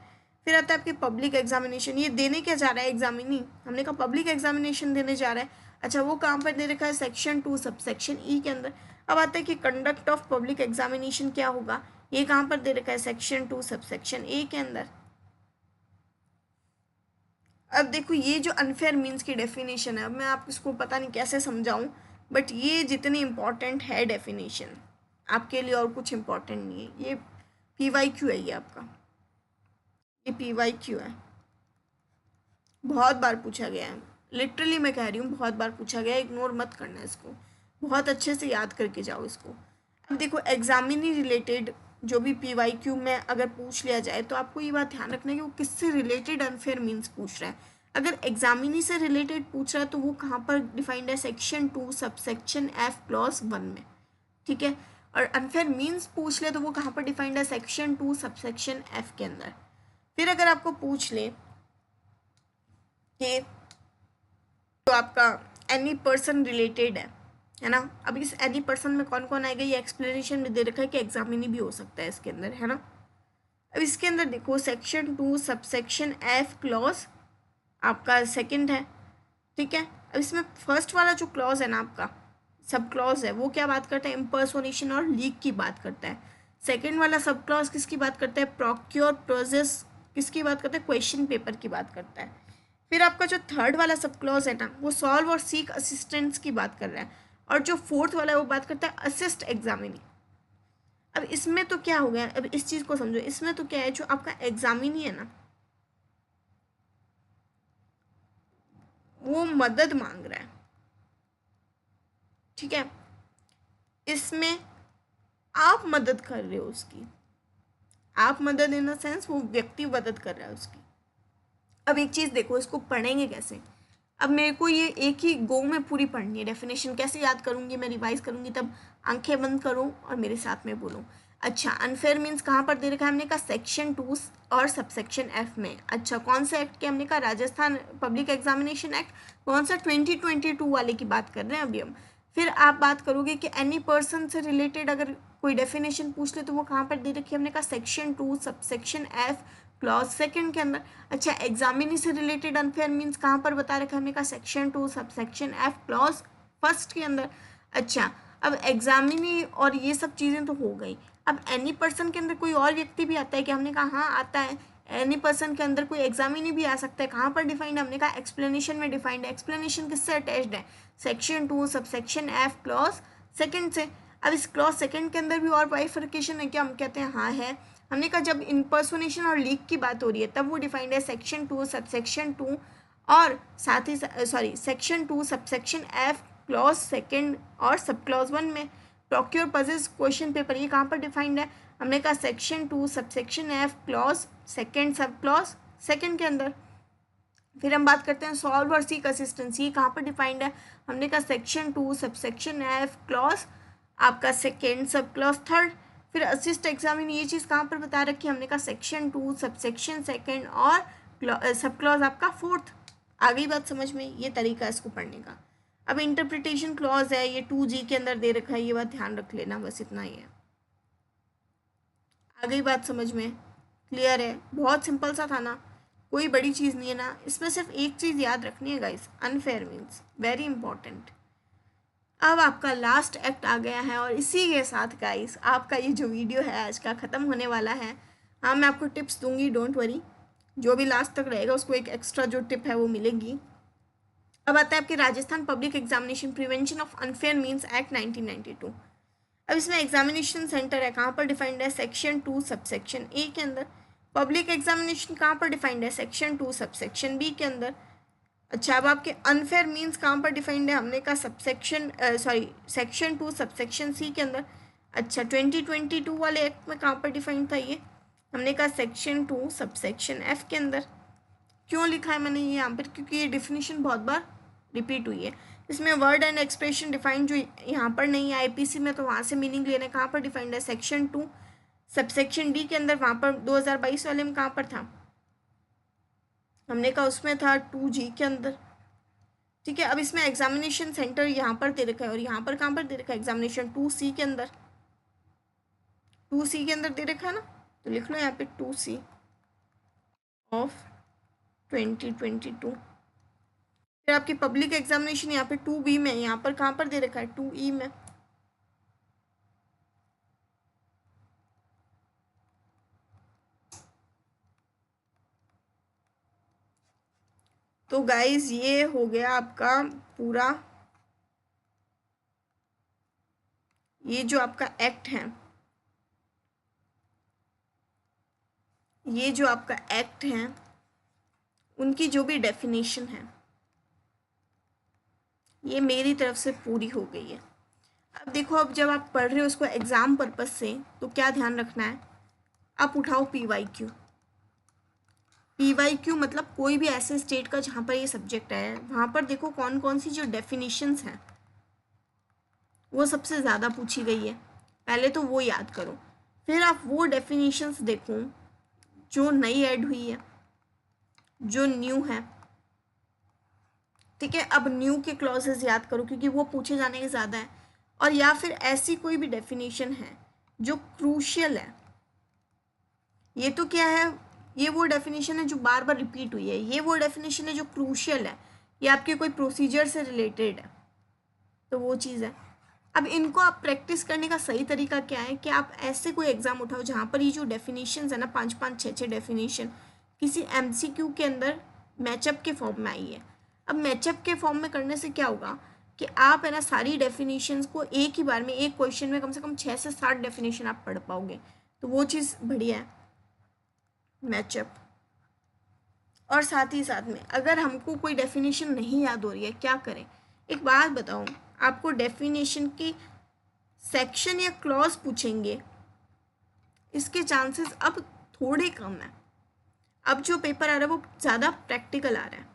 फिर आता है आपके पब्लिक एग्जामिनेशन, ये देने क्या जा रहा है एग्जामिनी, हमने कहा पब्लिक एग्जामिनेशन देने जा रहा है। अच्छा वो कहाँ पर दे रखा है, सेक्शन 2 सबसेक्शन E के अंदर। अब आता है कि कंडक्ट ऑफ पब्लिक एग्जामिनेशन क्या होगा, ये कहाँ पर दे रखा है, सेक्शन 2 सबसेक्शन A के अंदर। अब देखो ये जो अनफेयर मीन्स की डेफिनेशन है, अब मैं आप इसको पता नहीं कैसे समझाऊं, बट ये जितनी इम्पॉर्टेंट है डेफिनेशन आपके लिए और कुछ इम्पॉर्टेंट नहीं है। ये PYQ है, ये आपका ये PYQ है, बहुत बार पूछा गया है, लिटरली मैं कह रही हूँ बहुत बार पूछा गया है, इग्नोर मत करना इसको, बहुत अच्छे से याद करके जाओ इसको। अब देखो एग्जामिनी रिलेटेड जो भी PYQ में अगर पूछ लिया जाए तो आपको ये बात ध्यान रखना है कि वो किससे रिलेटेड अनफेयर मीन्स पूछ रहा है। अगर एग्जामिनी से रिलेटेड पूछ रहा है तो वो कहाँ पर डिफाइंड है, सेक्शन 2 सबसेक्शन F क्लॉज 1 में, ठीक है। और अनफेयर मीन्स पूछ ले तो वो कहाँ पर डिफाइंड है, सेक्शन 2 सबसेक्शन F के अंदर। फिर अगर आपको पूछ ले कि तो आपका एनी पर्सन रिलेटेड है ना, अब इस एनी पर्सन में कौन कौन आएगा, ये एक्सप्लेनेशन में दे रखा है कि एग्जामिनी भी हो सकता है इसके अंदर, है ना। अब इसके अंदर देखो सेक्शन 2 सबसेक्शन F क्लॉज आपका सेकंड है, ठीक है। अब इसमें फर्स्ट वाला जो क्लॉज है ना आपका, सब क्लॉज है, वो क्या बात करता है, इम्पर्सोनेशन और लीक की बात करता है। सेकंड वाला सब क्लॉज किसकी बात करता है, प्रोक्योर प्रोसेस किसकी बात करता है, क्वेश्चन पेपर की बात करता है। फिर आपका जो थर्ड वाला सब क्लॉज है ना, वो सॉल्व और सीक असिस्टेंट्स की बात कर रहा है। और जो फोर्थ वाला है वो बात करता है असिस्ट एग्जामिनी। अब इसमें तो क्या हो गया, अब इस चीज़ को समझो, इसमें तो क्या है, जो आपका एग्जामिनी है ना वो मदद मांग रहा है, ठीक है। इसमें आप मदद कर रहे हो उसकी, आप मदद इन द सेंस वो व्यक्ति मदद कर रहा है उसकी, अब एक चीज़ देखो, इसको पढ़ेंगे कैसे। अब मेरे को ये एक ही गो में पूरी पढ़नी है। डेफिनेशन कैसे याद करूँगी, मैं रिवाइज करूँगी, तब आंखें बंद करूँ और मेरे साथ में बोलूँ। अच्छा, अनफेयर मीन्स कहाँ पर दे रखा है हमने कहा सेक्शन 2 और सबसेक्शन एफ में। अच्छा, कौन सा एक्ट के हमने कहा राजस्थान पब्लिक एग्जामिनेशन एक्ट, कौन सा 2022 वाले की बात कर रहे हैं अभी हम। फिर आप बात करोगे कि एनी पर्सन से रिलेटेड अगर कोई डेफिनेशन पूछ ले तो वो कहाँ पर दे रखी है हमने कहा section 2 subsection F clause second के अंदर। अच्छा, एग्जामिनी से रिलेटेड अनफेयर मीन्स कहाँ पर बता रखा है हमने कहा section 2 subsection F clause first के अंदर। अच्छा, अब एग्जामिनी और ये सब चीज़ें तो हो गई। अब एनी पर्सन के अंदर कोई और व्यक्ति भी आता है कि हमने कहा हाँ आता है। एनी पर्सन के अंदर कोई एग्जामिनी भी आ सकता है। कहाँ पर डिफाइंड है हमने कहा एक्सप्लेनेशन में डिफाइंड है। एक्सप्लेनेशन किससे अटैच्ड है section 2 subsection F clause second से। अब इस क्लॉज सेकंड के अंदर भी और बाइफर्केशन है क्या, हम कहते हैं हाँ है। हमने कहा जब इम्पर्सोनेशन और लीक की बात हो रही है तब वो डिफाइंड है सेक्शन 2 सबसेक्शन 2 और साथ ही sorry section 2 subsection F clause second और सब क्लॉज 1 में। प्रोक्योर पजेस क्वेश्चन पेपर ये कहाँ पर डिफाइंड है हमने कहा section 2 subsection F clause second sub clause second के अंदर। फिर हम बात करते हैं सॉल्व और सीक असिस्टेंस, ये कहाँ पर डिफाइंड है हमने कहा सेक्शन 2 सबसेक्शन एफ क्लॉज आपका सेकेंड सब क्लॉज थर्ड। फिर असिस्ट एग्जामिन ये चीज़ कहाँ पर बता रखी है हमने कहा सेक्शन 2 सबसेक्शन सेकेंड और सब क्लॉज आपका फोर्थ। आ गई बात समझ में, ये तरीका है इसको पढ़ने का। अब इंटरप्रिटेशन क्लॉज है ये 2G के अंदर दे रखा है, ये बात ध्यान रख लेना, बस इतना ही है। आ गई बात समझ में, क्लियर है, बहुत सिंपल सा था ना, कोई बड़ी चीज़ नहीं है ना। इसमें सिर्फ एक चीज़ याद रखनी है guys, unfair means very important. अब आपका लास्ट एक्ट आ गया है और इसी के साथ गाइस आपका ये जो वीडियो है आज का ख़त्म होने वाला है। हाँ, मैं आपको टिप्स दूंगी, डोंट वरी, जो भी लास्ट तक रहेगा उसको एक एक्स्ट्रा जो टिप है वो मिलेगी। अब आता है आपके Rajasthan public examination prevention of unfair means act 1992। अब इसमें एग्जामिनेशन सेंटर है कहाँ पर डिफाइंड है सेक्शन 2 सबसेक्शन ए के अंदर। पब्लिक एग्जामिनेशन कहाँ पर डिफाइंड है सेक्शन 2 सबसेक्शन बी के अंदर। अच्छा, अब आपके अनफेयर मीन्स कहाँ पर डिफाइंड है हमने कहा सबसेक्शन सेक्शन 2 सबसेक्शन सी के अंदर। अच्छा, 2022 वाले एक्ट में कहाँ पर डिफाइंड था ये हमने कहा सेक्शन 2 सबसेक्शन एफ के अंदर। क्यों लिखा है मैंने ये यहाँ पर, क्योंकि ये डिफिनीशन बहुत बार रिपीट हुई है। इसमें वर्ड एंड एक्सप्रेशन डिफाइंड जो यहाँ पर नहीं है आईपीसी में, तो वहाँ से मीनिंग लेना कहाँ पर डिफाइंड है सेक्शन 2 सबसेक्शन डी के अंदर। वहाँ पर 2022 वाले में कहाँ पर था हमने कहा उसमें था 2G के अंदर। ठीक है, अब इसमें एग्जामिनेशन सेंटर यहाँ पर दे रखा है और यहाँ पर कहाँ पर दे रखा है एग्जामिनेशन 2C के अंदर। 2C के अंदर दे रखा है ना, तो लिख लो यहाँ पे 2C ऑफ 2022। फिर आपकी पब्लिक एग्जामिनेशन यहाँ पे 2B में, यहाँ पर कहाँ पर दे रखा है 2E में। तो गाइज ये हो गया आपका पूरा, ये जो आपका एक्ट है, ये जो आपका एक्ट है उनकी जो भी डेफिनेशन है ये मेरी तरफ से पूरी हो गई है। अब देखो, अब जब आप पढ़ रहे हो उसको एग्ज़ाम पर्पस से तो क्या ध्यान रखना है, आप उठाओ PYQ। PYQ मतलब कोई भी ऐसे स्टेट का जहाँ पर ये सब्जेक्ट है वहाँ पर देखो कौन कौन सी जो डेफिनेशंस हैं वो सबसे ज़्यादा पूछी गई है, पहले तो वो याद करो। फिर आप वो डेफिनेशंस देखो जो नई ऐड हुई है, जो न्यू है। ठीक है, अब न्यू के क्लॉजेस याद करो क्योंकि वो पूछे जाने के ज़्यादा है। और या फिर ऐसी कोई भी डेफिनेशन है जो क्रूशियल है, ये तो क्या है, ये वो डेफिनेशन है जो बार बार रिपीट हुई है, ये वो डेफिनेशन है जो क्रूशियल है, ये आपके कोई प्रोसीजर से रिलेटेड है, तो वो चीज़ है। अब इनको आप प्रैक्टिस करने का सही तरीका क्या है कि आप ऐसे कोई एग्ज़ाम उठाओ जहाँ पर ये जो डेफिनेशंस है ना 5-5 6-6 डेफिनेशन किसी MCQ के अंदर मैचअप के फॉर्म में आई है। अब मैचअप के फॉर्म में करने से क्या होगा कि आप है ना सारी डेफिनेशंस को एक ही बार में एक क्वेश्चन में कम से कम 6 से 7 डेफिनेशन आप पढ़ पाओगे, तो वो चीज़ बढ़िया है मैचअप। और साथ ही साथ में अगर हमको कोई डेफिनेशन नहीं याद हो रही है क्या करें, एक बात बताऊं, आपको डेफिनेशन की सेक्शन या क्लॉज पूछेंगे इसके चांसेस अब थोड़े कम हैं। अब जो पेपर आ रहा है वो ज़्यादा प्रैक्टिकल आ रहा है।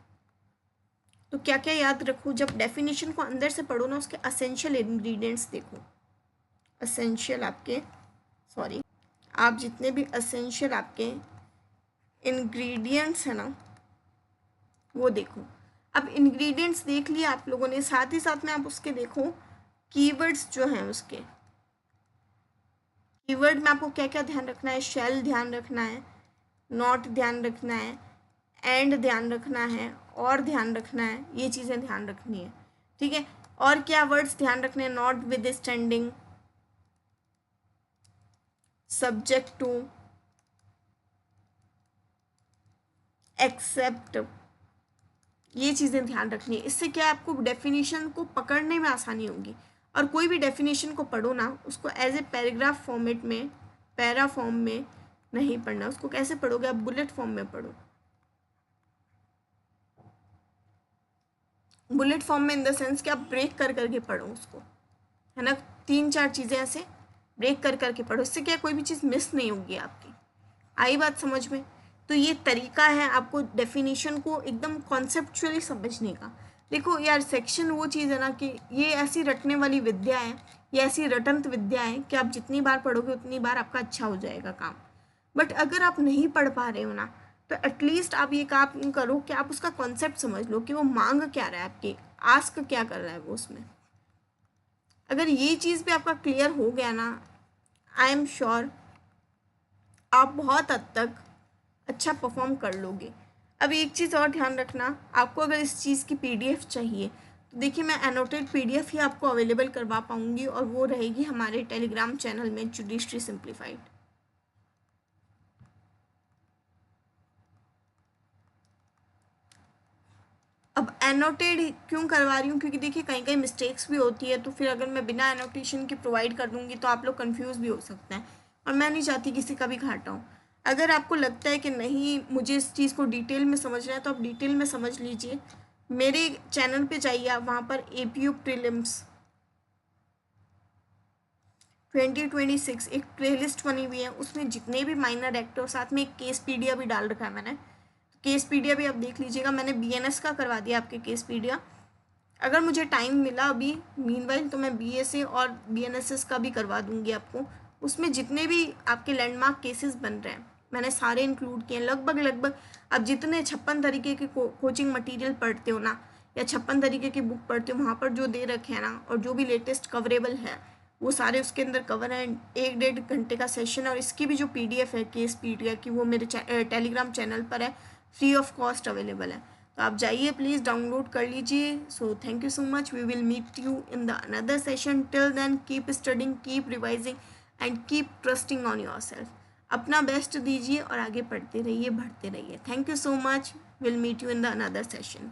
तो क्या क्या याद रखो, जब डेफिनेशन को अंदर से पढ़ो ना, उसके असेंशियल इंग्रेडिएंट्स देखो, असेंशियल आपके आप जितने भी असेंशियल आपके इंग्रेडिएंट्स है ना वो देखो। अब इंग्रेडिएंट्स देख लिया आप लोगों ने, साथ ही साथ में आप उसके देखो कीवर्ड्स जो हैं उसके। कीवर्ड में आपको क्या क्या ध्यान रखना है, शैल ध्यान रखना है, नॉट ध्यान रखना है, एंड ध्यान रखना है, और ध्यान रखना है, ये चीज़ें ध्यान रखनी है, ठीक है। और क्या वर्ड्स ध्यान रखने हैं, notwithstanding, subject to, except, ये चीज़ें ध्यान रखनी है। इससे क्या आपको डेफिनेशन को पकड़ने में आसानी होगी। और कोई भी डेफिनेशन को पढ़ो ना, उसको एज ए पैराग्राफ फॉर्मेट में, पैरा फॉर्म में नहीं पढ़ना, उसको कैसे पढ़ोगे आप, बुलेट फॉर्म में पढ़ो। बुलेट फॉर्म में इन द सेंस कि आप ब्रेक कर करके पढ़ो उसको, है ना, 3-4 चीज़ें ऐसे ब्रेक कर करके पढ़ो। इससे क्या कोई भी चीज़ मिस नहीं होगी आपकी। आई बात समझ में? तो ये तरीका है आपको डेफिनेशन को एकदम कॉन्सेप्चुअली समझने का। देखो यार, सेक्शन वो चीज़ है ना कि ये ऐसी रटने वाली विद्या है, ये ऐसी रटंत विद्या है कि आप जितनी बार पढ़ोगे उतनी बार आपका अच्छा हो जाएगा काम। बट अगर आप नहीं पढ़ पा रहे हो ना, तो एटलीस्ट आप ये काम करो कि आप उसका कॉन्सेप्ट समझ लो कि वो मांग क्या रहा है आपकी, आस्क क्या कर रहा है वो उसमें। अगर ये चीज़ भी आपका क्लियर हो गया ना, आई एम श्योर आप बहुत हद तक अच्छा परफॉर्म कर लोगे। अब एक चीज़ और ध्यान रखना, आपको अगर इस चीज़ की पीडीएफ चाहिए तो देखिए मैं एनोटेड पीडीएफ ही आपको अवेलेबल करवा पाऊँगी, और वो रहेगी हमारे टेलीग्राम चैनल में, जुडिशरी सिंप्लीफाइड। अब एनोटेड क्यों करवा रही हूँ, क्योंकि देखिए कहीं कहीं मिस्टेक्स भी होती है, तो फिर अगर मैं बिना एनोटेशन के प्रोवाइड कर दूँगी तो आप लोग कंफ्यूज भी हो सकते हैं, और मैं नहीं चाहती किसी का भी घाटा हो। अगर आपको लगता है कि नहीं मुझे इस चीज़ को डिटेल में समझना है, तो आप डिटेल में समझ लीजिए। मेरे चैनल पे जाइए आप, वहाँ पर APU प्रीलिम्स 2026 एक प्लेलिस्ट बनी हुई है, उसमें जितने भी माइनर एक्ट और साथ में एक केस पीडिया भी डाल रखा है मैंने, केस पीडिया भी आप देख लीजिएगा। मैंने BNS का करवा दिया आपके केस पीडिया। अगर मुझे टाइम मिला अभी मीनवाइल तो मैं BSA और BNSS का भी करवा दूंगी आपको। उसमें जितने भी आपके लैंडमार्क केसेस बन रहे हैं मैंने सारे इंक्लूड किए हैं। लगभग आप जितने 56 तरीके के कोचिंग मटेरियल पढ़ते हो ना, या 56 तरीके की बुक पढ़ते हो, वहाँ पर जो दे रखे हैं ना, और जो भी लेटेस्ट कवरेबल है वो सारे उसके अंदर कवर हैं। 1-1.5 घंटे का सेशन, और इसकी भी जो PDF है केस पीडिया की, वो मेरे टेलीग्राम चैनल पर है, फ्री ऑफ कॉस्ट अवेलेबल है। तो आप जाइए प्लीज़ डाउनलोड कर लीजिए। So thank you so much, we will meet you in the another session. Till then keep studying, keep revising and keep trusting on your yourself best दीजिए और आगे पढ़ते रहिए, बढ़ते रहिए। Thank you so much, will meet you in the another session.